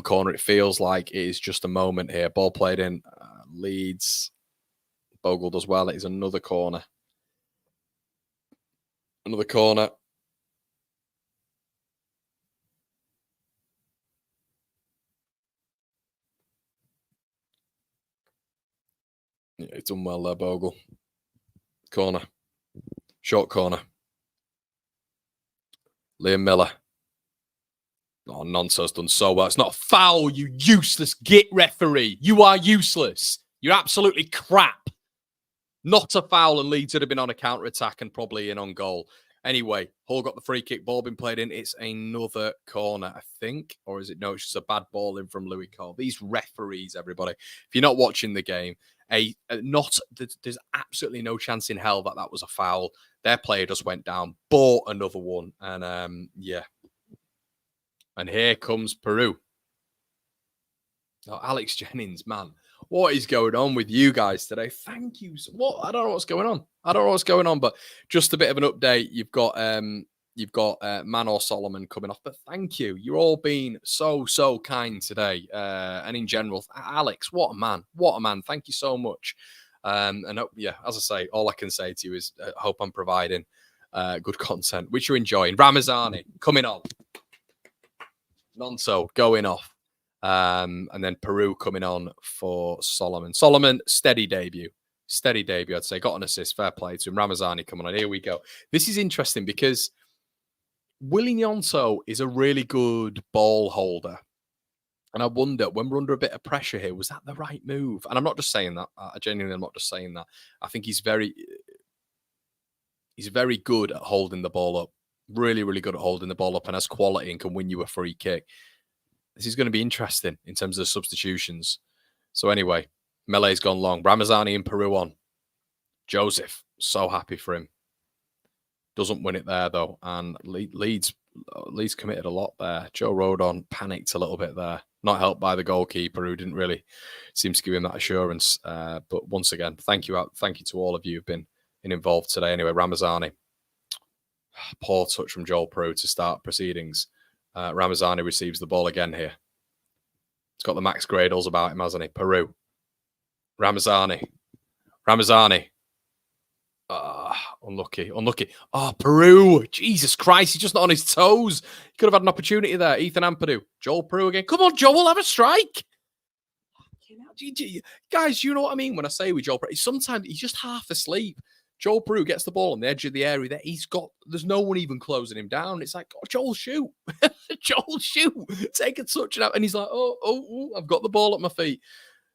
A: corner. It feels like it is just a moment here. Ball played in. Leeds. Bogle does well. It is another corner. Another corner. Yeah, he's done well there, Bogle. Corner. Short corner. Liam Miller. Oh, Gnonto's done so well. It's not a foul, you useless git referee. You are useless. You're absolutely crap. Not a foul, and Leeds would have been on a counter-attack and probably in on goal. Anyway, Hull got the free kick. Ball been played in. It's another corner, I think. Or is it? No, it's just a bad ball in from Louis Cole. These referees, everybody. If you're not watching the game, there's absolutely no chance in hell that was a foul. Their player just went down, bought another one. And yeah. And here comes Peru. Oh, Alex Jennings, man. What is going on with you guys today? Thank you. What? I don't know what's going on. But just a bit of an update. You've got Manor Solomon coming off. But thank you. You're all being so kind today. And in general, Alex, what a man. What a man. Thank you so much. And yeah, as I say, all I can say to you is hope I'm providing good content, which you're enjoying. Ramazani coming on. Gnonto going off. And then Peru coming on for Solomon. Solomon, steady debut, I'd say. Got an assist, fair play to him. Ramazani coming on. Here we go. This is interesting because Willie Gnonto is a really good ball holder. And I wonder, when we're under a bit of pressure here, was that the right move? And I'm not just saying that. I genuinely am not just saying that. I think he's very good at holding the ball up. Really, really good at holding the ball up and has quality and can win you a free kick. This is going to be interesting in terms of substitutions. So anyway, Melee's gone long. Ramazani and Peru on. Joseph, so happy for him. Doesn't win it there, though. And Leeds committed a lot there. Joe Rodon panicked a little bit there. Not helped by the goalkeeper, who didn't really seem to give him that assurance. But once again, thank you to all of you who've been involved today. Anyway, Ramazani. Poor touch from Joel Peru to start proceedings. Ramazani receives the ball again here. He's got the Max Gradles about him, hasn't he? Peru. Ramazani. Unlucky. Oh, Peru. Jesus Christ, he's just not on his toes. He could have had an opportunity there. Ethan Ampadu. Joel Peru again. Come on, Joel, have a strike. Guys, you know what I mean when I say with Joel Peru? Sometimes he's just half asleep. Joel Peru gets the ball on the edge of the area there. There's no one even closing him down. It's like, oh, Joel, shoot. Joel, shoot. Take a touch out. And he's like, oh, I've got the ball at my feet.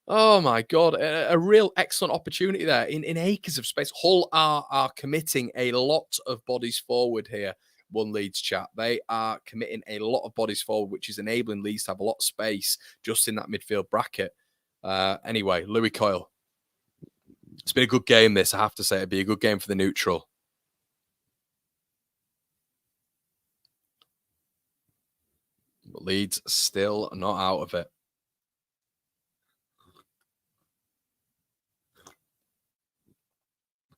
A: Oh, my God. A real excellent opportunity there in acres of space. Hull are committing a lot of bodies forward here. One Leeds chat. They are committing a lot of bodies forward, which is enabling Leeds to have a lot of space just in that midfield bracket. Anyway, Louis Coyle. It's been a good game, this, I have to say. It'd be a good game for the neutral. But Leeds still not out of it.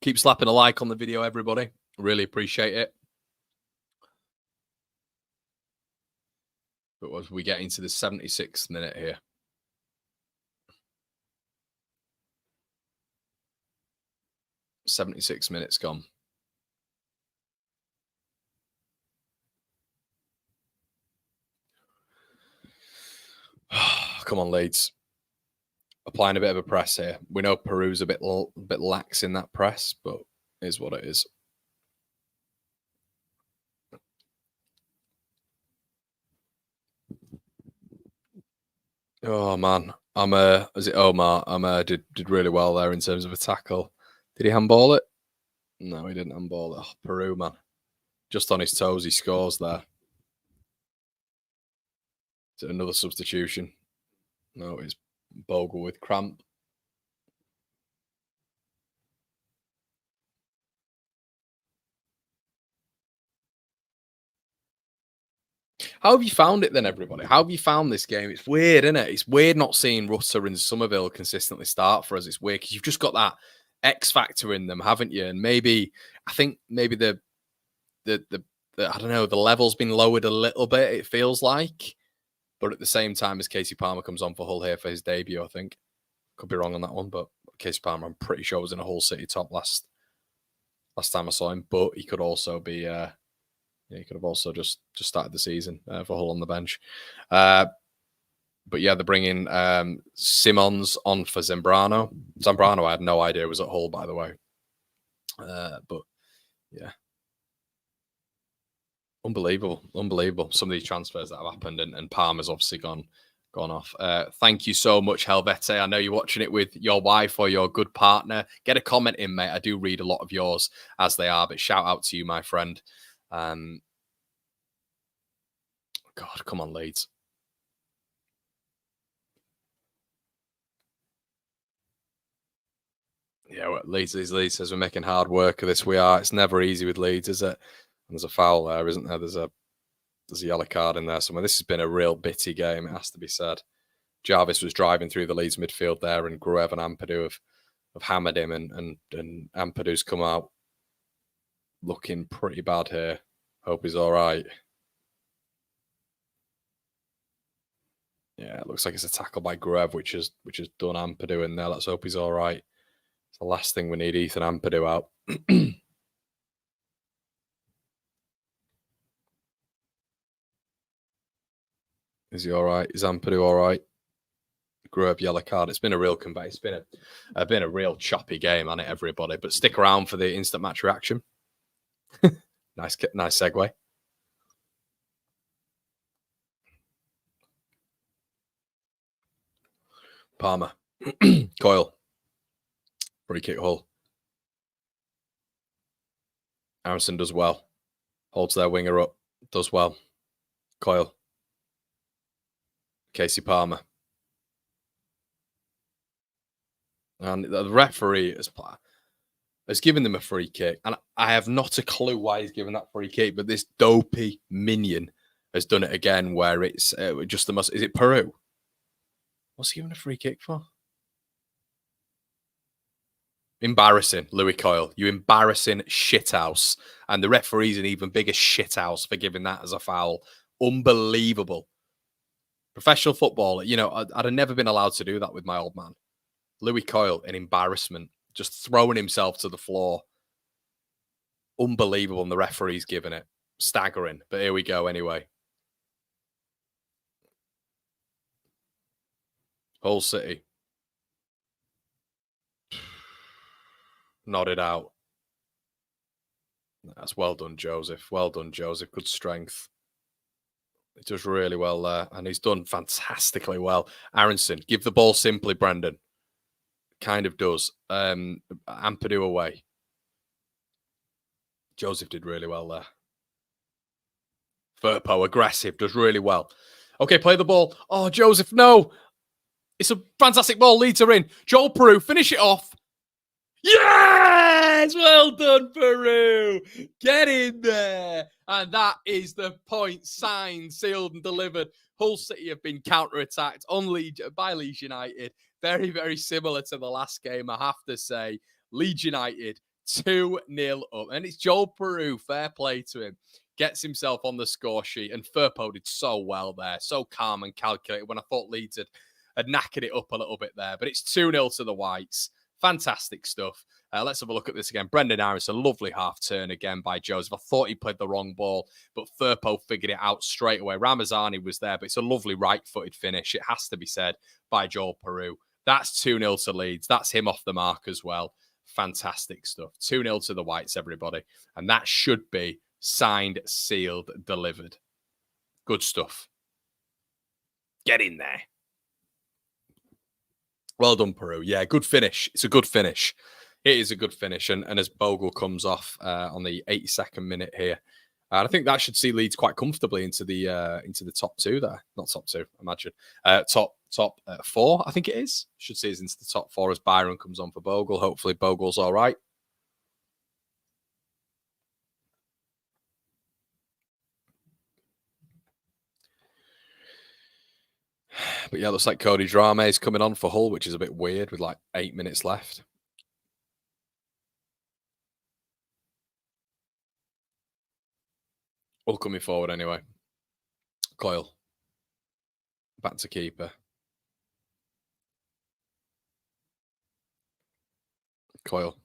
A: Keep slapping a like on the video, everybody. Really appreciate it. But as we get into the 76th minute here. "76 minutes gone. Come on, Leeds. Applying a bit of a press here. We know Peru's a bit lax in that press, but it is what it is. Oh man, is it Omar? Did really well there in terms of a tackle. Did he handball it? No, he didn't handball it. Oh, Peru, man. Just on his toes, he scores there. Is it another substitution? No, it's Bogle with cramp. How have you found it then, everybody? How have you found this game? It's weird, isn't it? It's weird not seeing Rutter and Somerville consistently start for us. It's weird because you've just got that X factor in them, haven't you? And I think maybe the I don't know, the level's been lowered a little bit, it feels like. But at the same time, as Casey Palmer comes on for Hull here for his debut, I think. Could be wrong on that one, but Casey Palmer, I'm pretty sure was in a Hull City top last time I saw him. But he could also be, he could have also just started the season for Hull on the bench. But yeah, they're bringing Simons on for Zambrano. Zambrano, I had no idea was at Hull, by the way. But yeah. Unbelievable. Some of these transfers that have happened, and Palmer's obviously gone off. Thank you so much, Helvete. I know you're watching it with your wife or your good partner. Get a comment in, mate. I do read a lot of yours as they are, but shout out to you, my friend. God, come on, Leeds. Yeah, well, Leeds says we're making hard work of this. We are. It's never easy with Leeds, is it? And there's a foul there, isn't there? There's a yellow card in there somewhere. This has been a real bitty game, it has to be said. Jarvis was driving through the Leeds midfield there, and Gruev and Ampadu have hammered him, and Ampadu's come out looking pretty bad here. Hope he's all right. Yeah, it looks like it's a tackle by Gruev, which has done Ampadu in there. Let's hope he's all right. It's the last thing we need, Ethan Ampadu out. Is he all right? Is Ampadu all right? Gruev yellow card. It's been a real comeback. It's been a real choppy game, hasn't it, everybody? But stick around for the instant match reaction. Nice segue. Palmer. Coyle. Free kick Hull. Aronson does well. Holds their winger up. Does well. Coyle. Casey Palmer. And the referee has given them a free kick. And I have not a clue why he's given that free kick, but this dopey minion has done it again where it's just the most... Is it Peru? What's he giving a free kick for? Embarrassing, Louis Coyle. You embarrassing shithouse. And the referee's an even bigger shithouse for giving that as a foul. Unbelievable. Professional football, you know, I'd have never been allowed to do that with my old man. Louis Coyle, an embarrassment. Just throwing himself to the floor. Unbelievable, and the referee's giving it. Staggering. But here we go anyway. Hull City. Nodded out. That's well done, Joseph. Well done, Joseph. Good strength. He does really well there. And he's done fantastically well. Aronson, give the ball simply, Brendan. Kind of does. Ampadu away. Joseph did really well there. Firpo, aggressive, does really well. Okay, play the ball. Oh, Joseph, no. It's a fantastic ball. Leeds are in. Joel Peru, finish it off. Yes! Well done, Peru. Get in there. And that is the point signed, sealed, and delivered Hull City have been counter-attacked by Leeds United. Very, very similar to the last game, I have to say. Leeds United 2-0 up. And it's Joel Peru, fair play to him. Gets himself on the score sheet. And Firpo did so well there. So calm and calculated when I thought Leeds had knackered it up a little bit there. But it's 2-0 to the Whites. Fantastic stuff. Let's have a look at this again. Brendan Harris, a lovely half turn again by Joseph. I thought he played the wrong ball, but Firpo figured it out straight away. Ramazani was there, but it's a lovely right-footed finish. It has to be said by Joel Peru. That's 2-0 to Leeds. That's him off the mark as well. Fantastic stuff. 2-0 to the Whites, everybody. And that should be signed, sealed, delivered. Good stuff. Get in there. Well done, Peru. Yeah, good finish. It's a good finish. It is a good finish. And as Bogle comes off on the 82nd minute here, I think that should see Leeds quite comfortably into the top two there. Not top two, imagine. Top four, I think it is. Should see us into the top four as Byron comes on for Bogle. Hopefully Bogle's all right. But yeah, looks like Cody Drame is coming on for Hull, which is a bit weird with like 8 minutes left. Hull coming forward anyway. Coyle. Back to keeper. Coyle.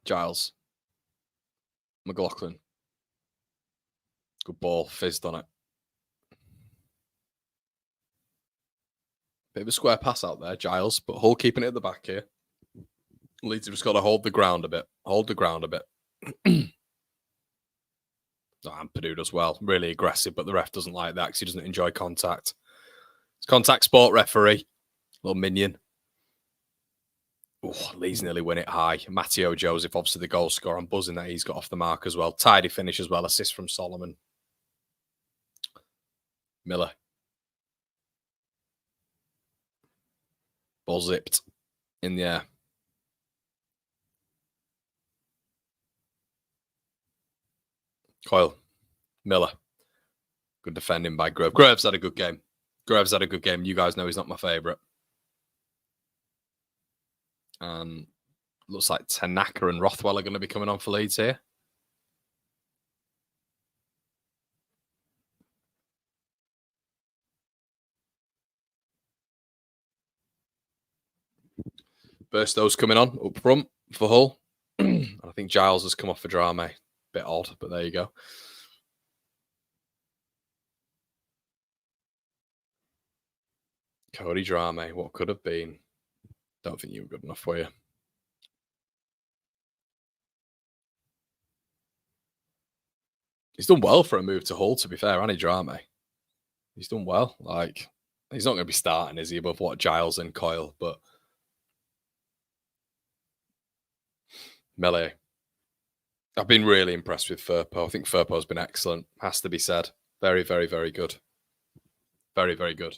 A: Giles. McLaughlin. Good ball. Fizzed on it. Bit of a square pass out there, Giles, but Hull keeping it at the back here. Leeds have just got to hold the ground a bit. Hold the ground a bit. And Purdue does well. Really aggressive, but the ref doesn't like that because he doesn't enjoy contact. It's contact sport referee. Little minion. Oh, Leeds nearly win it high. Matteo Joseph, obviously the goal scorer. I'm buzzing that he's got off the mark as well. Tidy finish as well. Assist from Solomon. Miller. Ball zipped in the air. Coyle. Miller. Good defending by Grove. Grove's had a good game. Grove's had a good game. You guys know he's not my favourite. Looks like Tanaka and Rothwell are going to be coming on for Leeds here. Burstow's coming on up front for Hull. I think Giles has come off for Drame. Bit odd, but there you go. Cody Drame, what could have been? Don't think you were good enough for you. He's done well for a move to Hull, to be fair, and Drame. He's done well. Like, he's not going to be starting, is he, above what Giles and Coyle, but Melee. I've been really impressed with Firpo. I think Firpo's been excellent. Has to be said. Very, very, very good. Very, very good.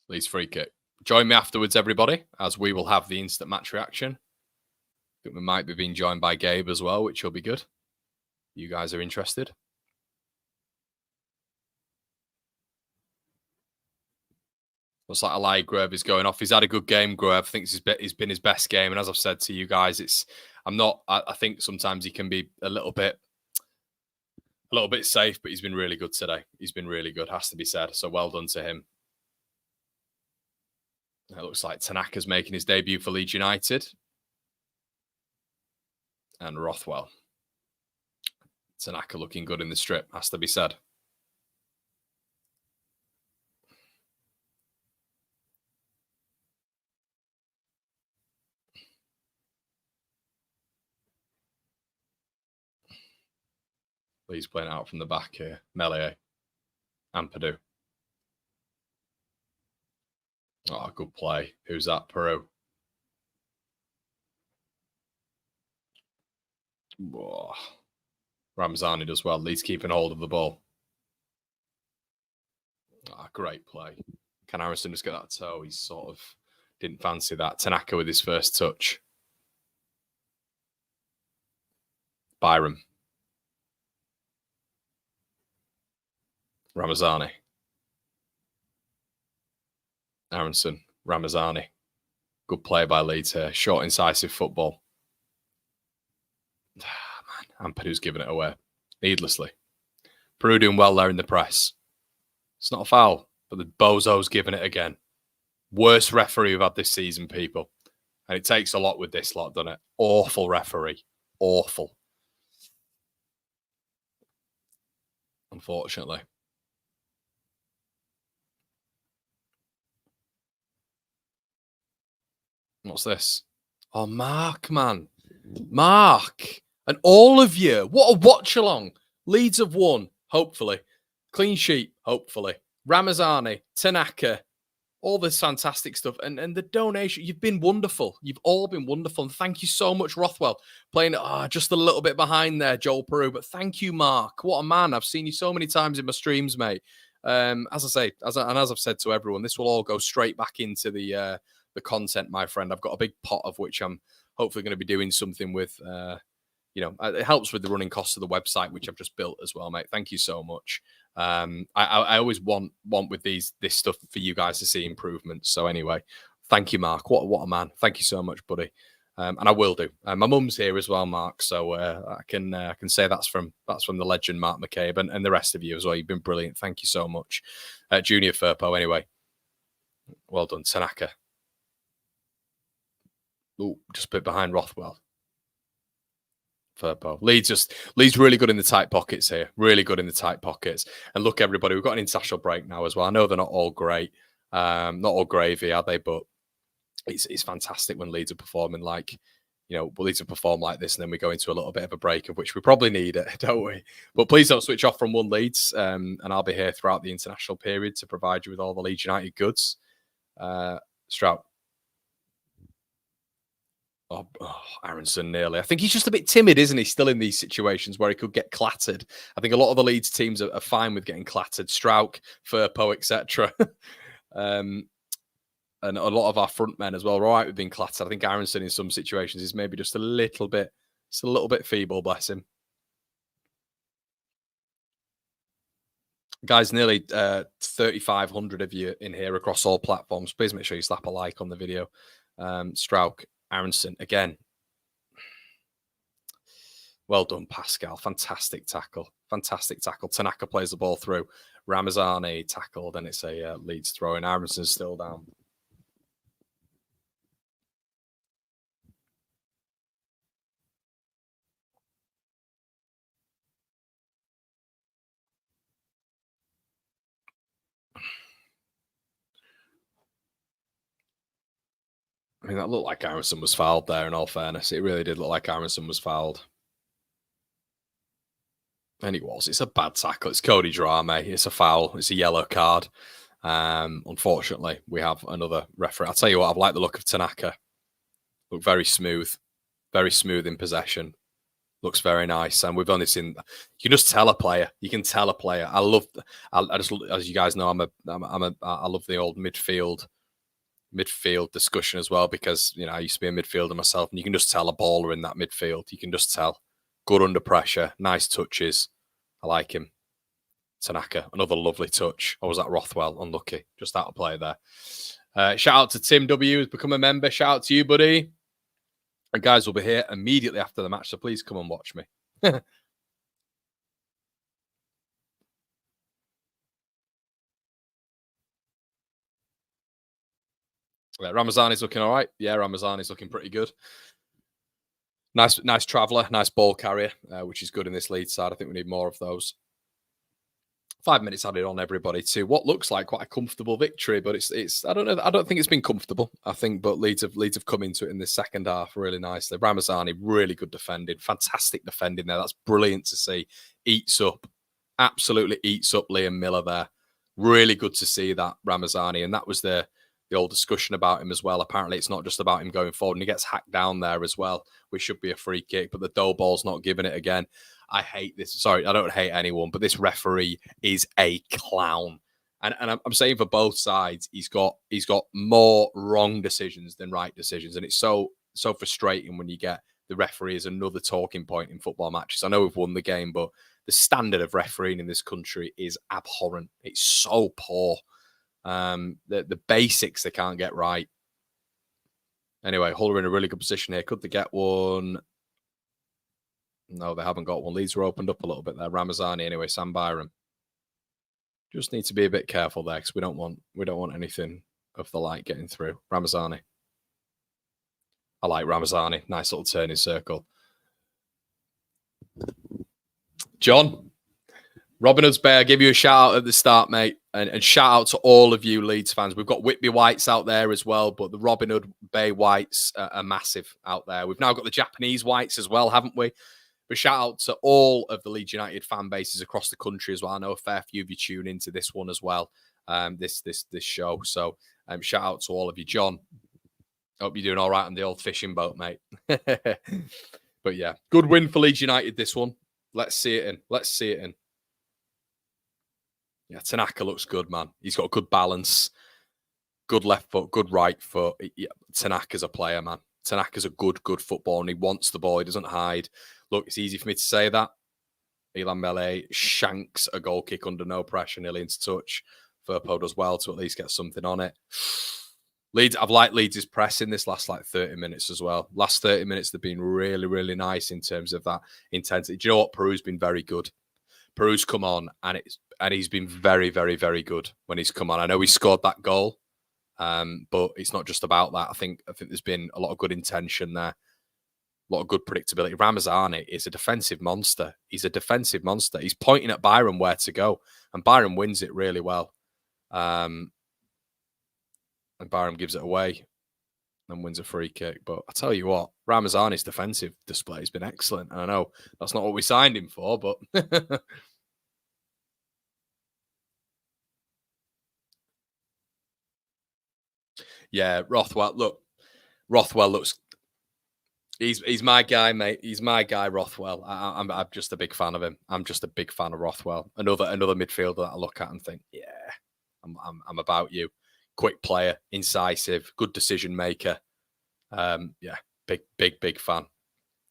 A: Leeds free kick. Join me afterwards, everybody, as we will have the instant match reaction. I think we might be being joined by Gabe as well, which will be good. You guys are interested. Looks like Eli Grove is going off. He's had a good game, Grove. I think it's been his best game. And as I've said to you guys, I think sometimes he can be a little bit safe, but he's been really good today. He's been really good, has to be said. So well done to him. It looks like Tanaka's making his debut for Leeds United. And Rothwell. Tanaka looking good in the strip, has to be said. He's playing out from the back here. Melee and Purdue. Oh, good play. Who's that? Peru. Whoa. Ramazani does well. Leeds keeping hold of the ball. Great play. Can Harrison just get that toe? He sort of didn't fancy that. Tanaka with his first touch. Byram. Ramazani. Aronson. Ramazani. Good play by Leeds here. Short, incisive football. Man, Ampadu's giving it away. Needlessly. Peru doing well there in the press. It's not a foul, but the bozo's giving it again. Worst referee we've had this season, people. And it takes a lot with this lot, doesn't it? Awful referee. Awful. Unfortunately. What's this? Oh, Mark, man. Mark. And all of you. What a watch-along. Leeds have won, hopefully. Clean sheet, hopefully. Ramazani, Tanaka, all this fantastic stuff. And the donation, you've been wonderful. You've all been wonderful. And thank you so much, Rothwell. Playing just a little bit behind there, Joel Peru. But thank you, Mark. What a man. I've seen you so many times in my streams, mate. As I say, as I've said to everyone, this will all go straight back into the content, my friend. I've got a big pot of which I'm hopefully going to be doing something with. It helps with the running costs of the website, which I've just built as well, mate. Thank you so much. I always want with this stuff for you guys to see improvements. So anyway, thank you, Mark. What a man. Thank you so much, buddy. And I will do. My mum's here as well, Mark. So I can say that's from the legend, Mark McCabe, and the rest of you as well. You've been brilliant. Thank you so much. Junior Firpo, anyway. Well done, Tanaka. Oh, just a bit behind Rothwell. Firpo. Leeds really good in the tight pockets here. Really good in the tight pockets. And look, everybody, we've got an international break now as well. I know they're not all great. Not all gravy, are they? But it's fantastic when Leeds are performing like, Leeds have performed like this, and then we go into a little bit of a break, of which we probably need it, don't we? But please don't switch off from One Leeds, and I'll be here throughout the international period to provide you with all the Leeds United goods. Strout. Oh, Aronson nearly. I think he's just a bit timid, isn't he? Still in these situations where he could get clattered. I think a lot of the Leeds teams are fine with getting clattered. Strauch, Firpo, etc. And a lot of our front men as well are all right with being clattered. I think Aronson in some situations is maybe just a little bit feeble, bless him. Guys, nearly 3,500 of you in here across all platforms. Please make sure you slap a like on the video. Strauch. Aronson, again. Well done, Pascal. Fantastic tackle. Fantastic tackle. Tanaka plays the ball through. Ramazani tackled, and it's a Leeds throw, and Aronson's still down. I mean, that looked like Aronson was fouled there, in all fairness. It really did look like Aronson was fouled. And it was. It's a bad tackle. It's Cody Drame. It's a foul. It's a yellow card. Unfortunately, we have another referee. I'll tell you what, I've liked the look of Tanaka. Look very smooth. Very smooth in possession. Looks very nice. And we've only seen... You can just tell a player. You can tell a player. I just, as you guys know, I love the old midfield discussion as well, because I used to be a midfielder myself, and you can just tell a baller in that midfield. You can just tell. Good under pressure, nice touches. I like him. Tanaka, another lovely touch. Or was that Rothwell? Unlucky. Just out of play there. Shout out to Tim W, who's become a member. Shout out to you, buddy. And guys will be here immediately after the match, so please come and watch me. Ramazani's looking all right. Yeah, Ramazani's looking pretty good. Nice traveller, nice ball carrier, which is good in this Leeds side. I think we need more of those. 5 minutes added on, everybody, to what looks like quite a comfortable victory, but it's I don't know. I don't think it's been comfortable. I think, but Leeds have come into it in the second half really nicely. Ramazani, really good defending, fantastic defending there. That's brilliant to see. Absolutely eats up Liam Miller there. Really good to see that, Ramazani, and that was the the old discussion about him as well. Apparently, it's not just about him going forward, and he gets hacked down there as well, which should be a free kick, but the dough ball's not giving it again. I hate this. Sorry, I don't hate anyone, but this referee is a clown. And I'm saying for both sides, he's got more wrong decisions than right decisions, and it's so frustrating when you get the referee as another talking point in football matches. I know we've won the game, but the standard of refereeing in this country is abhorrent. It's so poor. The basics they can't get right. Anyway, Hull are in a really good position here. Could they get one? No, they haven't got one. Leeds were opened up a little bit there. Ramazani, anyway, Sam Byram. Just need to be a bit careful there because we don't want anything of the like getting through. Ramazani. I like Ramazani. Nice little turning circle. John, Robin Hood's Bay, I give you a shout out at the start, mate. And shout out to all of you Leeds fans. We've got Whitby Whites out there as well, but the Robin Hood Bay Whites are massive out there. We've now got the Japanese Whites as well, haven't we? But shout out to all of the Leeds United fan bases across the country as well. I know a fair few of you tune into this one as well, this show. So shout out to all of you. John, hope you're doing all right on the old fishing boat, mate. But yeah, good win for Leeds United, this one. Let's see it in. Yeah, Tanaka looks good, man. He's got good balance, good left foot, good right foot. Yeah, Tanaka's a player, man. Tanaka's a good footballer, and he wants the ball. He doesn't hide. Look, it's easy for me to say that. Ilan Mele shanks a goal kick under no pressure, nearly into touch. Firpo does well to at least get something on it. Leeds, I've liked Leeds' press in this last 30 minutes as well. Last 30 minutes, they've been really, really nice in terms of that intensity. Do you know what? Peru's been very good. Peru's come on, and he's been very, very, very good when he's come on. I know he scored that goal, but it's not just about that. I think there's been a lot of good intention there, a lot of good predictability. Ramazani is a defensive monster. He's a defensive monster. He's pointing at Byron where to go, and Byron wins it really well. And Byron gives it away and wins a free kick. But I tell you what, Ramazani's defensive display has been excellent. And I know that's not what we signed him for, but yeah, Rothwell. Look, Rothwell looks. He's my guy, mate. He's my guy, Rothwell. I'm just a big fan of him. I'm just a big fan of Rothwell. Another midfielder that I look at and think, yeah, I'm about you. Quick player, incisive, good decision maker. Yeah, big fan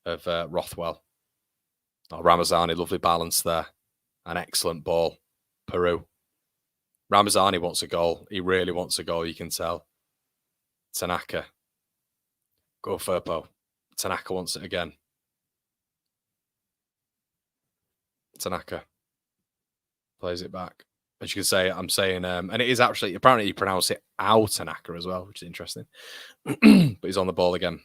A: of Rothwell. Oh, Ramazani, lovely balance there. An excellent ball. Peru. Ramazani wants a goal. He really wants a goal, you can tell. Tanaka. Go Firpo. Tanaka wants it again. Tanaka. Plays it back. As you can say, I'm saying, and it is actually, apparently you pronounce it Tanaka as well, which is interesting. But he's on the ball again.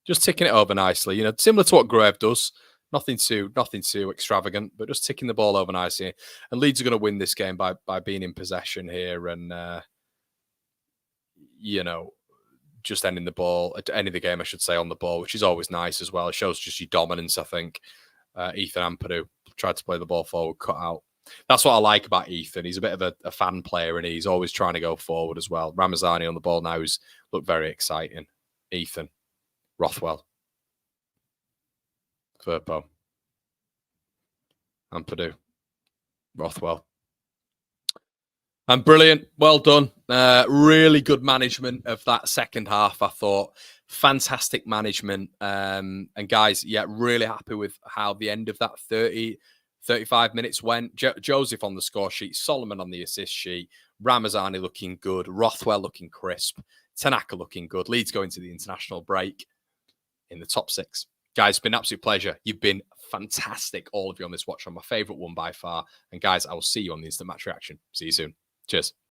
A: Just ticking it over nicely, you know, similar to what Gruev does. Nothing too extravagant, but just ticking the ball over nicely. And Leeds are going to win this game by being in possession here and, you know, just ending the game, I should say, on the ball, which is always nice as well. It shows just your dominance, I think. Ethan Ampadu tried to play the ball forward, cut out. That's what I like about Ethan. He's a bit of a fan player, and he's always trying to go forward as well. Ramazani on the ball now has looked very exciting. Ethan. Rothwell. Firpo. Ampadu. Rothwell. And brilliant. Well done. Really good management of that second half, I thought. Fantastic management. And guys, yeah, really happy with how the end of that 35 minutes went. Joseph on the score sheet, Solomon on the assist sheet, Ramazani looking good, Rothwell looking crisp, Tanaka looking good. Leeds going to the international break in the top 6. Guys, it's been an absolute pleasure. You've been fantastic, all of you on this watch. On my favourite one by far. And guys, I will see you on the Instant Match Reaction. See you soon. Cheers.